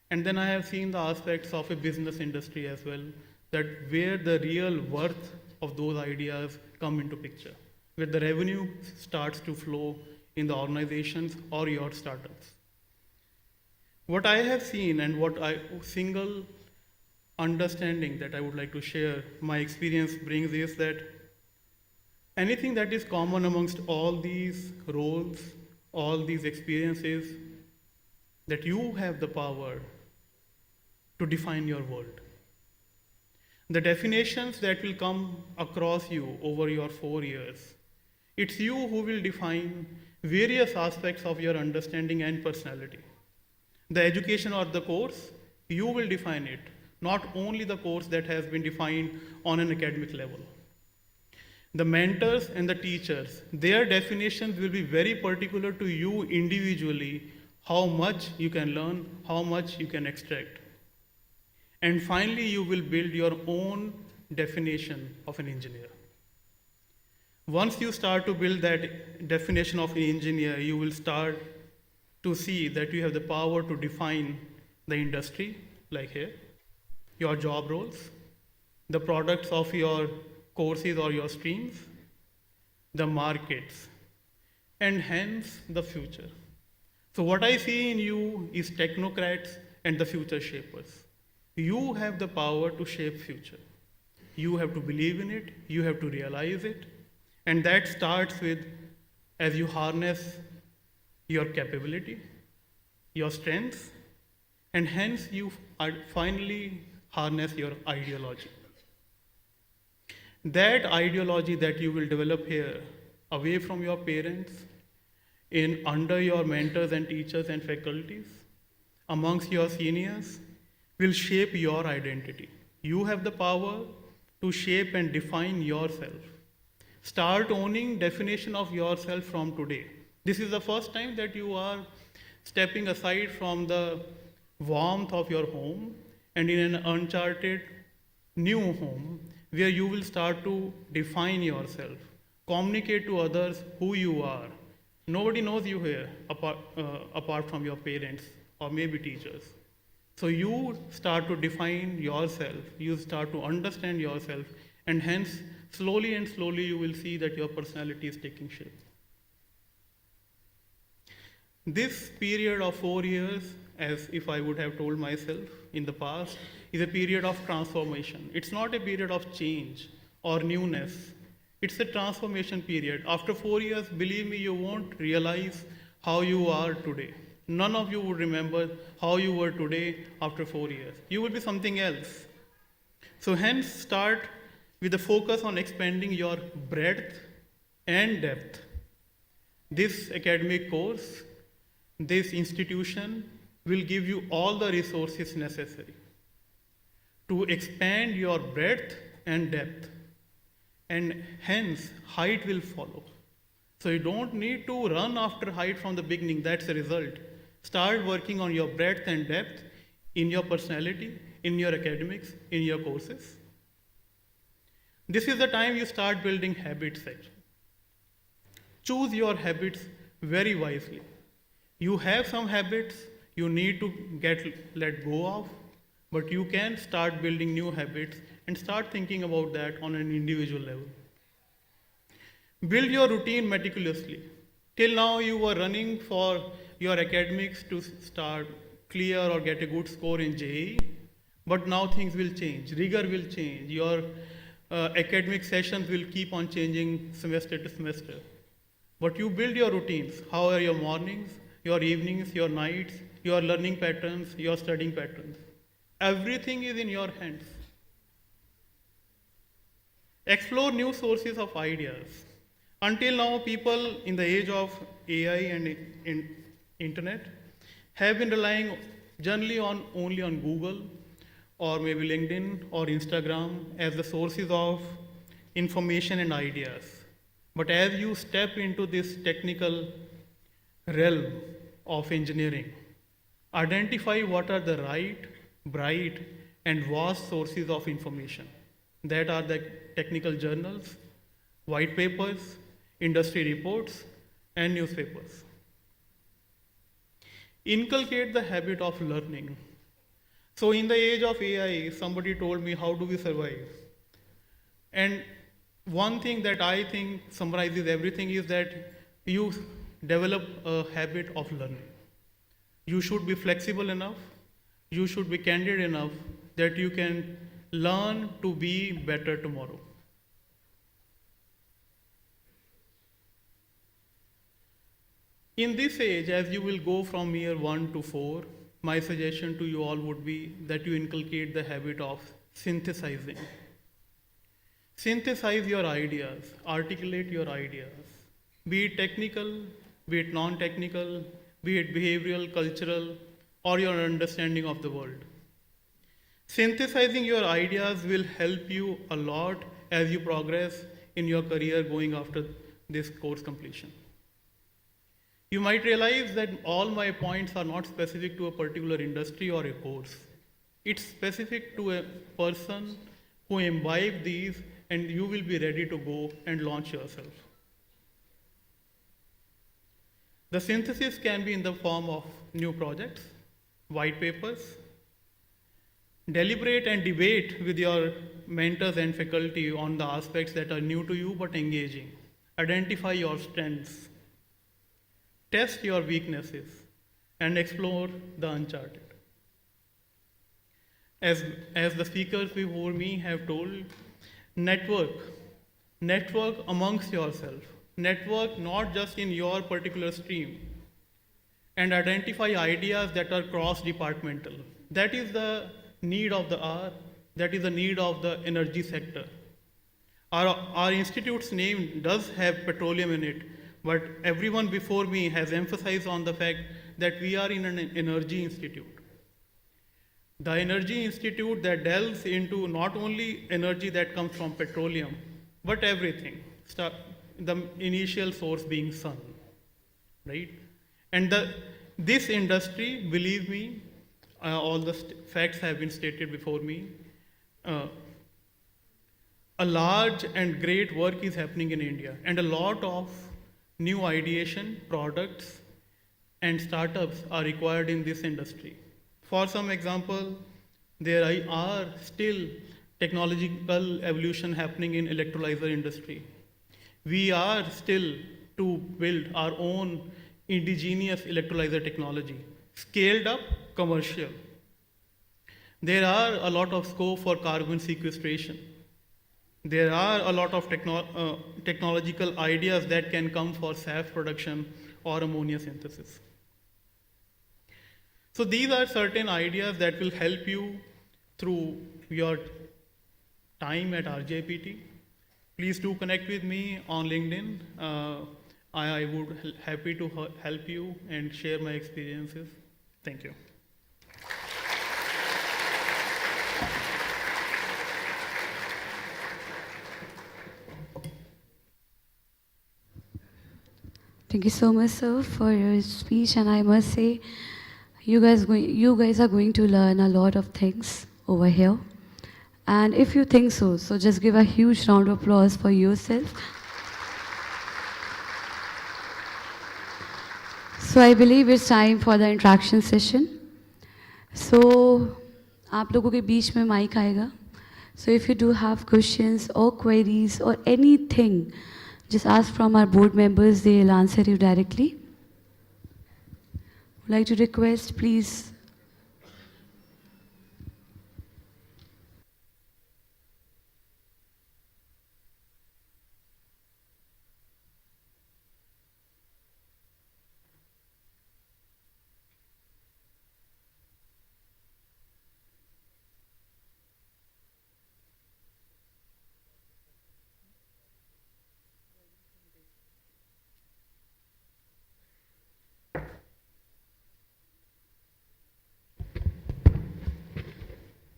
And then I have seen the aspects of a business industry as well, that where the real worth of those ideas come into picture, where the revenue starts to flow in the organizations or your startups. What I have seen and single understanding that I would like to share, my experience brings is that anything that is common amongst all these roles, all these experiences, that you have the power to define your world. The definitions that will come across you over your 4 years, it's you who will define various aspects of your understanding and personality. The education or the course, you will define it, not only the course that has been defined on an academic level. The mentors and the teachers, their definitions will be very particular to you individually, how much you can learn, how much you can extract. And finally, you will build your own definition of an engineer. Once you start to build that definition of an engineer, you will start to see that you have the power to define the industry, like here, your job roles, the products of your courses or your streams, the markets, and hence the future. So what I see in you is technocrats and the future shapers. You have the power to shape future. You have to believe in it, you have to realize it, and that starts with as you harness your capability, your strengths, and hence you finally harness your ideology. That ideology that you will develop here, away from your parents, in under your mentors and teachers and faculties, amongst your seniors, will shape your identity. You have the power to shape and define yourself. Start owning definition of yourself from today. This is the first time that you are stepping aside from the warmth of your home and in an uncharted new home where you will start to define yourself, communicate to others who you are. Nobody knows you here apart from your parents or maybe teachers. So you start to define yourself, you start to understand yourself, and hence slowly and slowly you will see that your personality is taking shape. This period of 4 years, as if I would have told myself in the past, is a period of transformation. It's not a period of change or newness. It's a transformation period. After 4 years, believe me, you won't realize how you are today. None of you would remember how you were today after 4 years. You will be something else. So hence start with a focus on expanding your breadth and depth. This academic course, this institution will give you all the resources necessary to expand your breadth and depth, and hence height will follow. So you don't need to run after height from the beginning, that's the result. Start working on your breadth and depth in your personality, in your academics, in your courses. This is the time you start building habits actually. Choose your habits very wisely. You have some habits you need to let go of, but you can start building new habits and start thinking about that on an individual level. Build your routine meticulously. Till now you were running for your academics to start clear or get a good score in JEE, but now things will change, rigor will change, your academic sessions will keep on changing semester to semester. But you build your routines. How are your mornings, your evenings, your nights, your learning patterns, your studying patterns? Everything is in your hands. Explore new sources of ideas. Until now, people in the age of AI and internet have been relying generally only on Google or maybe LinkedIn or Instagram as the sources of information and ideas. But as you step into this technical realm of engineering, identify what are the right, bright, and vast sources of information. That are the technical journals, white papers, industry reports, and newspapers. Inculcate the habit of learning. So in the age of AI, somebody told me, how do we survive? And one thing that I think summarizes everything is that you develop a habit of learning. You should be flexible enough, you should be candid enough that you can learn to be better tomorrow. In this age, as you will go from year 1 to 4, my suggestion to you all would be that you inculcate the habit of synthesizing. Synthesize your ideas, articulate your ideas, be it technical, be it non-technical, be it behavioral, cultural, or your understanding of the world. Synthesizing your ideas will help you a lot as you progress in your career going after this course completion. You might realize that all my points are not specific to a particular industry or a course. It's specific to a person who imbibe these, and you will be ready to go and launch yourself. The synthesis can be in the form of new projects, white papers. Deliberate and debate with your mentors and faculty on the aspects that are new to you but engaging. Identify your strengths. Test your weaknesses and explore the uncharted. As the speakers before me have told, network amongst yourself. Network not just in your particular stream. and identify ideas that are cross-departmental. That is the need of the hour, that is the need of the energy sector. Our institute's name does have petroleum in it, but everyone before me has emphasized on the fact that we are in an energy institute. The energy institute that delves into not only energy that comes from petroleum, but everything, the initial source being sun, right? And this industry, believe me, all the facts have been stated before me, a large and great work is happening in India, and a lot of new ideation, products, and startups are required in this industry. For some example, there are still technological evolution happening in electrolyzer industry. We are still to build our own indigenous electrolyzer technology, scaled up, commercial. There are a lot of scope for carbon sequestration. There are a lot of technological ideas that can come for SAF production or ammonia synthesis. So these are certain ideas that will help you through your time at RJPT. Please do connect with me on LinkedIn. I would happy to help you and share my experiences. Thank you. Thank you so much, sir, for your speech, and I must say, you guys are going to learn a lot of things over here. And if you think so, so just give a huge round of applause for yourself. So I believe it's time for the interaction session. So, आप लोगों के बीच में mic आएगा. So if you do have questions or queries or anything, just ask from our board members, they'll answer you directly. Would like to request, please.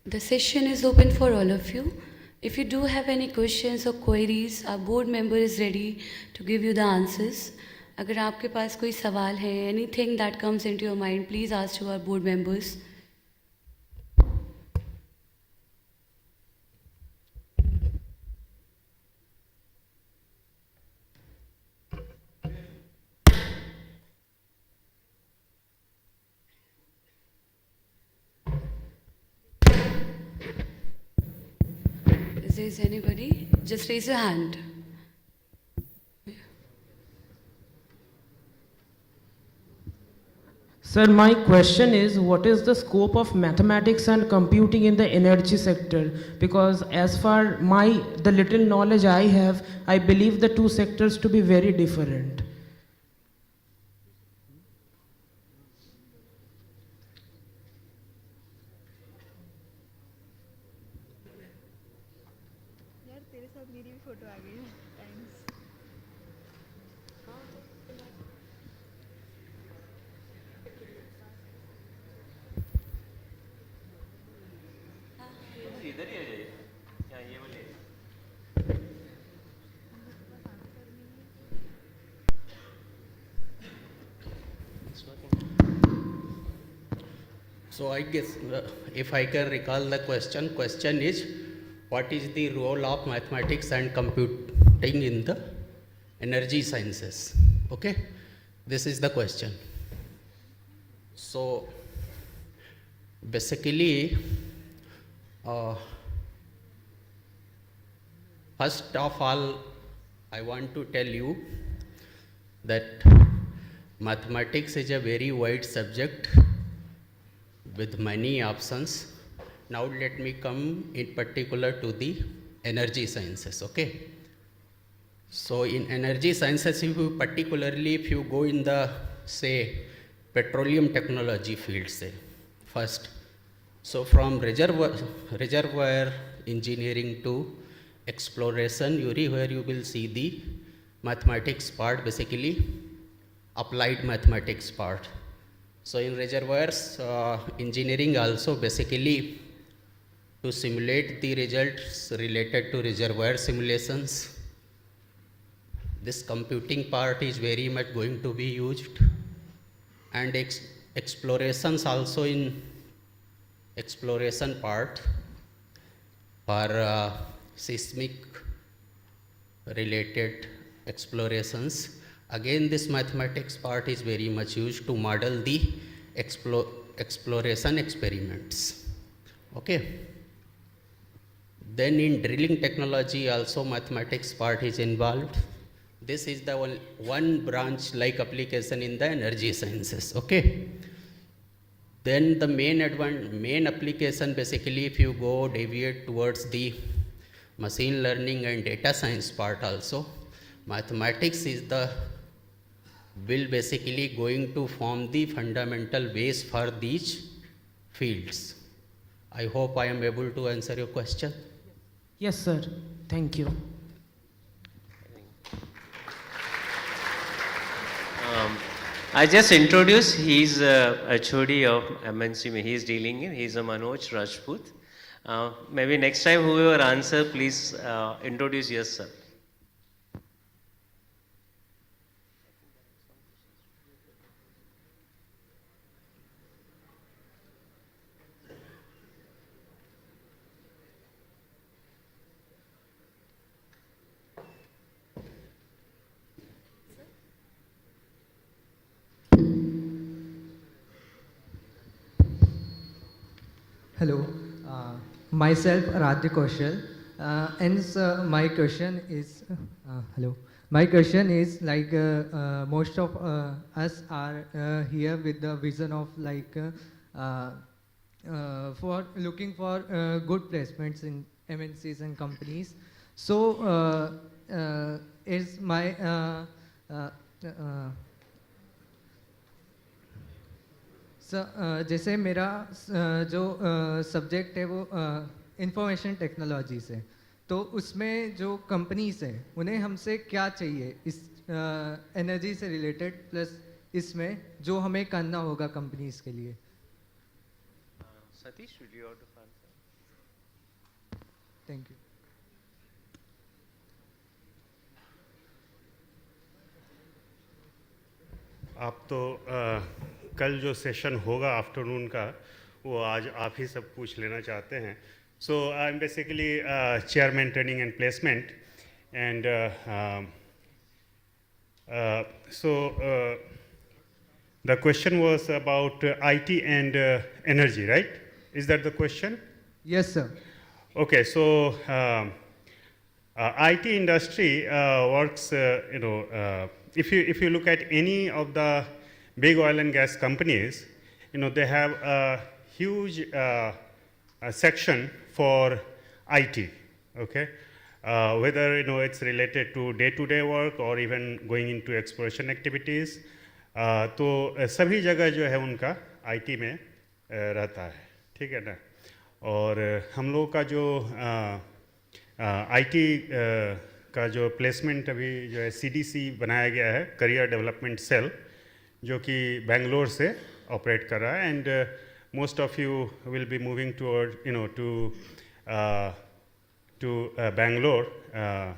The session is open for all of you. If you do have any questions or queries, our board member is ready to give you the answers. अगर आपके पास कोई सवाल है, anything that comes into your mind, please ask to our board members. Is there anybody? Just raise your hand. Sir, my question is, what is the scope of mathematics and computing in the energy sector? Because as far the little knowledge I have, I believe the two sectors to be very different. So I guess if I can recall the question is, what is the role of mathematics and computing in the energy sciences? Okay, this is the question. So basically, first of all, I want to tell you that mathematics is a very wide subject with many options. Now let me come in particular to the energy sciences, okay? So in energy sciences, if you go in the, say, petroleum technology field से first. So from reservoir engineering to exploration, Yuri, where you will see the mathematics part, basically applied mathematics part. So in reservoirs, engineering also basically to simulate the results related to reservoir simulations. This computing part is very much going to be used, and explorations also in exploration part for seismic related explorations. Again, this mathematics part is very much used to model the exploration experiments. Okay. Then in drilling technology also mathematics part is involved. This is the one branch like application in the energy sciences. Okay. Then the main application, basically if you go deviate towards the machine learning and data science part also, mathematics is will basically going to form the fundamental base for these fields. I hope I am able to answer your question. Yes, sir. Thank you. I just introduced, he's a HOD of MNC he's dealing in, he's a Manoj Rajput. Maybe next time whoever answer, please introduce yourself. Hello, myself Radha Kaushal, and my question is, hello. My question is like most of us are here with the vision of like for looking for good placements in MNCs and companies. So is my जैसे मेरा जो subject है वो information technology से, तो उसमें जो companies हैं उन्हें हमसे क्या चाहिए इस एनर्जी से रिलेटेड, प्लस इसमें जो हमें करना होगा कंपनीज के लिए. Satish, would you want to answer? Thank you. आप तो कल जो सेशन होगा आफ्टरनून का वो आज आप ही सब पूछ लेना चाहते हैं. So I am basically chairman training and placement and so the question was about IT and energy, right? Is that the question? Yes, sir. Okay, so IT industry works, if you look at any of the big oil and gas companies, they have a huge a section for IT, okay? Whether it's related to day-to-day work or even going into exploration activities, तो सभी जगह जो है उनका IT में रहता है, ठीक है ना. और हम लोग का जो IT का जो प्लेसमेंट अभी जो है CDC बनाया गया है, करियर डेवलपमेंट सेल, जो कि बेंगलोर से ऑपरेट कर रहा है. And most of you will be moving to Bangalore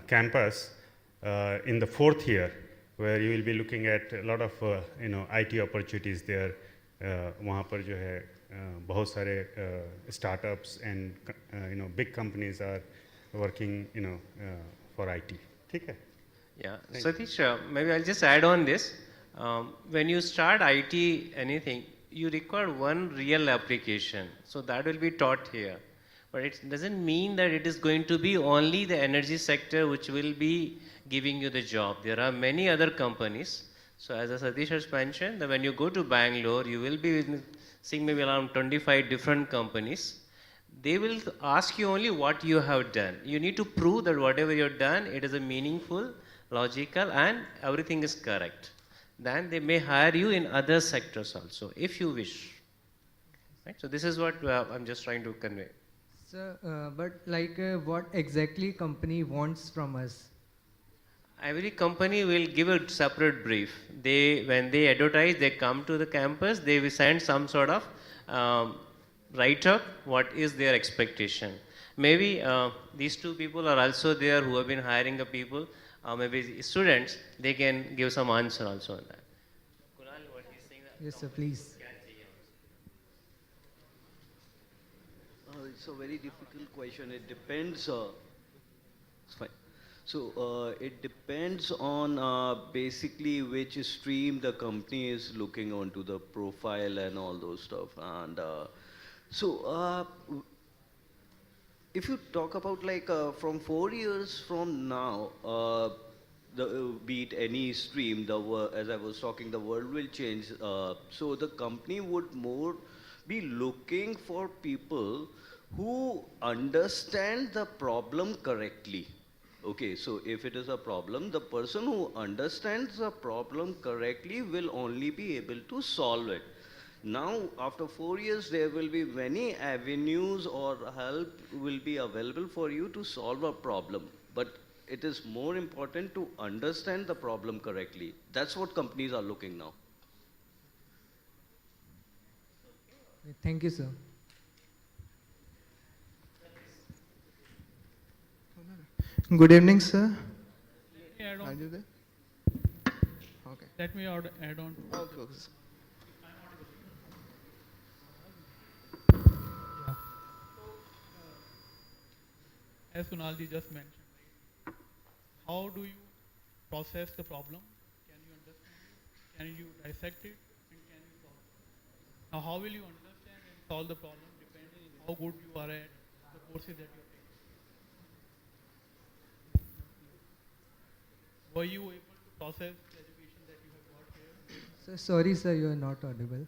campus in the 4th year, where you will be looking at a lot of IT opportunities there. वहाँ पर जो है बहुत सारे startups and big companies are working for IT. ठीक है? Yeah, Satish, maybe I'll just add on this. When you start IT anything, you require one real application, so that will be taught here. But it doesn't mean that it is going to be only the energy sector which will be giving you the job. There are many other companies. So as Satish has mentioned, that when you go to Bangalore, you will be seeing maybe around 25 different companies. They will ask you only what you have done. You need to prove that whatever you have done, it is a meaningful, logical, and everything is correct. then they may hire you in other sectors also, if you wish. Right? So this is what I'm just trying to convey. Sir, but like what exactly company wants from us? Every company will give a separate brief. When they advertise, they come to the campus, they will send some sort of write-up, what is their expectation. Maybe these two people are also there who have been hiring the people, maybe students, they can give some answer also on that. Kunal, what he's saying? Yes, sir, please. It's a very difficult question. It depends. It's fine. So it depends on basically which stream the company is looking onto the profile and all those stuff. And if you talk about like from 4 years from now, be it any stream, as I was talking, the world will change. So the company would more be looking for people who understand the problem correctly. Okay, so if it is a problem, the person who understands the problem correctly will only be able to solve it. Now, after 4 years, there will be many avenues or help will be available for you to solve a problem. But it is more important to understand the problem correctly. That's what companies are looking now. Thank you, sir. Good evening, sir. Add on. Are you there? Okay. Let me add on. Okay. Yeah. As Kunalji just mentioned, right? How do you process the problem? Can you understand it? Can you dissect it? And can you solve it? Now, how will you understand and solve the problem depending on how good you are at the courses that you are taking? Were you able to process the education that you have got here? Sir, sorry, sir, you are not audible.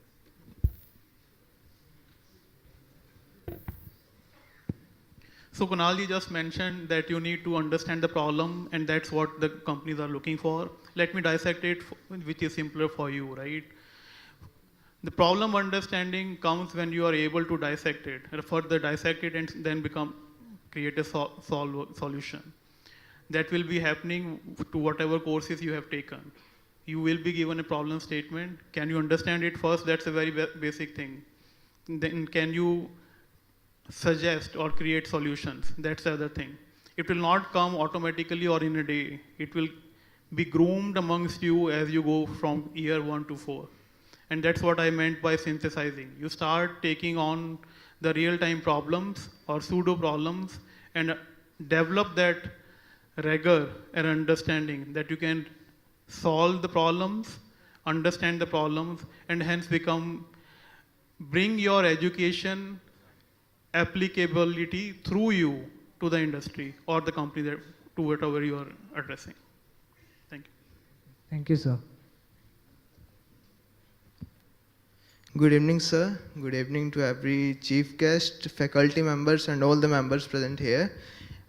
So Kunalji just mentioned that you need to understand the problem, and that's what the companies are looking for. Let me dissect it, which is simpler for you, right? The problem understanding comes when you are able to dissect it, further dissect it, and then create a solution. That will be happening to whatever courses you have taken. You will be given a problem statement. Can you understand it first? That's a very basic thing. Then can you suggest or create solutions? That's the other thing. It will not come automatically or in a day. It will be groomed amongst you as you go from year 1 to 4. And that's what I meant by synthesizing. You start taking on the real-time problems or pseudo problems and develop that rigor and understanding that you can solve the problems, understand the problems, and hence bring your education applicability through you to the industry or the company to whatever you are addressing. Thank you. Thank you, sir. Good evening, sir. Good evening to every chief guest, faculty members, and all the members present here.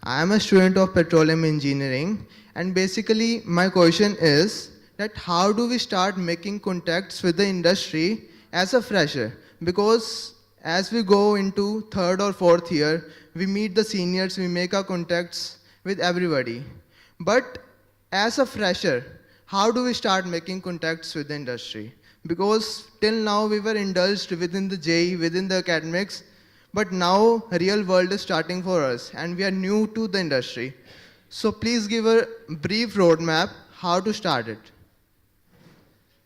I am a student of petroleum engineering, and basically my question is that how do we start making contacts with the industry as a fresher? Because as we go into 3rd or 4th year, we meet the seniors, we make our contacts with everybody. But as a fresher, how do we start making contacts with the industry? Because till now we were indulged within the JE, within the academics, but now real world is starting for us and we are new to the industry. So please give a brief roadmap how to start it.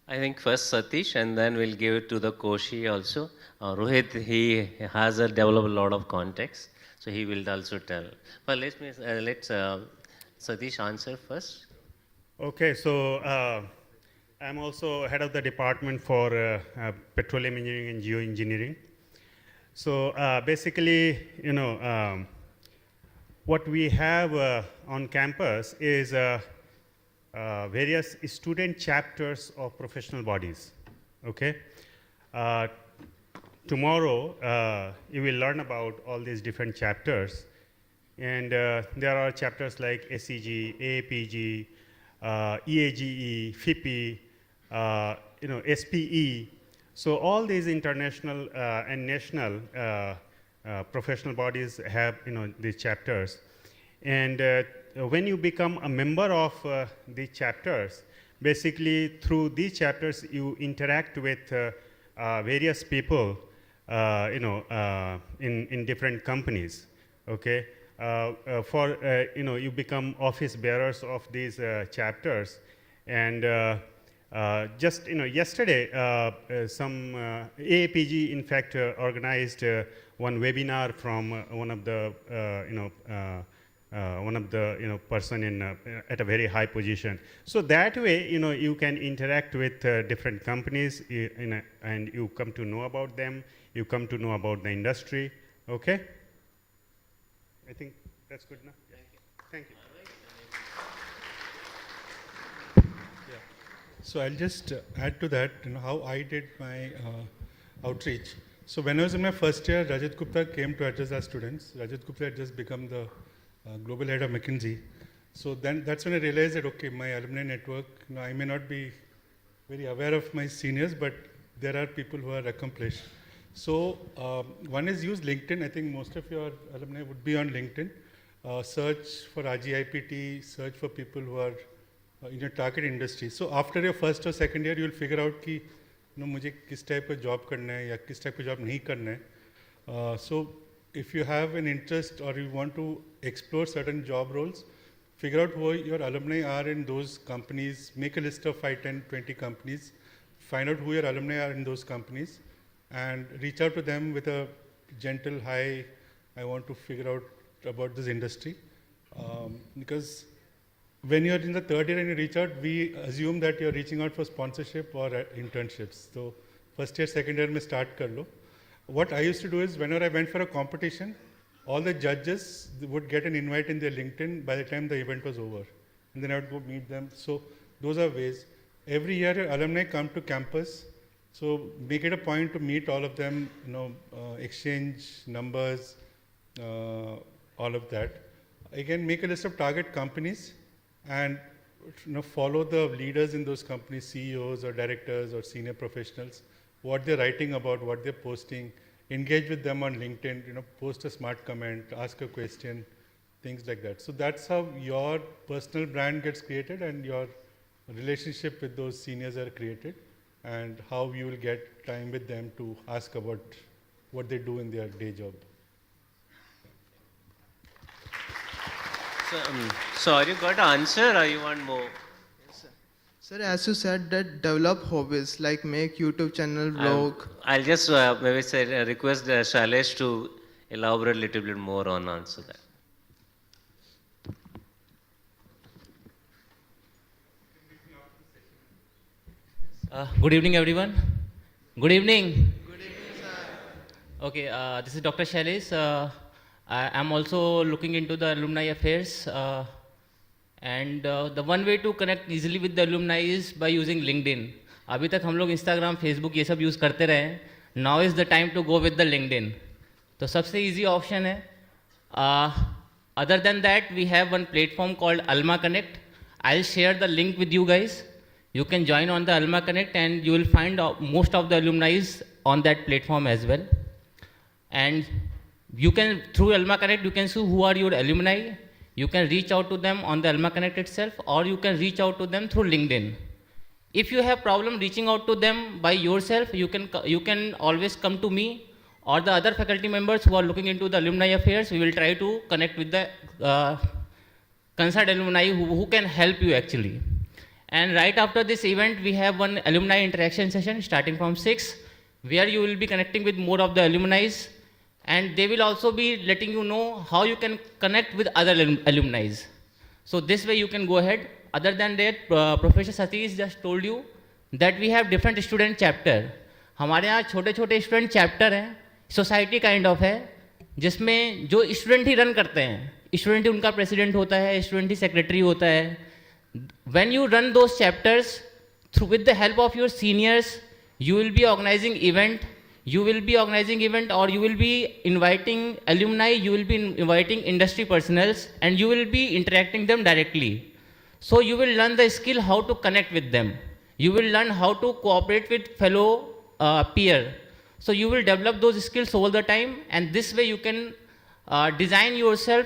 I think first Satish, and then we'll give it to the Koshi also. Rohit, he has developed a lot of context, so he will also tell. But let Satish answer first. Okay, so I'm also head of the department for petroleum engineering and geoengineering. So basically, what we have on campus is various student chapters of professional bodies. Okay. Tomorrow you will learn about all these different chapters, and there are chapters like SEG, AAPG, EAGE, FIPI, SPE. So all these international and national professional bodies have these chapters. And when you become a member of these chapters, basically through these chapters you interact with various people in different companies. Okay, you become office bearers of these chapters. And just yesterday some AAPG in fact organized one webinar from one of the person in at a very high position. So that way you can interact with different companies and you come to know about them, you come to know about the industry. Okay, I think that's good enough. Yeah. Thank you. So I'll just add to that, how I did my outreach. So when I was in my first year, Rajat Gupta came to address our students. Rajat Gupta had just become the global head of McKinsey. So then that's when I realized that, okay, my alumni network, I may not be very aware of my seniors, but there are people who are accomplished. So one is use LinkedIn. I think most of your alumni would be on LinkedIn. Search for RGIPT, search for people who are in your target industry. So after your first or second year, you will figure out कि मुझे किस type का job करना है या किस type का job नहीं करना है. So if you have an interest or you want to explore certain job roles, figure out who your alumni are in those companies, make a list of 5, 10, 20 companies, find out who your alumni are in those companies, and reach out to them with a gentle, hi, I want to figure out about this industry. Because when you're in the third year and you reach out, we assume that you're reaching out for sponsorship or internships. So first year, second year, mein start kar lo. What I used to do is whenever I went for a competition, all the judges would get an invite in their LinkedIn by the time the event was over. And then I would go meet them. So those are ways. Every year, your alumni come to campus. So make it a point to meet all of them, exchange numbers, all of that. Again, make a list of target companies and follow the leaders in those companies, CEOs or directors or senior professionals, what they're writing about, what they're posting, engage with them on LinkedIn, post a smart comment, ask a question, things like that. So that's how your personal brand gets created and your relationship with those seniors are created, and how you will get time with them to ask about what they do in their day job. So are you got an answer or you want more? Yes, sir. Sir, as you said that develop hobbies like make YouTube channel, vlog. I'll just maybe say request Shailesh to elaborate a little bit more on answer that. Good evening, everyone. Good evening. Good evening, sir. Okay, this is Dr. Shailesh. I am also looking into the alumni affairs, and the one way to connect easily with the alumni is by using LinkedIn. अभी तक हम लोग Instagram, Facebook ये सब use करते रहे हैं. Now is the time to go with the LinkedIn. तो सबसे easy option है. Other than that, we have one platform called Alma Connect. I'll share the link with you guys. You can join on the Alma Connect and you will find most of the alumni on that platform as well. And you can, through Alma Connect, you can see who are your alumni. You can reach out to them on the Alma Connect itself, or you can reach out to them through LinkedIn. If you have problem reaching out to them by yourself, you can always come to me or the other faculty members who are looking into the alumni affairs. We will try to connect with the concerned alumni who can help you actually. And right after this event, we have one alumni interaction session starting from 6, where you will be connecting with more of the alumni, and they will also be letting you know how you can connect with other alumni. So this way you can go ahead. Other than that, Professor Satish just told you that we have different student chapter. हमारे यहाँ छोटे-छोटे student chapter हैं, society kind of है, जिसमें जो student ही run करते हैं, student ही उनका president होता है, student ही secretary होता है. When you run those chapters, with the help of your seniors, you will be organizing event, or you will be inviting alumni, you will be inviting industry personnels, and you will be interacting them directly. So you will learn the skill how to connect with them. You will learn how to cooperate with fellow peer. So you will develop those skills all the time, and this way you can design yourself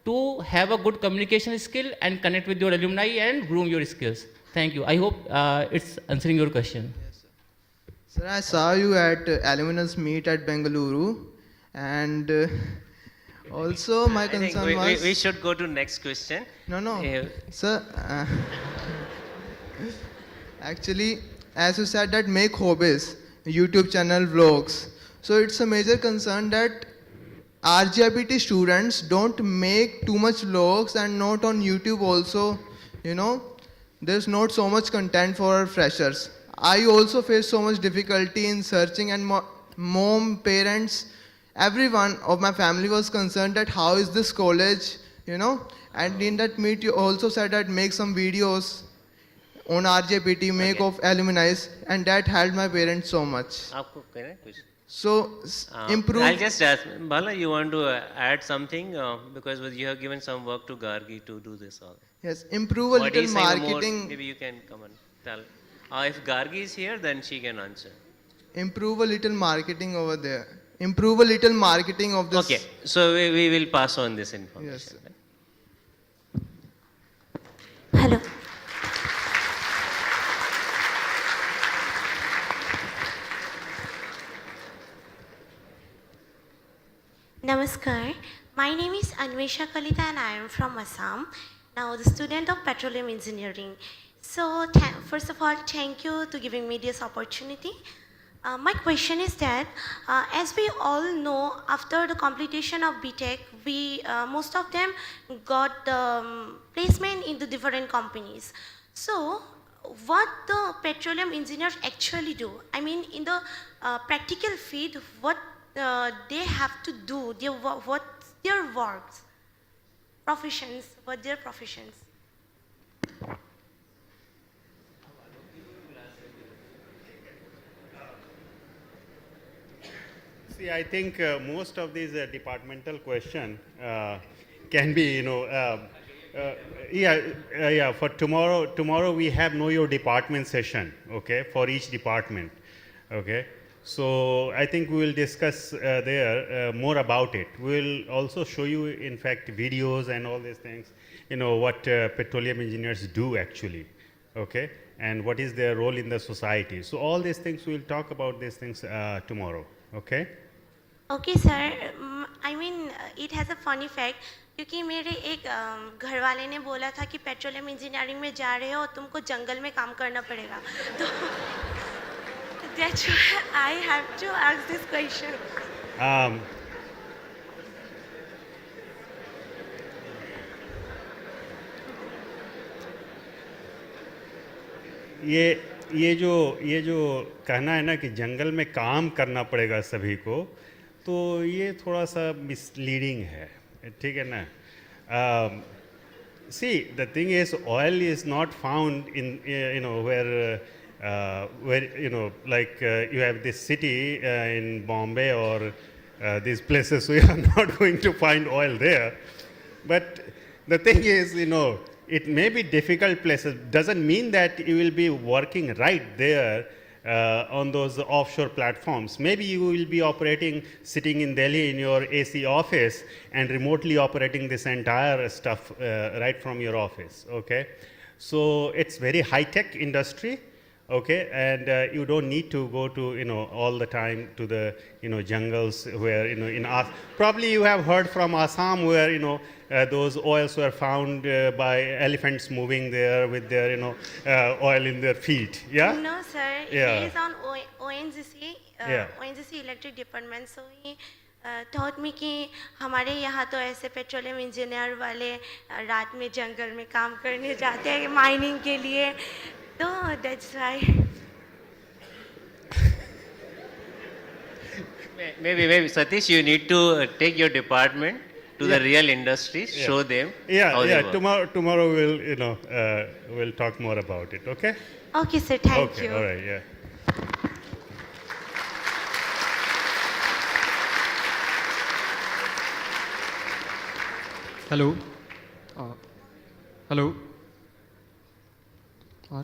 to have a good communication skill and connect with your alumni and groom your skills. Thank you. I hope it's answering your question. Sir, I saw you at Alumnus Meet at Bengaluru, and also my I think concern was... we should go to next question. No. Sir, actually, as you said that make hobbies, YouTube channel, vlogs. So it's a major concern that RGIPT students don't make too much vlogs, and not on YouTube also, there's not so much content for freshers. I also face so much difficulty in searching, and mom, parents, everyone of my family was concerned that how is this college, and in that meet you also said that make some videos on RJPT, make of alumni, and that helped my parents so much. So improve. I'll just ask, Bala, you want to add something because you have given some work to Gargi to do this all. Yes, improve a What little he's saying marketing. More, maybe you can come and tell. If Gargi is here, then she can answer. Improve a little marketing over there. Improve a little marketing of this. Okay, so we will pass on this information. Yes. Hello. Namaskar. My name is Anvesha Kalita and I am from Assam. Now the student of petroleum engineering. So first of all, thank you to giving me this opportunity. My question is that, as we all know, after the completion of B.Tech, we most of them got placement in the different companies. So, what the petroleum engineers actually do? I mean, in the practical field, what they have to do? What their works, professions? What their professions? See, I think most of these departmental question can be, for tomorrow we have Know Your Department session, okay, for each department, okay. So I think we will discuss there more about it. We will also show you, in fact, videos and all these things, what petroleum engineers do actually, okay, and what is their role in the society. So all these things, we will talk about these things tomorrow, okay. Okay, sir. I mean, it has a funny fact. क्योंकि मेरे एक घर वाले ने बोला था कि petroleum engineering में जा रहे हो तुमको जंगल में काम करना पड़ेगा तो that's why I have to ask this question. ये जो कहना है ना कि जंगल में काम करना पड़ेगा सभी को, तो ये थोड़ा सा मिसलीडिंग है, ठीक है ना. See, the thing is, oil is not found in where like you have this city in Bombay or these places. We are not going to find oil there. But the thing is, it may be difficult places. Doesn't mean that you will be working right there on those offshore platforms. Maybe you will be operating, sitting in Delhi in your AC office and remotely operating this entire stuff right from your office, okay? So it's very high-tech industry, okay? And you don't need to go to, all the time to the, jungles where, probably you have heard from Assam where, those oils were found by elephants moving there with their, oil in their feet. Yeah? No, sir. Yeah. He is on ONGC, ONGC Electric Department. So he taught me कि हमारे यहाँ तो ऐसे petroleum engineer वाले रात में जंगल में काम करने जाते हैं माइनिंग के लिए. तो that's why. Maybe Satish, you need to take your department to the real industries, show them how they work. Tomorrow we'll, we'll talk more about it, okay? Okay, sir, thank you. Okay, all right, yeah. Hello. Hello.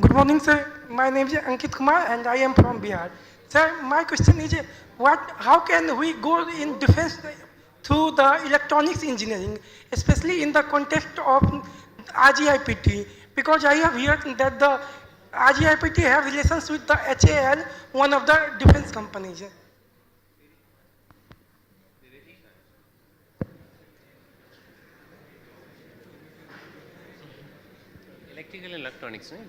Good morning, sir. my name is Ankit Kumar and I am from Bihar. Sir, my question is, how can we go in defense through the electronics engineering, especially in the context of RGIPT? Because I have heard that the RGIPT have relations with the HAL, one of the defense companies. Electrical and electronics, right?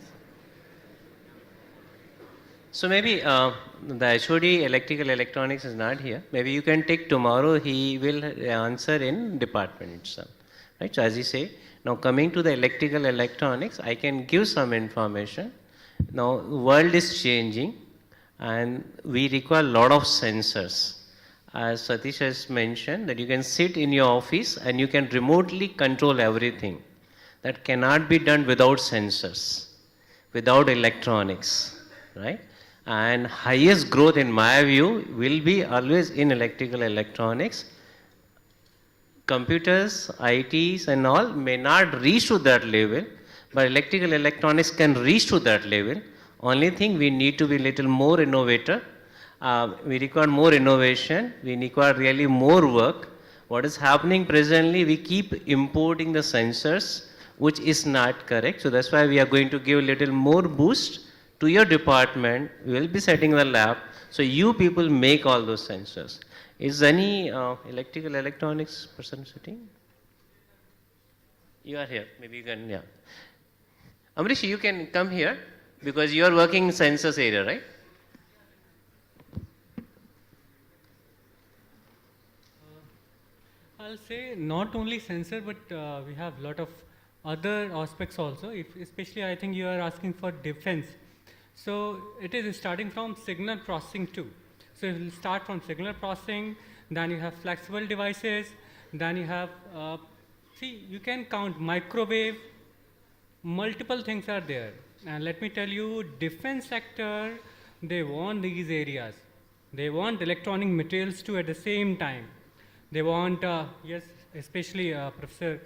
So maybe the HOD electrical electronics is not here. Maybe you can take tomorrow. He will answer in department itself, right? So as you say, now coming to the electrical electronics, I can give some information. Now world is changing, and we require a lot of sensors. As Satish has mentioned, that you can sit in your office and you can remotely control everything. That cannot be done without sensors, without electronics, right? And highest growth in my view will be always in electrical electronics. Computers, ITs and all may not reach to that level, but electrical electronics can reach to that level. Only thing, we need to be little more innovator. We require more innovation. We require really more work. What is happening presently, we keep importing the sensors, which is not correct. So that's why we are going to give a little more boost to your department. We will be setting the lab. So you people make all those sensors. Is any electrical electronics person sitting? You are here. Maybe you can, yeah. Amrish, you can come here because you are working in sensors area, right? I'll say not only sensor, but we have a lot of other aspects also. Especially, I think you are asking for defense. So it is starting from signal processing too. So it will start from signal processing, then you have flexible devices, then you have, see, you can count microwave, multiple things are there. And let me tell you, defense sector, they want these areas. They want electronic materials too at the same time. They want, yes, especially Professor,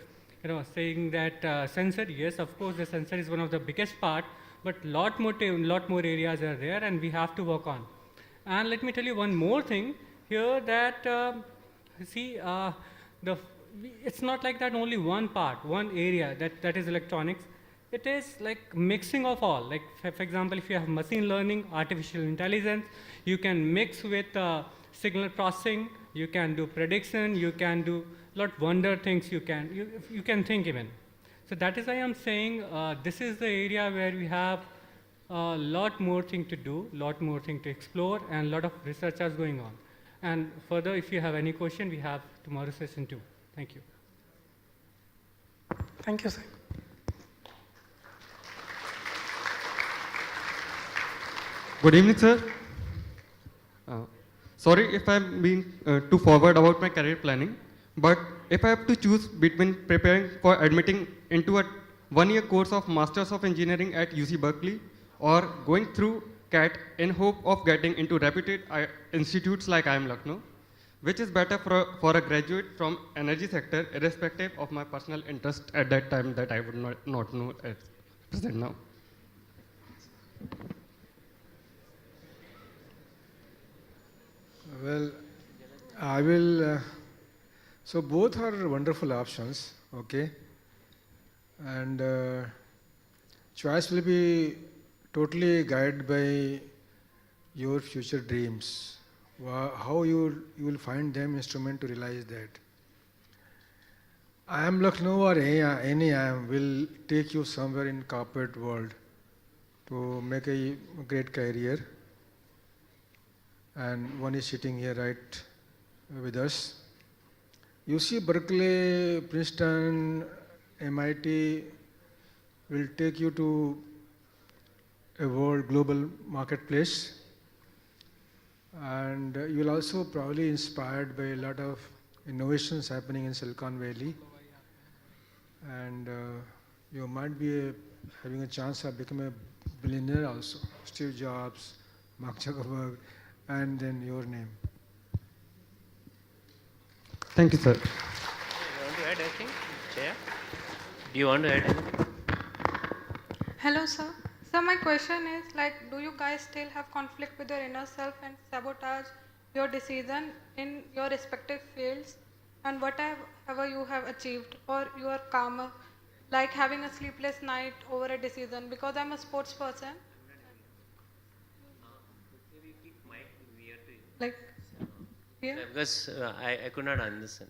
saying that sensor, yes, of course, the sensor is one of the biggest part, but lot more areas are there and we have to work on. And let me tell you one more thing here that, see, it's not like that only one part, one area that is electronics. It is like mixing of all. Like for example, if you have machine learning, artificial intelligence, you can mix with signal processing, you can do prediction, you can do lot wonder things you can think even. So that is why I'm saying this is the area where we have a lot more thing to do, lot more thing to explore, and a lot of researchers going on. And further, if you have any question, we have tomorrow's session too. Thank you. Thank you, sir. Good evening, sir. Sorry if I'm being too forward about my career planning, but if I have to choose between preparing for admitting into a one-year course of Masters of Engineering at UC Berkeley or going through CAT in hope of getting into reputed institutes like IIM Lucknow, which is better for a graduate from energy sector, irrespective of my personal interest at that time that I would not know at present now? Well, I will, so both are wonderful options, okay? And choice will be totally guided by your future dreams, how you will find them instrument to realize that. IIM Lucknow or any IIM will take you somewhere in corporate world to make a great career. And one is sitting here right with us. UC Berkeley, Princeton, MIT will take you to a world global marketplace, and you will also probably inspired by a lot of innovations happening in Silicon Valley, and you might be having a chance of becoming a billionaire also. Steve Jobs, Mark Zuckerberg, and then your name. Thank you, sir. You want to add anything, Chair? Do you want to add anything? Hello, sir. So my question is like, do you guys still have conflict with your inner self and sabotage your decision in your respective fields? And whatever you have achieved, or you are calmer, like having a sleepless night over a decision? Because I'm a sports person. Like, yeah. Because I could not understand.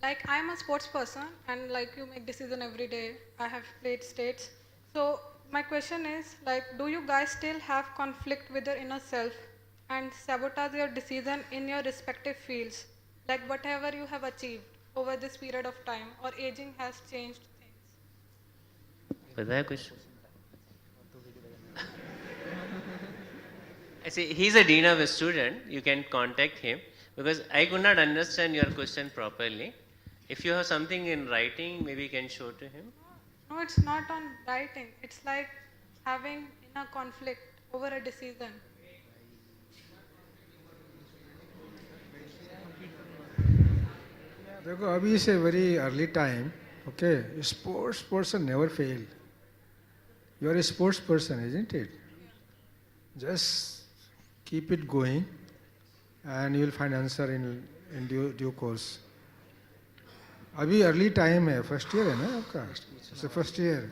Like I'm a sports person and like you make decision every day. I have played states. So my question is like, do you guys still have conflict with your inner self and sabotage your decision in your respective fields? Like whatever you have achieved over this period of time, or aging has changed things. बताया कुछ? I see he's a dean of a student. You can contact him because I could not understand your question properly. If you have something in writing, maybe you can show to him. No, it's not on writing. It's like having inner conflict over a decision. देखो अभी से very early time, okay? Sports person never fail. You are a sports person, isn't it? Just keep it going, and you will find answer in due course. अभी early time है, first year है ना आपका? It's the first year.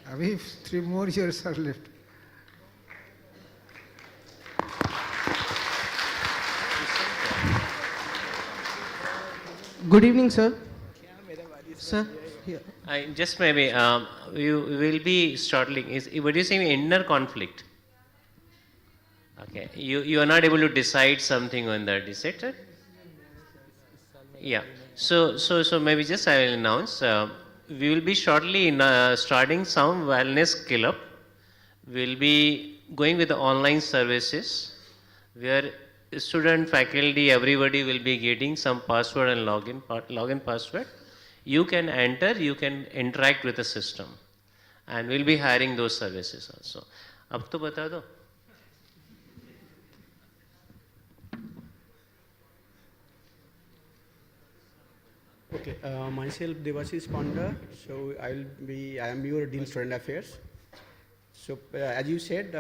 अभी 3 more years are left. Good evening, sir. Sir, here. Just maybe you will be shortly. What do you say? Inner conflict. Okay, you are not able to decide something on that. Is it? Yeah. So maybe just I will announce. We will be shortly starting some wellness club. We'll be going with the online services where student, faculty, everybody will be getting some password and login password. You can enter, you can interact with the system, and we'll be hiring those services also. अब तो बता दो. Okay, myself Devashish Panda. So I am your Dean Student Affairs. So as you said,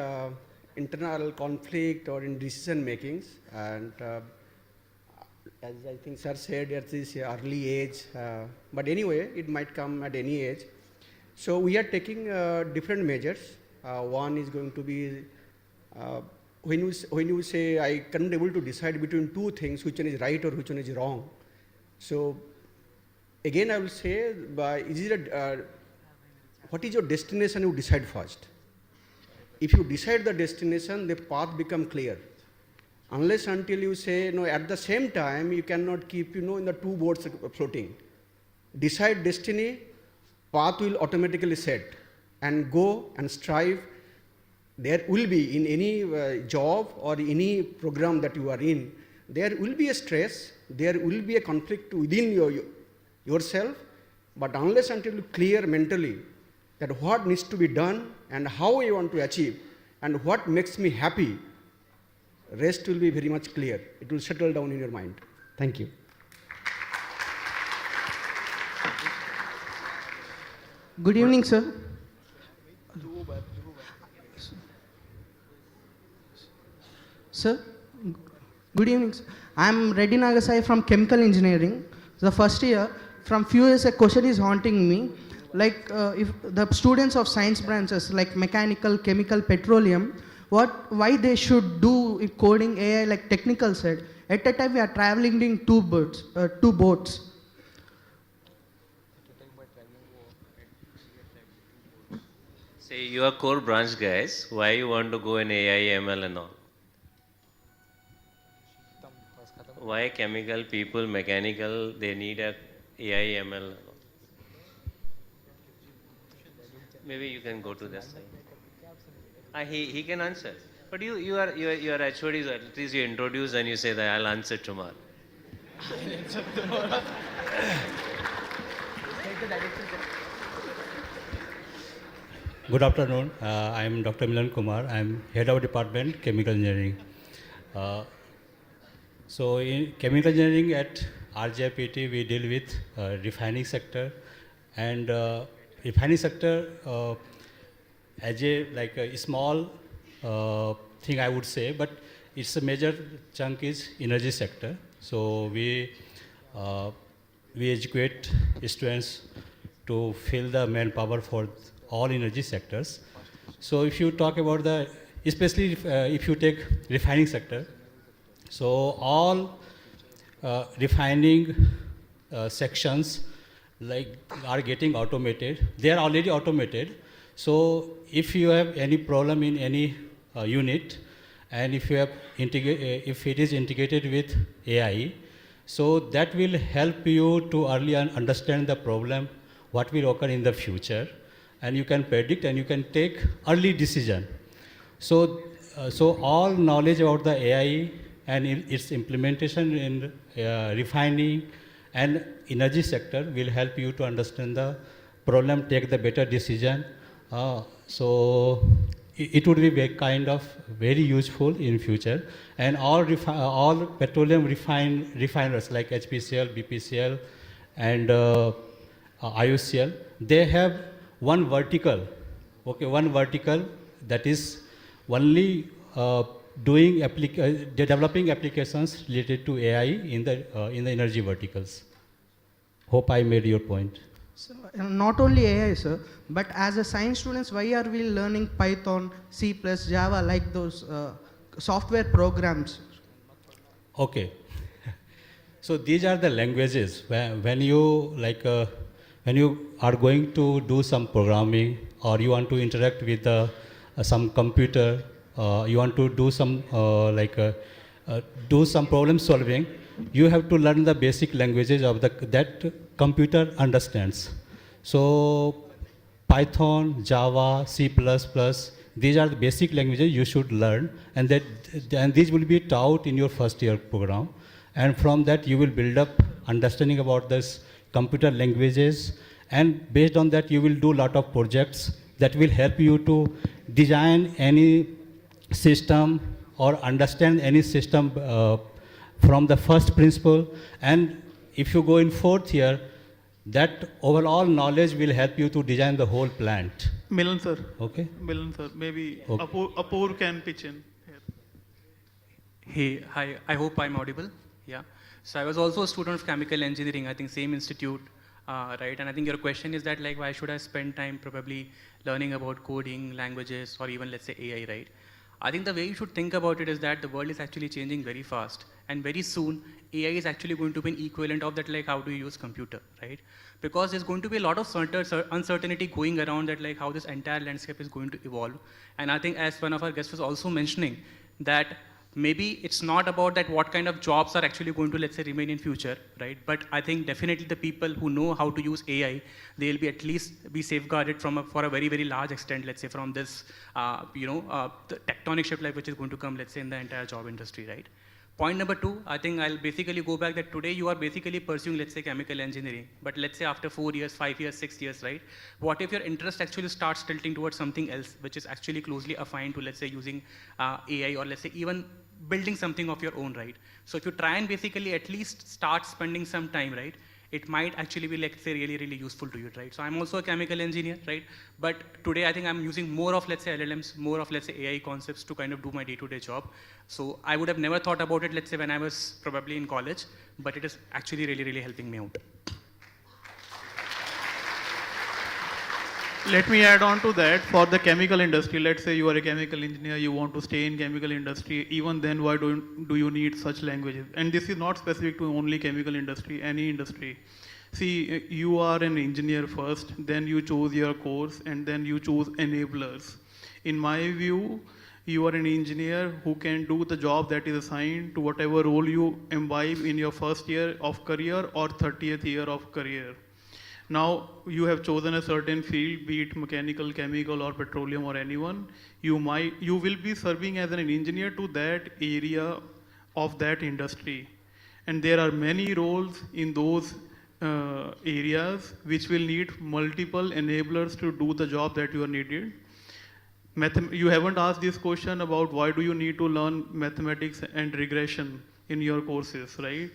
internal conflict or in decision makings, and as I think sir said, at this early age, but anyway, it might come at any age. So we are taking different measures. One is going to be when you say I can't able to decide between two things, which one is right or which one is wrong. So again, I will say, what is your destination? You decide first. If you decide the destination, the path become clear. Unless until you say, no, at the same time, you cannot keep, in the two boats floating. Decide destiny, path will automatically set, and go and strive. There will be, in any job or any program that you are in, there will be a stress, there will be a conflict within yourself, but unless until you clear mentally that what needs to be done and how you want to achieve and what makes me happy, rest will be very much clear. It will settle down in your mind. Thank you. Good evening, sir. Sir, good evening. Sir. I am Reddy Nagasai from Chemical Engineering. The first year, from few years, a question is haunting me. Like if the students of science branches like mechanical, chemical, petroleum, why they should do coding AI like technical side. At a time we are traveling in two boats. Say you are core branch guys. Why you want to go in AI, ML and all? Why chemical people, mechanical, they need a AI, ML? Maybe you can go to that side. He can answer. But you are HOD, so at least you introduce and you say that I'll answer tomorrow. Good afternoon. I am Dr. Milan Kumar. I am head of department chemical engineering. So in chemical engineering at RJPT, we deal with refining sector, and refining sector as a small thing I would say, but it's a major chunk is energy sector. So we educate students to fill the manpower for all energy sectors. So if you talk about the, especially if you take refining sector, so all refining sections are getting automated. They are already automated. So if you have any problem in any unit, and if if it is integrated with AI, so that will help you to early understand the problem, what will occur in the future, and you can predict and you can take early decision. So, so all knowledge about the AI and its implementation in refining and energy sector will help you to understand the problem, take the better decision. So it would be kind of very useful in future. And all petroleum refiners like HPCL, BPCL, and IOCL, they have one vertical, one vertical that is only developing applications related to AI in the energy verticals. Hope I made your point. So, not only AI, sir, but as a science students, why are we learning Python, C++, Java, like those software programs? Okay. So these are the languages when you when you are going to do some programming, or you want to interact with some computer, you want to do some do some problem solving, you have to learn the basic languages of that computer understands. So Python, Java, C++, these are the basic languages you should learn, and these will be taught in your first year program. And from that you will build up understanding about this computer languages, and based on that you will do a lot of projects that will help you to design any system or understand any system from the first principle. And if you go in fourth year, that overall knowledge will help you to design the whole plant. Milan sir. Okay. Milan sir, maybe Okay. Apoor can pitch in here. Hey, hi, I hope I'm audible. Yeah. So I was also a student of chemical engineering, I think same institute, right? And I think your question is that why should I spend time probably learning about coding, languages, or even let's say AI, right? I think the way you should think about it is that the world is actually changing very fast, and very soon AI is actually going to be an equivalent of that, how do you use computer, right? Because there's going to be a lot of uncertainty going around that how this entire landscape is going to evolve. And I think as one of our guests was also mentioning, that maybe it's not about that what kind of jobs are actually going to, let's say, remain in future, right? But I think definitely the people who know how to use AI, they'll be at least be safeguarded for a very, very large extent, let's say, from this, the tectonic shift which is going to come, let's say, in the entire job industry, right? Point number two, I think I'll basically go back that today you are basically pursuing, let's say, chemical engineering, but let's say after 4 years, 5 years, 6 years, right? What if your interest actually starts tilting towards something else, which is actually closely affine to, let's say, using AI, or let's say even building something of your own, right? So if you try and basically at least start spending some time, right, it might actually be, let's say, really, really useful to you, right? So I'm also a chemical engineer, right? But today I think I'm using more of, let's say, LLMs, more of, let's say, AI concepts to kind of do my day-to-day job. So I would have never thought about it, let's say, when I was probably in college, but it is actually really, really helping me out. Let me add on to that. For the chemical industry, let's say you are a chemical engineer, you want to stay in chemical industry, even then why do you need such languages? And this is not specific to only chemical industry, any industry. See, you are an engineer first, then you choose your course, and then you choose enablers. In my view, you are an engineer who can do the job that is assigned to whatever role you imbibe in your first year of career or 30th year of career. Now, you have chosen a certain field, be it mechanical, chemical, or petroleum, or anyone. You will be serving as an engineer to that area of that industry. And there are many roles in those areas which will need multiple enablers to do the job that you are needed. You haven't asked this question about why do you need to learn mathematics and regression in your courses, right?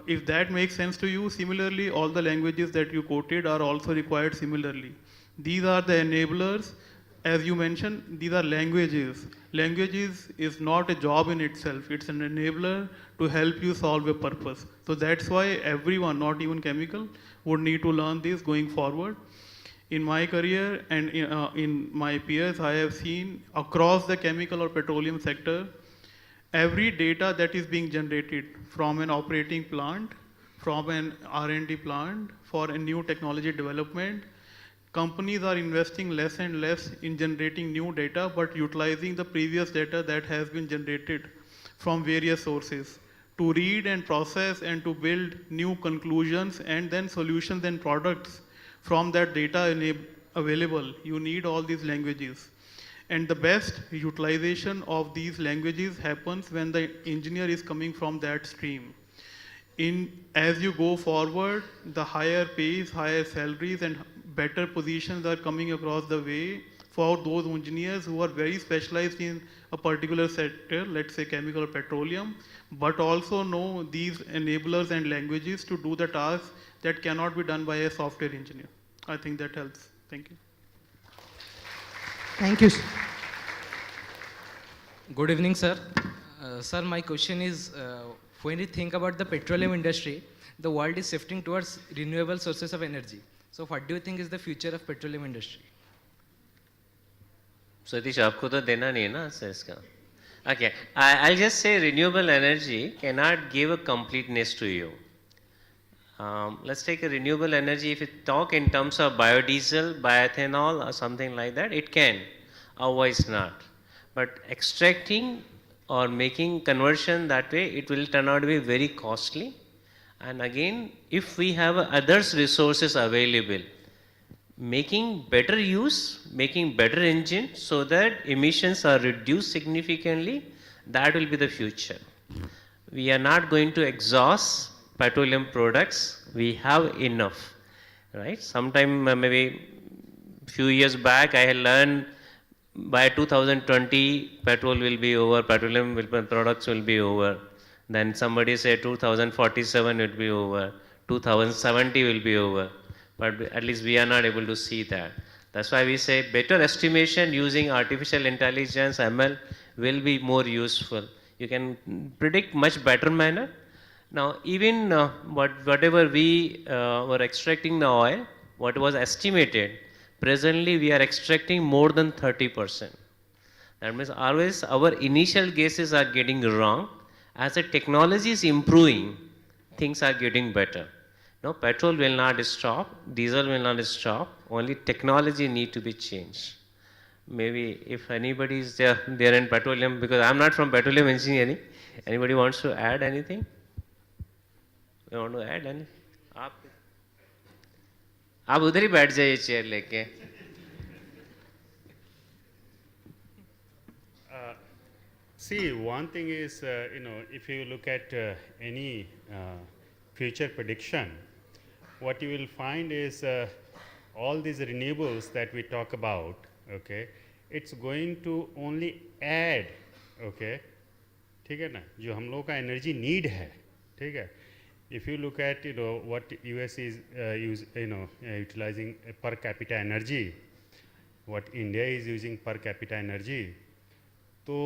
If that makes sense to you, similarly, all the languages that you quoted are also required similarly. These are the enablers as you mentioned, these are languages. Languages is not a job in itself. It's an enabler to help you solve a purpose. So that's why everyone, not even chemical, would need to learn this going forward. In my career and in my peers, I have seen across the chemical or petroleum sector, every data that is being generated from an operating plant, from an R&D plant, for a new technology development, companies are investing less and less in generating new data, but utilizing the previous data that has been generated from various sources to read and process and to build new conclusions and then solutions and products from that data available. You need all these languages. And the best utilization of these languages happens when the engineer is coming from that stream. As you go forward, the higher pays, higher salaries, and better positions are coming across the way for those engineers who are very specialized in a particular sector, let's say chemical or petroleum, but also know these enablers and languages to do the tasks that cannot be done by a software engineer. I think that helps. Thank you. Thank you. Good evening, sir. Sir, my question is, when you think about the petroleum industry, the world is shifting towards renewable sources of energy. So what do you think is the future of petroleum industry? Satish आपको तो देना नहीं है ना answer इसका. Okay, I'll just say renewable energy cannot give a completeness to you. Let's take a renewable energy. If you talk in terms of biodiesel, bioethanol, or something like that, it can. Otherwise not. But extracting or making conversion that way, it will turn out to be very costly. And again, if we have others resources available, making better use, making better engine so that emissions are reduced significantly, that will be the future. We are not going to exhaust petroleum products. We have enough, right? Sometime maybe few years back, I had learned by 2020 petrol will be over, petroleum products will be over. Then somebody said 2047 will be over, 2070 will be over. But at least we are not able to see that. That's why we say better estimation using artificial intelligence, ML, will be more useful. You can predict much better manner. Now, even whatever we were extracting the oil, what was estimated, presently we are extracting more than 30%. That means always our initial guesses are getting wrong. As the technology is improving, things are getting better. No, petrol will not stop, diesel will not stop, only technology need to be changed. Maybe if anybody is there in petroleum, because I'm not from petroleum engineering, anybody wants to add anything? You want to add anything? आप उधर ही बैठ जाइए chair लेके. See, one thing is, if you look at any future prediction, what you will find is all these renewables that we talk about, okay, it's going to only add, okay, ठीक है ना, जो हम लोग का energy need है, ठीक है. If you look at what US is utilizing per capita energy, what India is using per capita energy, तो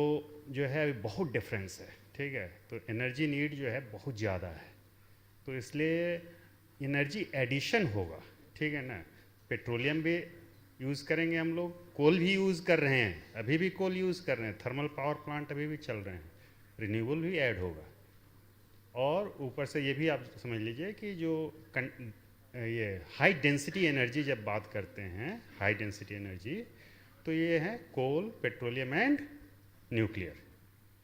जो है बहुत डिफरेंस है, ठीक है. तो एनर्जी नीड जो है बहुत ज़्यादा है, तो इसलिए एनर्जी एडिशन होगा, ठीक है ना. पेट्रोलियम भी यूज़ करेंगे हम लोग, कोल भी यूज़ कर रहे हैं, अभी भी कोल यूज़ कर रहे हैं, थर्मल पावर प्लांट अभी भी चल रहे हैं, रिन्यूएबल भी ऐड होगा. और ऊपर से ये भी आप समझ लीजिए कि जो ये हाई डेंसिटी एनर्जी जब बात करते हैं, हाई डेंसिटी एनर्जी, तो ये है कोल, पेट्रोलियम एंड न्यूक्लियर.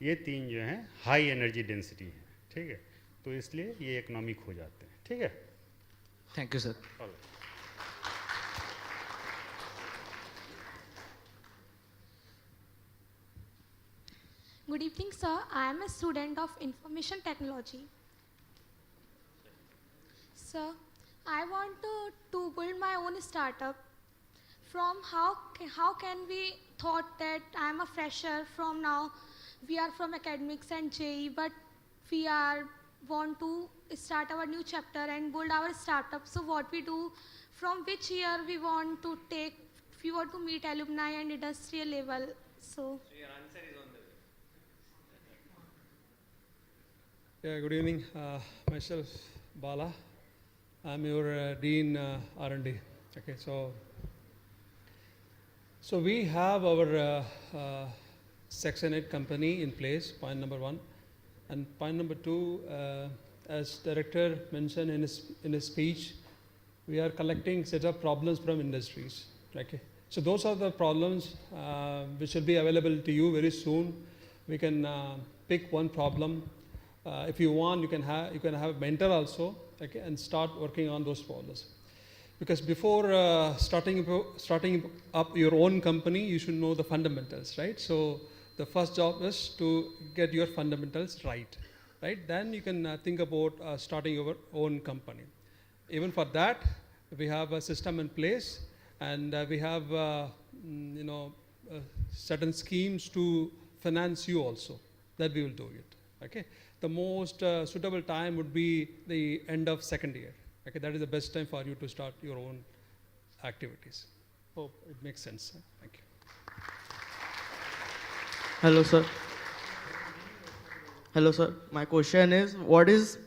ये तीन जो हैं हाई एनर्जी डेंसिटी है, ठीक है. तो इसलिए ये इकोनॉमिक हो जाते हैं, ठीक है. Thank you sir. Good evening, sir. I am a student of information technology. Sir, I want to build my own startup. From how can we thought that I am a fresher from now, we are from academics and JE, but we want to start our new chapter and build our startup. So what we do, from which year we want to take we want to meet alumni and industrial level. So your answer is on the way. Yeah, good evening. Myself, Bala. I'm your Dean R&D. Okay, so we have our Section 8 company in place, point number 1. And point number 2, as Director mentioned in his speech, we are collecting set of problems from industries. Okay, so those are the problems which will be available to you very soon. We can pick one problem. If you want, you can have a mentor also, okay, and start working on those problems. Because before starting up your own company, you should know the fundamentals, right? So the first job is to get your fundamentals right? Then you can think about starting your own company. Even for that, we have a system in place, and we have certain schemes to finance you also. That we will do it. Okay. The most suitable time would be the end of second year. Okay, that is the best time for you to start your own activities. Hope it makes sense. Thank you. Hello, sir. Hello, sir. My question is, what is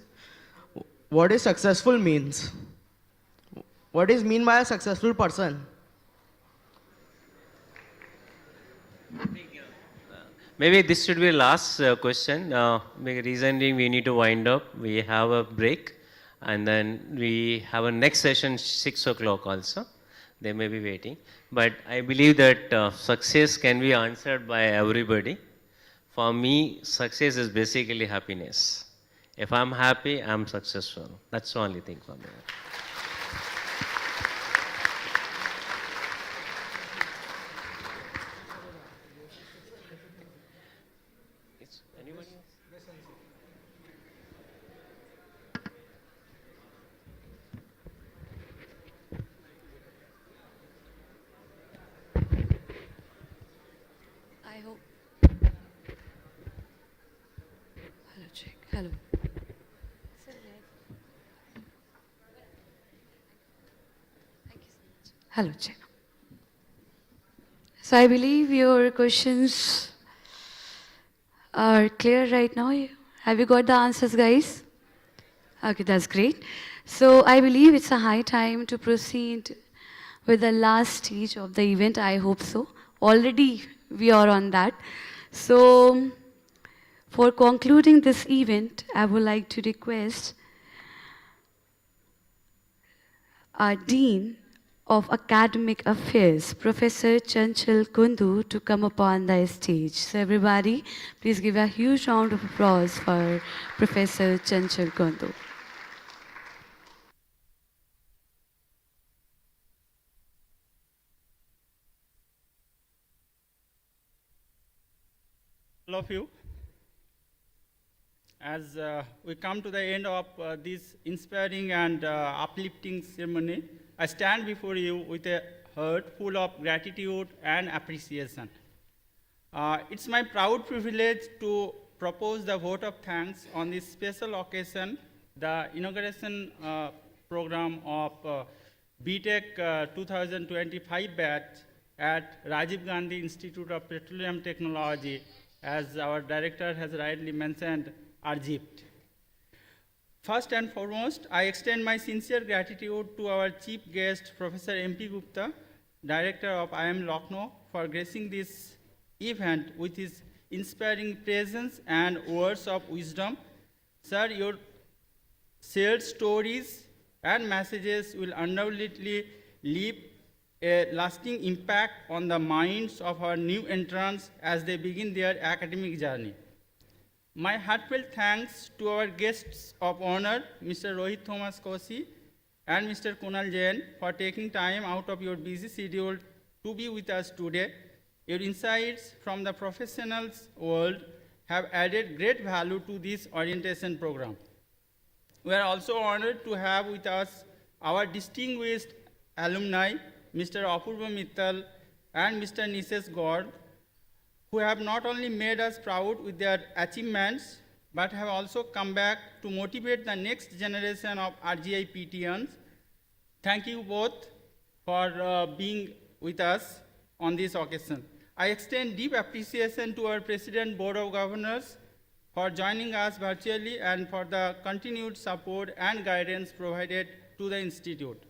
successful means? What is mean by a successful person? Maybe this should be the last question. Reason being, we need to wind up. We have a break, and then we have a next session 6 o'clock also. They may be waiting. But I believe that success can be answered by everybody. For me, success is basically happiness. If I'm happy, I'm successful. That's the only thing for me. Anybody else? I hope. Hello, check. Hello. Hello, check. So I believe your questions are clear right now. Have you got the answers, guys? Okay, that's great. So I believe it's a high time to proceed with the last stage of the event. I hope so. Already we are on that. So for concluding this event, I would like to request our Dean of Academic Affairs, Professor Chanchal Kundu, to come upon the stage. So everybody, please give a huge round of applause for Professor Chanchal Kundu. All of you, as we come to the end of this inspiring and uplifting ceremony, I stand before you with a heart full of gratitude and appreciation. It's my proud privilege to propose the vote of thanks on this special occasion, the inauguration program of B.Tech 2025 batch at Rajiv Gandhi Institute of Petroleum Technology, as our director has rightly mentioned, RGIPT. First and foremost, I extend my sincere gratitude to our chief guest, Professor M.P. Gupta, Director of IIM Lucknow, for gracing this event with his inspiring presence and words of wisdom. Sir, your shared stories and messages will undoubtedly leave a lasting impact on the minds of our new entrants as they begin their academic journey. My heartfelt thanks to our guests of honor, Mr. Rohit Thomas Kosi and Mr. Kunal Jain, for taking time out of your busy schedule to be with us today. Your insights from the professionals world have added great value to this orientation program. We are also honored to have with us our distinguished alumni, Mr. Apurva Mittal and Mr. Nishesh Gaur, who have not only made us proud with their achievements, but have also come back to motivate the next generation of RGI PTians. Thank you both for being with us on this occasion. I extend deep appreciation to our President Board of Governors for joining us virtually and for the continued support and guidance provided to the Institute.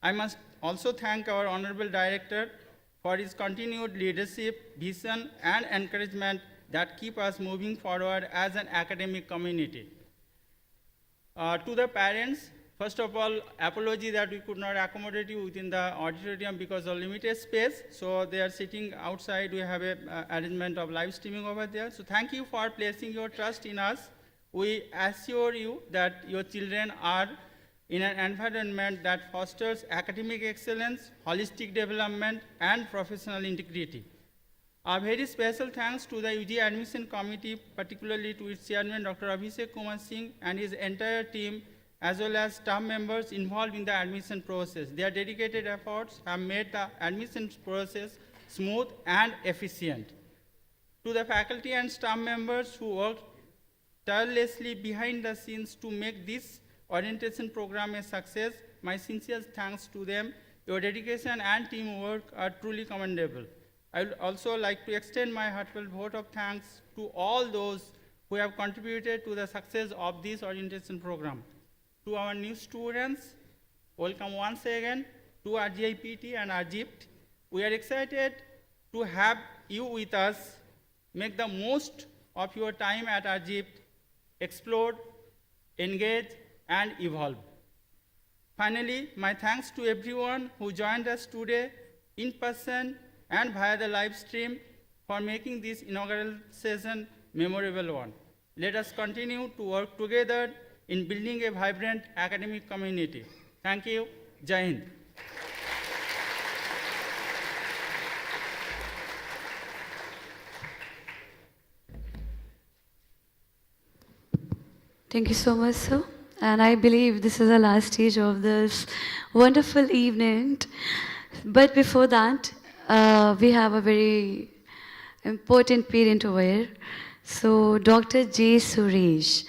I must also thank our Honorable Director for his continued leadership, vision, and encouragement that keep us moving forward as an academic community. To the parents, first of all, apology that we could not accommodate you within the auditorium because of limited space. So they are sitting outside. We have a arrangement of live streaming over there. So thank you for placing your trust in us. We assure you that your children are in an environment that fosters academic excellence, holistic development, and professional integrity. A very special thanks to the UG Admission Committee, particularly to its chairman, Dr. Abhishek Kumar Singh, and his entire team, as well as staff members involved in the admission process. Their dedicated efforts have made the admission process smooth and efficient. To the faculty and staff members who worked tirelessly behind the scenes to make this orientation program a success, my sincere thanks to them. Your dedication and teamwork are truly commendable. I would also like to extend my heartfelt vote of thanks to all those who have contributed to the success of this orientation program. To our new students, welcome once again to RGIPT and RGIPT. We are excited to have you with us. Make the most of your time at RGIPT, explore, engage, and evolve. Finally, my thanks to everyone who joined us today in person and via the live stream for making this inaugural session memorable one. Let us continue to work together in building a vibrant academic community. Thank you. Jai Hind. Thank you so much, sir. And I believe this is the last stage of this wonderful evening. But before that, we have a very important parent over here. So, Dr. J. Suresh,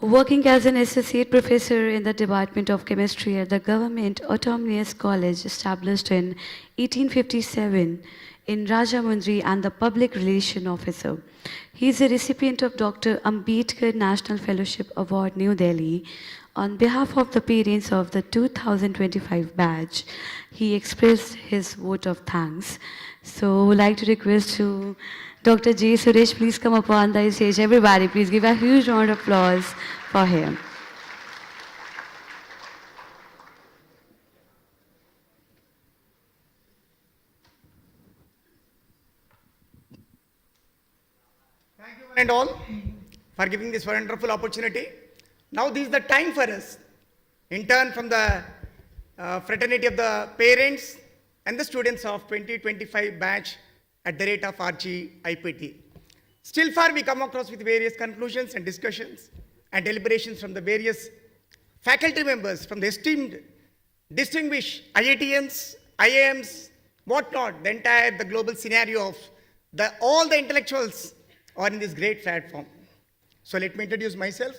working as an associate professor in the Department of Chemistry at the Government Autonomous College established in 1857 in Rajahmundry and the Public Relation Officer. He is a recipient of Dr. Ambedkar National Fellowship Award, New Delhi. On behalf of the parents of the 2025 batch, he expressed his vote of thanks. So, would like to request to Dr. J. Suresh, please come up on the stage. Everybody, please give a huge round of applause for him. Thank you one and all for giving this wonderful opportunity. Now this is the time for us, in turn from the fraternity of the parents and the students of 2025 batch at the rate of RGIPT. Still far we come across with various conclusions and discussions and deliberations from the various faculty members, from the esteemed, distinguished IITMs, IIMs, whatnot, the global scenario of all the intellectuals are in this great platform. So let me introduce myself.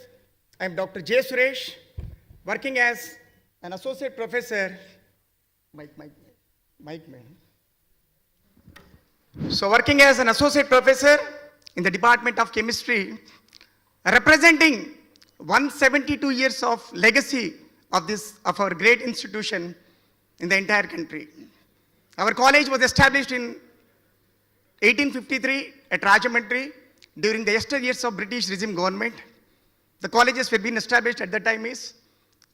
I am Dr. J. Suresh, working as an associate professor. So working as an associate professor in the Department of Chemistry, representing 172 years of legacy of our great institution in the entire country. Our college was established in 1853 at Rajahmundry during the yesteryears of British regime government. The colleges were being established at that time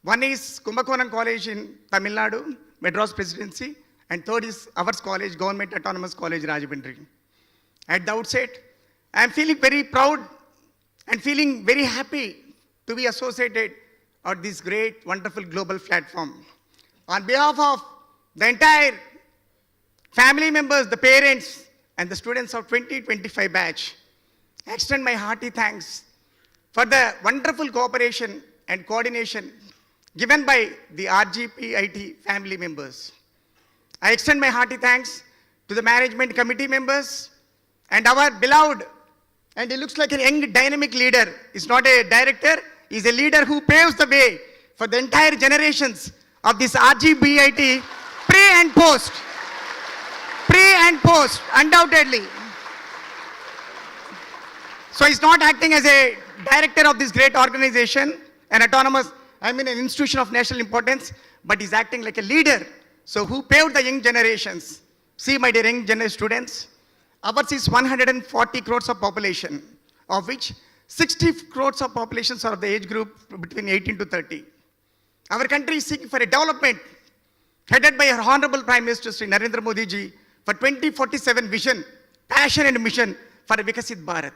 one is Kumbakonam College in Tamil Nadu, Madras Presidency, and third is ours college, Government Autonomous College, Rajahmundry. At the outset, I am feeling very proud and feeling very happy to be associated at this great, wonderful global platform. On behalf of the entire family members, the parents, and the students of 2025 batch, I extend my hearty thanks for the wonderful cooperation and coordination given by the RGPIT family members. I extend my hearty thanks to the management committee members and our beloved, and he looks like a young dynamic leader. He's not a director, he's a leader who paves the way for the entire generations of this RGBIT pre and post. Pre and post, undoubtedly. So he's not acting as a director of this great organization, an autonomous, an institution of national importance, but he's acting like a leader. So who paved the young generations? See, my dear young students, ours is 140 crores of population, of which 60 crores of populations are of the age group between 18 to 30. Our country is seeking for a development headed by our Honorable Prime Minister Sri Narendra Modi ji for 2047 vision, passion and mission for a Vikasit Bharat.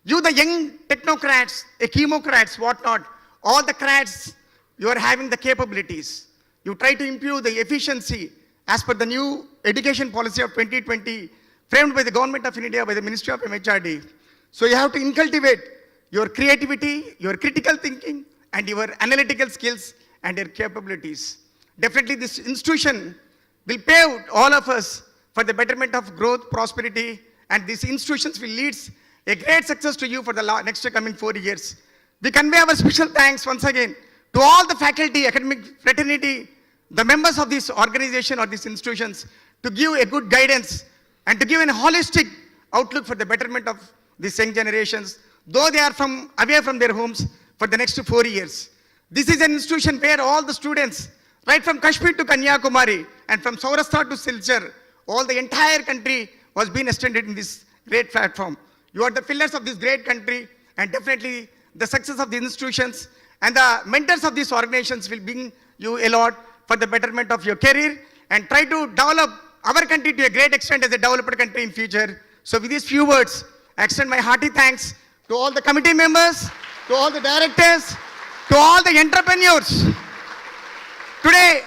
You, the young technocrats, chemocrats, whatnot, all the crats, you are having the capabilities. You try to improve the efficiency as per the new education policy of 2020 framed by the Government of India, by the Ministry of MHRD. So you have to incultivate your creativity, your critical thinking, and your analytical skills and your capabilities. Definitely this institution will pave all of us for the betterment of growth, prosperity, and these institutions will lead a great success to you for the next coming 4 years. We convey our special thanks once again to all the faculty, academic fraternity, the members of this organization or these institutions to give a good guidance and to give a holistic outlook for the betterment of these young generations, though they are away from their homes for the next 4 years. This is an institution where all the students, right from Kashmir to Kanyakumari and from Saurashtra to Silchar, all the entire country was being extended in this great platform. You are the pillars of this great country, and definitely the success of the institutions and the mentors of these organizations will bring you a lot for the betterment of your career and try to develop our country to a great extent as a developed country in future. So with these few words, I extend my hearty thanks to all the committee members, to all the directors, to all the entrepreneurs. Today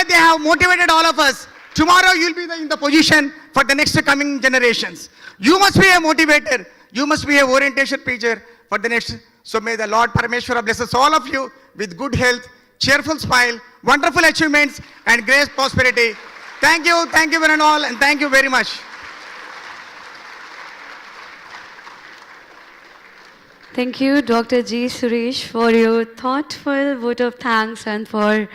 they have motivated all of us. Tomorrow you will be in the position for the next coming generations. You must be a motivator. You must be a orientation preacher for the next. So may the Lord Parameshwara bless us all of you with good health, cheerful smile, wonderful achievements, and great prosperity. Thank you one and all, and thank you very much. Thank you, Dr. G. Suresh, for your thoughtful vote of thanks and for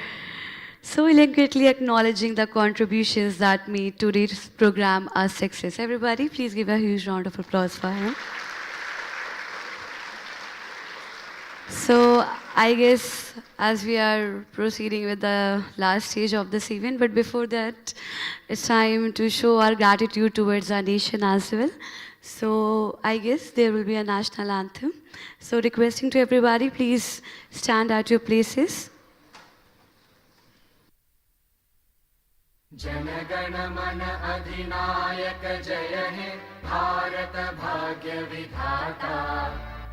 so elegantly acknowledging the contributions that made today's program a success. Everybody, please give a huge round of applause for him. So, I guess as we are proceeding with the last stage of this event, but before that, it's time to show our gratitude towards our nation as well. So, I guess there will be a national anthem. So, requesting to everybody, please stand at your places. जनगण मन अधिनायक जय हे भारत भाग्य विधाता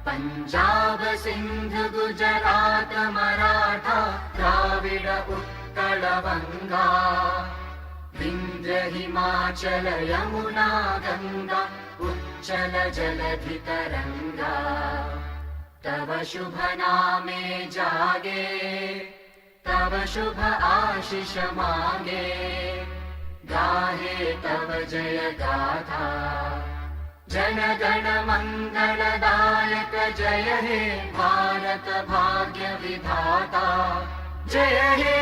पंजाब सिंध गुजरात मराठा द्राविड उत्कल बंगा विंध्य हिमाचल यमुना गंगा उच्चल जलधि तरंगा तव शुभ नामे जागे तव शुभ आशीष मांगे गाहे तव जय गाथा जन गण मंगलदायक जय हे भारत भाग्य विधाता जय हे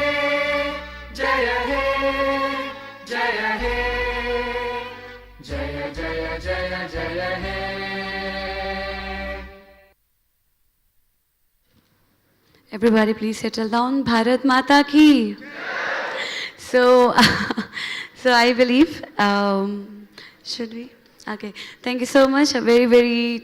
जय हे जय हे जय जय जय जय हे. Everybody please settle down. Bharat Mata ki. So, so I believe, should we? Okay. Thank you so much. A very, very